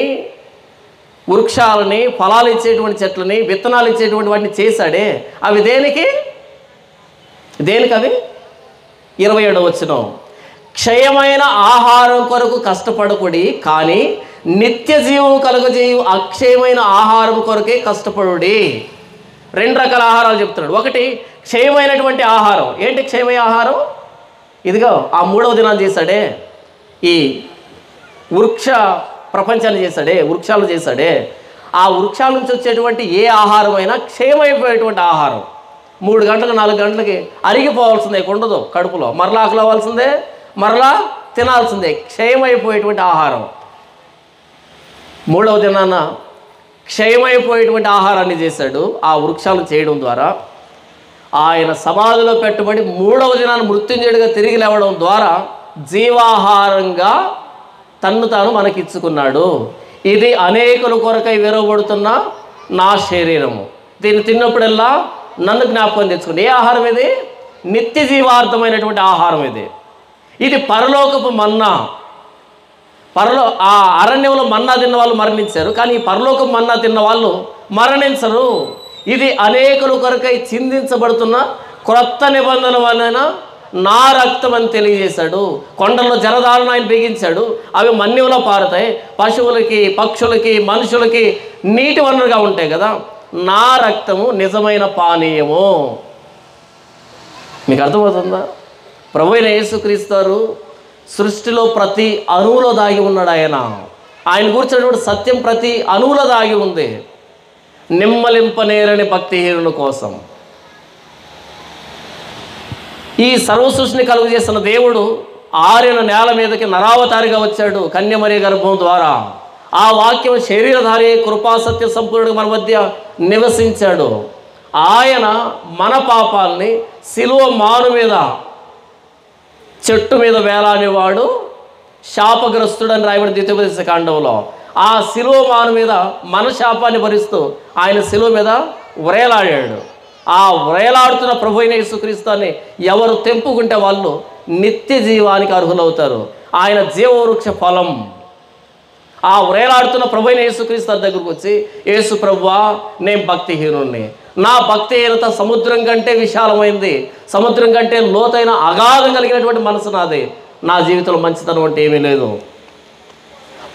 వృక్షాలని, ఫలాలు ఇచ్చేటువంటి చెట్లని, విత్తనాలు ఇచ్చేటువంటి వాటిని చేశాడే, అవి దేనికి అవి? 27వ వచనం, క్షయమైన ఆహారం కొరకు కష్టపడకుడి, కానీ నిత్య జీవం కలుగజేయు అక్షయమైన ఆహారం కొరకే కష్టపడుడి. 2 రకాల ఆహారాలు చెప్తున్నాడు. ఒకటి క్షయమైనటువంటి ఆహారం. ఏంటి క్షయమైన ఆహారం? ఇదిగో ఆ 3వ దినాన్ని చేశాడే, ఈ వృక్ష ప్రపంచాన్ని చేశాడే, వృక్షాలు చేశాడే, ఆ వృక్షాల నుంచి వచ్చేటువంటి ఏ ఆహారం అయినా క్షయమైపోయేటువంటి ఆహారం. 3 గంటలకు 4 గంటలకి అరిగిపోవాల్సిందే, ఉండదు కడుపులో, మరలా ఆకలి అవ్వాల్సిందే, మరలా తినాల్సిందే. క్షయమైపోయేటువంటి ఆహారం. 3వ దినాన క్షయమైపోయేటువంటి ఆహారాన్ని చేశాడు. ఆ వృక్షాలను చేయడం ద్వారా ఆయన సమాధిలో పెట్టుబడి 3వ దినాన్ని మృత్యుంజయుడిగా తిరిగి లేవడం ద్వారా జీవాహారంగా తన్ను తాను మనకిచ్చుకున్నాడు. ఇది అనేకుల కొరకై విరవబడుతున్న నా శరీరము, దీన్ని తిన్నప్పుడల్లా నన్ను జ్ఞాపకం తెచ్చుకోండి. ఏ ఆహారం ఇది? నిత్య జీవార్థమైనటువంటి ఆహారం ఇది. ఇది పరలోకపు మన్నా. ఆ అరణ్యంలో మన్నా తిన్న వాళ్ళు మరణించారు, కానీ ఈ పరలోకపు మన్నా తిన్న వాళ్ళు మరణించరు. ఇది అనేకుల కొరకై చిందించబడుతున్న క్రొత్త నిబంధన వలన నా రక్తం అని తెలియజేశాడు. కొండల్లో జలధారను ఆయన బిగించాడు, అవి మన్యంలో పారుతాయి. పశువులకి, పక్షులకి, మనుషులకి నీటి వనరుగా ఉంటాయి కదా. నా రక్తము నిజమైన పానీయము. మీకు అర్థమవుతుందా? ప్రభువైన యేసుక్రీస్తు సృష్టిలో ప్రతి అణువులో దాగి ఉన్నాడు. ఆయన కూర్చున్నటువంటి సత్యం ప్రతి అణువులో దాగి ఉంది. నిమ్మలింపనేరని భక్తిహీనుల కోసం ఈ సర్వ సృష్టిని కలుగు చేస్తున్న దేవుడు ఆరిన నేల మీదకి నరావతారిగా వచ్చాడు కన్యమరి గర్భం ద్వారా. ఆ వాక్యం శరీరధారి కృపాసత్య సంపూర్ణుడు మన మధ్య నివసించాడు. ఆయన మన పాపాలని శిలువ మాను మీద, చెట్టు మీద వేలానివాడు శాపగ్రస్తుడని రాయబడిన ద్వితీయోపదేశ కాండంలో. ఆ శిలువ మాను మీద మన శాపాన్ని భరిస్తూ ఆయన శిలువ మీద వ్రేలాడాడు. ఆ వ్రేలాడుతున్న ప్రభువైన యేసుక్రీస్తుని ఎవరు తెంపుకుంటే వాళ్ళు నిత్య జీవానికి అర్హులవుతారు. ఆయన జీవవృక్ష ఫలం. ఆ వ్రేలాడుతున్న ప్రభువైన యేసుక్రీస్తు దగ్గరకు వచ్చి, యేసు ప్రభువా, నేను భక్తిహీనుణ్ణి, నా భక్తిహీనత సముద్రం కంటే విశాలమైంది, సముద్రం కంటే లోతైన అగాధం కలిగినటువంటి మనసు నాది, నా జీవితంలో మంచితనం అంటే ఏమీ లేదు.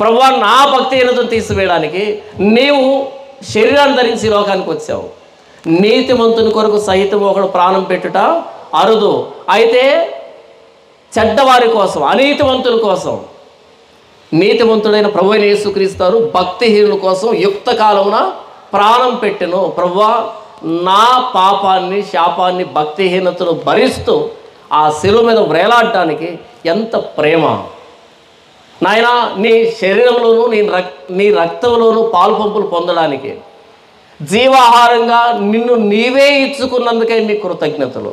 ప్రభువా, నా భక్తిహీనతను తీసివేయడానికి నీవు శరీరాన్ని ధరించి లోకానికి వచ్చావు. నీతిమంతుని కొరకు సహితం ఒకడు ప్రాణం పెట్టుట అరుదు, అయితే చెడ్డవారి కోసం, అనీతివంతుల కోసం నీతివంతుడైన ప్రభువైన యేసుక్రీస్తు భక్తిహీనుల కోసం యుక్త కాలమున ప్రాణం పెట్టెను. ప్రభువా, నా పాపాన్ని, శాపాన్ని, భక్తిహీనతను భరిస్తూ ఆ శిలువ మీద వ్రేలాడడానికి ఎంత ప్రేమ నాయనా. నీ శరీరంలోనూ నీ రక్తంలోనూ పాలు పంపులు పొందడానికి జీవాహారంగా నిన్ను నీవే ఇచ్చుకున్నందుకే నీ కృతజ్ఞతలు.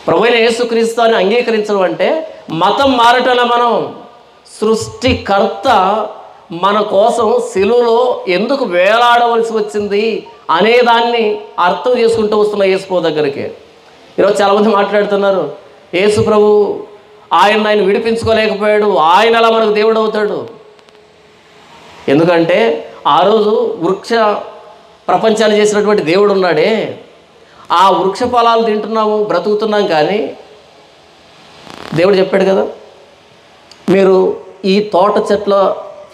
ప్రభువైన యేసుక్రీస్తుని అంగీకరించడం అంటే మతం మారటంలో మనం సృష్టికర్త మన కోసం శిలువలో ఎందుకు వేలాడవలసి వచ్చింది అనేదాన్ని అర్థం చేసుకుంటూ వస్తున్న యేసు దగ్గరికి. ఈరోజు చాలామంది మాట్లాడుతున్నారు, యేసు ప్రభు ఆయన విడిపించుకోలేకపోయాడు, ఆయన అలా మనకు దేవుడు అవుతాడు. ఎందుకంటే ఆ రోజు వృక్ష ప్రపంచాన్ని చేసినటువంటి దేవుడు ఉన్నాడే, ఆ వృక్ష ఫలాలు తింటున్నాము, బ్రతుకుతున్నాం. కానీ దేవుడు చెప్పాడు కదా, మీరు ఈ తోట చెట్ల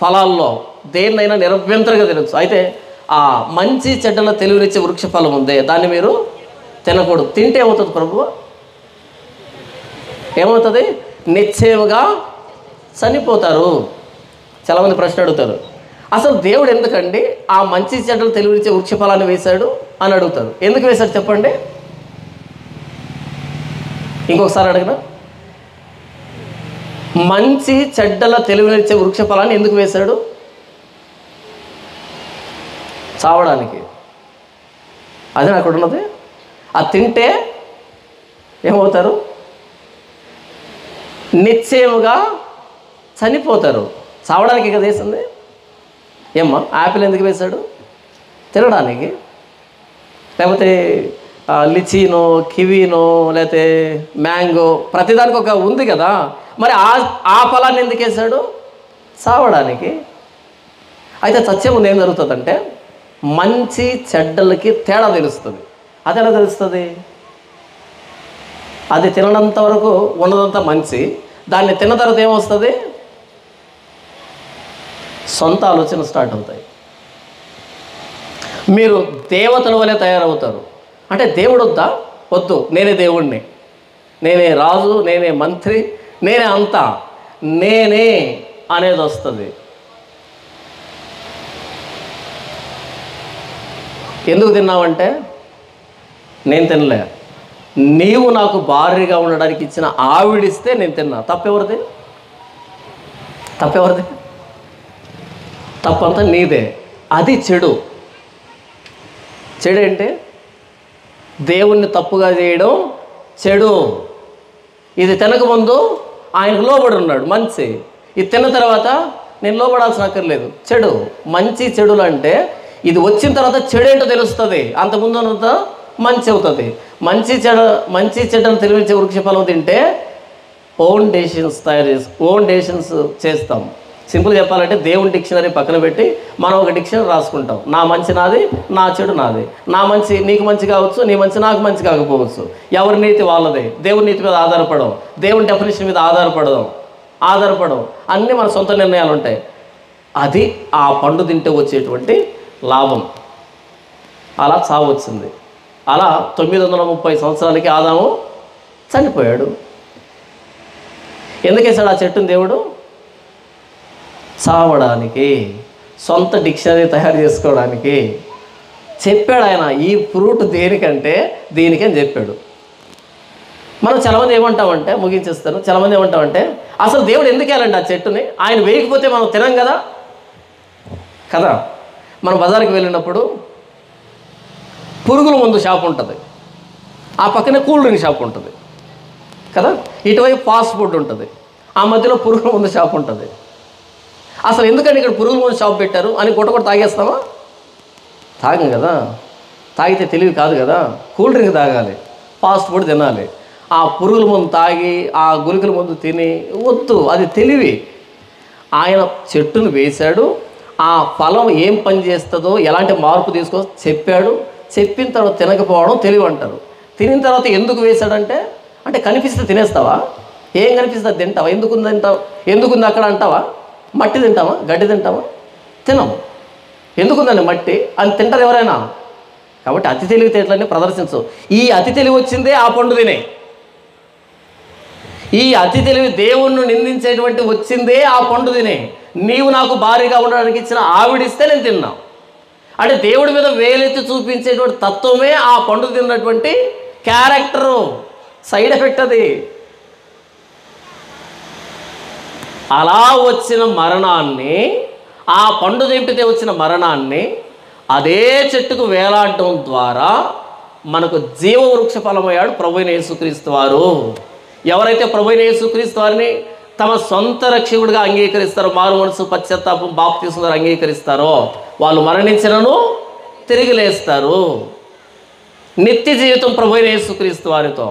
ఫలాల్లో దేన్నైనా నిరభ్యంతరంగా తినచ్చు. అయితే ఆ మంచి చెడ్డల తెలివినిచ్చే వృక్ష ఫలం ఉందే, దాన్ని మీరు తినకూడదు. తింటే ఏమవుతుంది ప్రభు? ఏమవుతుంది? నిశ్చయముగా చనిపోతారు. చాలామంది ప్రశ్న అడుగుతారు, అసలు దేవుడు ఎందుకండి ఆ మంచి చెడ్డలు తెలివినిచ్చే వృక్ష ఫలాన్ని వేశాడు అని అడుగుతారు. ఎందుకు వేశాడు చెప్పండి? ఇంకొకసారి అడిగిన, మంచి చెడ్డల తెలివినిచ్చే వృక్ష ఫలాన్ని ఎందుకు వేశాడు? చావడానికి. అదే అక్కడ ఉన్నది. అది తింటే ఏమవుతారు? నిశ్చయముగా చనిపోతారు. చావడానికి కదా వేసింది. ఏమ్మా, యాపిల్ ఎందుకు వేశాడు? తినడానికి. లేకపోతే లిచీనో, కివీనో, లేకపోతే మ్యాంగో, ప్రతిదానికి ఒక ఉంది కదా. మరి ఆ ఫలాన్ని ఎందుకు వేశాడు? చావడానికి. అయితే చచ్చే ముందు ఏం జరుగుతుందంటే మంచి చెడ్డలకి తేడా తెలుస్తుంది. అది ఎలా తెలుస్తుంది? అది తిననంత వరకు ఉన్నదంతా మంచి, దాన్ని తిన్న తర్వాత ఏమొస్తుంది? సొంత ఆలోచన స్టార్ట్ అవుతాయి. మీరు దేవతల వలె తయారవుతారు. అంటే దేవుడు వద్దా? వద్దు, నేనే దేవుణ్ణి, నేనే రాజు, నేనే మంత్రి, నేనే అంతా, నేనే అనేది వస్తుంది. ఎందుకు తిన్నావంటే నేను తినలే, నీవు నాకు భార్యగా ఉండడానికి ఇచ్చిన ఆవిడిస్తే నేను తిన్నా. తప్పెవరిది? తప్పెవరిది? తప్పంతా నీదే. అది చెడు. చెడు ఏంటి? దేవుణ్ణి తప్పుగా చేయడం చెడు. ఇది తినకముందు ఆయనకు లోబడి ఉన్నాడు, మంచి. ఇది తిన్న తర్వాత నేను లోబడాల్సిన అక్కర్లేదు, చెడు. మంచి చెడులు అంటే ఇది వచ్చిన తర్వాత చెడు ఏంటో తెలుస్తుంది, అంతకుముందు అంత మంచి అవుతుంది. మంచి చెడ్డను తెలివించే వృక్ష ఫలం తింటే ఓన్ డెసిషన్స్ చేస్తాం. సింపుల్ చెప్పాలంటే దేవుని డిక్షనరీ పక్కన పెట్టి మనం ఒక డిక్షనరీ రాసుకుంటాం. నా మంచి నాది, నా చెడు నాది. నా మంచి నీకు మంచి కావచ్చు, నీ మంచి నాకు మంచి కాకపోవచ్చు. ఎవరి నీతి వాళ్ళదే. దేవుని నీతి మీద ఆధారపడడం, దేవుని డెఫినేషన్ మీద ఆధారపడడం అన్నీ మన సొంత నిర్ణయాలు ఉంటాయి. అది ఆ పండు తింటే వచ్చేటువంటి లాభం. అలా చావు వచ్చింది. అలా 930 సంవత్సరాలకి ఆదాము చనిపోయాడు. ఎందుకేసాడు ఆ చెట్టుని దేవుడు? చావడానికి, సొంత డిక్షనరీ తయారు చేసుకోవడానికి చెప్పాడు ఆయన. ఈ ఫ్రూట్ దేనికంటే దీనికి అని చెప్పాడు. మనం చాలామంది ఏమంటామంటే, ముగించేస్తాను, చాలామంది ఏమంటామంటే అసలు దేవుడు ఎందుకు వెళ్ళండి ఆ చెట్టుని? ఆయన వేయకపోతే మనం తినం కదా. మనం బజార్కి వెళ్ళినప్పుడు పురుగుల మందు షాప్ ఉంటుంది, ఆ పక్కనే కూల్ డ్రింక్ షాప్ ఉంటుంది కదా. ఇటువైపు ఫాస్ట్ ఫుడ్ ఉంటుంది, ఆ మధ్యలో పురుగుల మందు షాప్ ఉంటుంది. అసలు ఎందుకంటే ఇక్కడ పురుగుల మందు షాప్ పెట్టారు అని కొట్ట తాగేస్తామా? తాగం కదా. తాగితే తెలివి కాదు కదా. కూల్ డ్రింక్ తాగాలి, ఫాస్ట్ ఫుడ్ తినాలి. ఆ పురుగుల మందు తాగి ఆ గురికల మందు తిని వద్దు, అది తెలివి. ఆయన చెట్టును వేశాడు, ఆ ఫలం ఏం పని చేస్తుందో, ఎలాంటి మార్పు చెప్పాడు. చెప్పిన తర్వాత తినకపోవడం తెలివి అంటారు. తినిన తర్వాత ఎందుకు వేశాడంటే, అంటే కనిపిస్తే తినేస్తావా? ఏం కనిపిస్తే అది తింటావా? ఎందుకుంది అక్కడ అంటావా? మట్టి తింటావా? గడ్డి తింటావా? తినము. ఎందుకుందండి మట్టి అని తింటారు ఎవరైనా? కాబట్టి అతి తెలివితేటలన్నీ ప్రదర్శించు. ఈ అతి తెలివి వచ్చిందే ఆ పండు తినే. ఈ అతి తెలివి దేవుణ్ణి నిందించేటువంటి వచ్చిందే ఆ పండు తినే. నీవు నాకు భారీగా ఉండడానికి ఇచ్చిన ఆవిడిస్తే నేను తిన్నా. అంటే దేవుడి మీద వేలెత్తి చూపించేటువంటి తత్వమే ఆ పండు తిన్నటువంటి క్యారెక్టరు, సైడ్ ఎఫెక్ట్ అది. అలా వచ్చిన మరణాన్ని, ఆ పండు తెంపితే వచ్చిన మరణాన్ని అదే చెట్టుకు వేలాడటం ద్వారా మనకు జీవవృక్ష ఫలమయ్యాడు ప్రభువైన యేసుక్రీస్తు వారు. ఎవరైతే ప్రభువైన యేసుక్రీస్తు వారిని తమ సొంత రక్షకుడిగా అంగీకరిస్తారో, మారు మనసు పశ్చాత్తాపం బాప్తిస్మం ద్వారా అంగీకరిస్తారో, వాళ్ళు మరణించినను తిరిగి లేస్తారు. నిత్య జీవితం ప్రభువైన యేసుక్రీస్తు వారితో.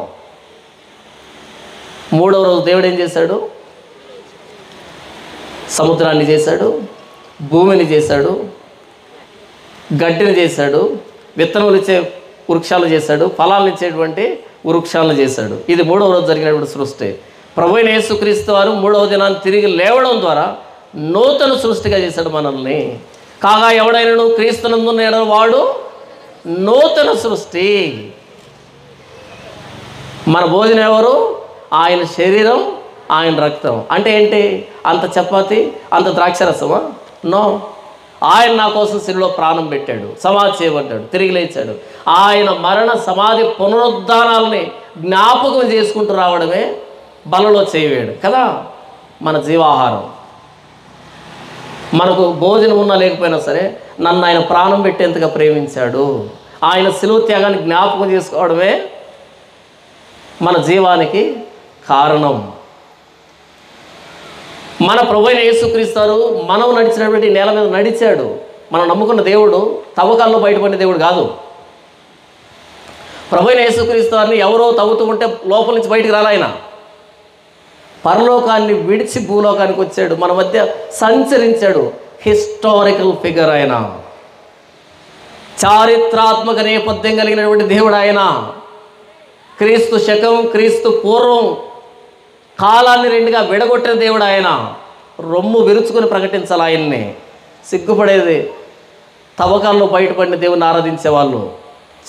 3వ రోజు దేవుడు ఏం చేశాడు? సముద్రాన్ని చేశాడు, భూమిని చేశాడు, గడ్డిని చేశాడు, విత్తనములు ఇచ్చే వృక్షాలు చేశాడు, ఫలాలను ఇచ్చేటువంటి వృక్షాలను చేశాడు. ఇది 3వ రోజు జరిగినటువంటి సృష్టి. ప్రభువైన యేసుక్రీస్తు వారు 3వ దినాన్ని తిరిగి లేవడం ద్వారా నూతన సృష్టిగా చేశాడు మనల్ని. కాగా ఎవడైనా క్రీస్తునందున్న వాడు నూతన సృష్టి. మన భోజనం ఎవరు? ఆయన శరీరం, ఆయన రక్తం. అంటే ఏంటి? అంత చపాతి, అంత ద్రాక్షరసమా? నో. ఆయన నా కోసం శిలువలో ప్రాణం పెట్టాడు, సమాధి చేయబడ్డాడు, తిరిగి లేచాడు. ఆయన మరణ సమాధి పునరుద్ధానాలని జ్ఞాపకం చేసుకుంటూ రావడమే బలలో చేయవేడు కదా మన జీవాహారం. మనకు భోజనం ఉన్నా లేకపోయినా సరే నన్ను ఆయన ప్రాణం పెట్టేంతగా ప్రేమించాడు. ఆయన శిలువ త్యాగాన్ని జ్ఞాపకం చేసుకోవడమే మన జీవానికి కారణం. మన ప్రభువైన యేసుక్రీస్తు మనం నడిచినటువంటి నేల మీద నడిచాడు. మనం నమ్ముకున్న దేవుడు తవ్వకాల్లో బయటపడిన దేవుడు కాదు. ప్రభువైన యేసుక్రీస్తు వారిని ఎవరో తవ్వుతూ ఉంటే లోపల నుంచి బయటికి రాలాయన. పరలోకాన్ని విడిచి భూలోకానికి వచ్చాడు, మన మధ్య సంచరించాడు. హిస్టారికల్ ఫిగర్ ఆయన, చారిత్రాత్మక నేపథ్యం కలిగినటువంటి దేవుడు ఆయన. క్రీస్తు శకం, క్రీస్తు పూర్వం కాలాన్ని రెండుగా విడగొట్టిన దేవుడు ఆయన. రొమ్ము విరుచుకొని ప్రకటించాలి ఆయన్ని. సిగ్గుపడేది తవ్వకాల్లో బయటపడిన దేవుని ఆరాధించేవాళ్ళు.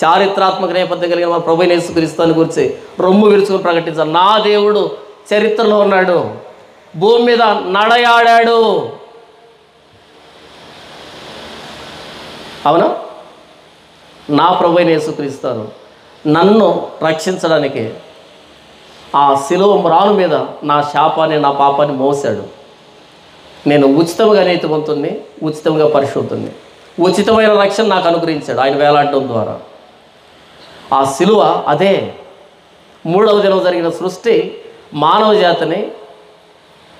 చారిత్రాత్మక నేపథ్యం కలిగిన మన ప్రభువైన యేసుక్రీస్తుని గురించి రొమ్ము విరుచుకొని ప్రకటించాలి. నా దేవుడు చరిత్రలో ఉన్నాడు, భూమి మీద నడయాడాడు. అవునా? నా ప్రభువైన యేసుక్రీస్తు నన్ను రక్షించడానికి ఆ శిలువ మ్రాను మీద నా శాపాన్ని, నా పాపాన్ని మోసాడు. నేను ఉచితంగా నీతిమంతుణ్ణి, ఉచితంగా పరిశుద్ధుణ్ణి. ఉచితమైన రక్షణ నాకు అనుగ్రహించాడు ఆయన వేలాడడం ద్వారా. ఆ శిలువ అదే. 3వ దినం జరిగిన సృష్టి మానవ జాతిని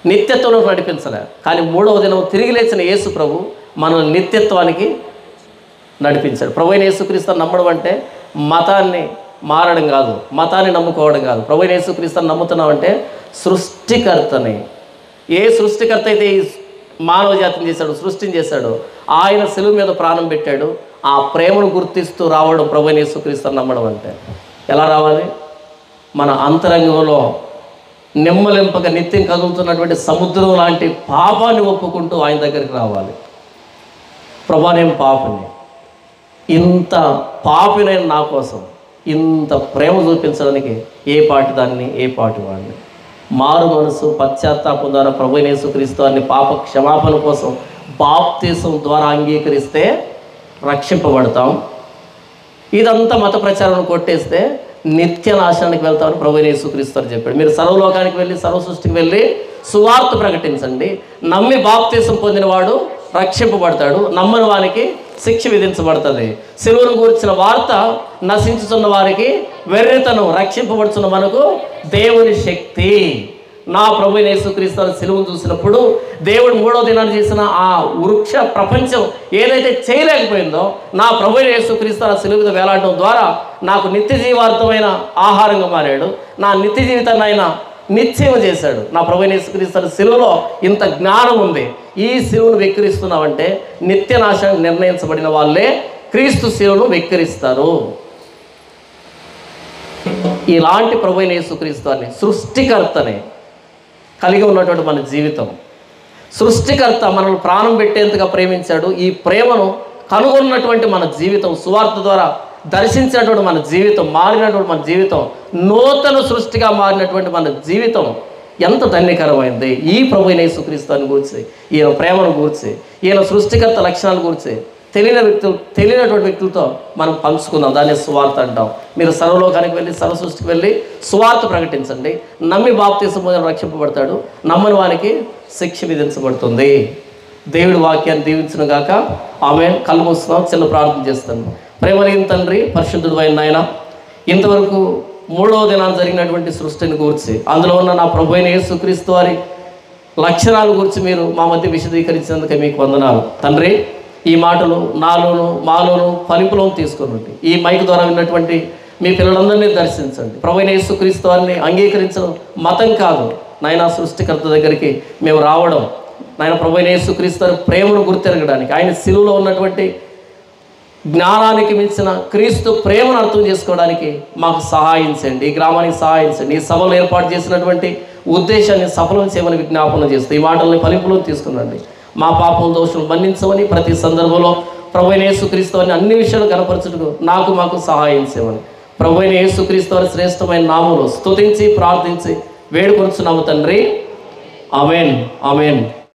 నిత్యత్వంలో నడిపించలే, కానీ 3వ దినం తిరిగి లేచిన యేసు ప్రభు మనల్ని నిత్యత్వానికి నడిపించాడు. ప్రభువైన యేసుక్రీస్తుని నమ్మడం అంటే మతాన్ని మారడం కాదు, మతాన్ని నమ్ముకోవడం కాదు. ప్రభువైన యేసుక్రీస్తుని నమ్ముతున్నామంటే సృష్టికర్తని, ఏ సృష్టికర్త అయితే ఈ మానవ జాతిని చేశాడు, సృష్టిని చేశాడు, ఆయన శిలువ మీద ప్రాణం పెట్టాడు. ఆ ప్రేమను గుర్తిస్తూ రావడం ప్రభువైన యేసుక్రీస్తుని నమ్మడం అంటే. ఎలా రావాలి? మన అంతరంగంలో నెమ్మలింపక నిత్యం కదులుతున్నటువంటి సముద్రం లాంటి పాపాన్ని ఒప్పుకుంటూ ఆయన దగ్గరికి రావాలి. ప్రభా నేను పాపిని, ఇంత పాపినైన నా కోసం ఇంత ప్రేమ చూపించడానికి ఏ పాటి దాన్ని, ఏ పాటి వాడిని. మారు మనసు పశ్చాత్తాపం ద్వారా ప్రభువైన యేసుక్రీస్తు వారిని పాప క్షమాపణ కోసం బాప్తిసం ద్వారా అంగీకరిస్తే రక్షింపబడతాం. ఇదంతా మత ప్రచారం కొట్టేస్తే నిత్య నాశనానికి వెళ్తామని ప్రభువైన యేసుక్రీస్తు వారు చెప్పాడు. మీరు సర్వలోకానికి వెళ్ళి, సర్వ సృష్టికి వెళ్ళి సువార్త ప్రకటించండి. నమ్మి బాప్తిసం పొందినవాడు రక్షింపబడతాడు, నమ్మని వారికి శిక్ష విధించబడుతుంది. శిలువను గురించిన వార్త నశించుతున్న వారికి వెర్రితనం, రక్షింపబడుతున్న మనకు దేవుని శక్తి. నా ప్రభువైన యేసుక్రీస్తు శిలువను చూసినప్పుడు దేవుడు 3వ దినాన్ని చేసిన ఆ వృక్ష ప్రపంచం ఏదైతే చేయలేకపోయిందో నా ప్రభువైన యేసుక్రీస్తు శిలువ మీద వేలాడడం ద్వారా నాకు నిత్య జీవార్థమైన ఆహారంగా మారాడు. నా నిత్య జీవితాన్ని ఆయన నిశ్చయం చేశాడు. నా ప్రభువైన యేసుక్రీస్తు శిలువలో ఇంత జ్ఞానం ఉంది. ఈ శిలువను వెక్కిరిస్తున్నామంటే నిత్య నాశనం నిర్ణయించబడిన వాళ్ళే క్రీస్తు శిలువను వెక్కిరిస్తారు. ఇలాంటి ప్రభువైన యేసుక్రీస్తుని సృష్టికర్తని కలిగి ఉన్నటువంటి మన జీవితం, సృష్టికర్త మనల్ని ప్రాణం పెట్టేంతగా ప్రేమించాడు. ఈ ప్రేమను కనుగొన్నటువంటి మన జీవితం, సువార్త ద్వారా దర్శించినటువంటి మన జీవితం, మారినటువంటి మన జీవితం, నూతన సృష్టిగా మారినటువంటి మన జీవితం ఎంత ధన్యకరమైంది. ఈ ప్రభువైన యేసుక్రీస్తుని గురించి, ఈయన ప్రేమను గురించి, ఈయన సృష్టికర్త లక్షణాల గురించి తెలియనటువంటి వ్యక్తులతో మనం పంచుకుందాం. దాన్ని సువార్త అంటాం. మీరు సర్వలోకానికి వెళ్ళి, సర్వ సృష్టికి వెళ్ళి సువార్త ప్రకటించండి. నమ్మి బాప్తిసం పొందిన రక్షింపబడతాడు, నమ్మని వారికి శిక్ష విధించబడుతుంది. దేవుడి వాక్యాన్ని దీవించును గాక. ఆమేన్. కళ్ళు మూస్తున్నాం, చిన్న ప్రార్థన చేస్తాను. ప్రేమలేని తండ్రి, పరిశుద్ధుడు అయిన నాయన, ఇంతవరకు 3వ దినాన్ని జరిగినటువంటి సృష్టిని గురించి, అందులో ఉన్న నా ప్రభువైన యేసుక్రీస్తు వారి లక్షణాల గురించి మీరు మా మధ్య విశదీకరించినందుకే మీకు వందనాలు తండ్రి. ఈ మాటలు నాలోను మాలోను ఫలింపులోను తీసుకున్నట్టు ఈ మైక్ ద్వారా విన్నటువంటి మీ పిల్లలందరినీ దర్శించండి. ప్రభువైన యేసుక్రీస్తు వారిని అంగీకరించడం మతం కాదు నాయన, సృష్టికర్త దగ్గరికి మేము రావడం నాయన, ప్రభువైన యేసుక్రీస్తు వారి ప్రేమను గుర్తెరగడానికి, ఆయన శిలువలో ఉన్నటువంటి జ్ఞానానికి మించిన క్రీస్తు ప్రేమను అర్థం చేసుకోవడానికి మాకు సహాయించండి. ఈ గ్రామానికి సహాయించండి. ఈ సభలు ఏర్పాటు చేసినటువంటి ఉద్దేశాన్ని సఫలం చేయమని విజ్ఞాపన చేస్తూ ఈ మాటల్ని ఫలింపులో తీసుకునండి. మా పాపం దోషులు మన్నించమని ప్రతి సందర్భంలో ప్రభువైన యేసుక్రీస్తు వారిని అన్ని విషయాలు కనపరచుటకు మాకు సహాయం చేయమని ప్రభువైన యేసుక్రీస్తు వారి శ్రేష్టమైన నామములో స్తుతించి ప్రార్థించి వేడుకొనుచున్నాము తండ్రి. ఆమేన్. ఆమేన్.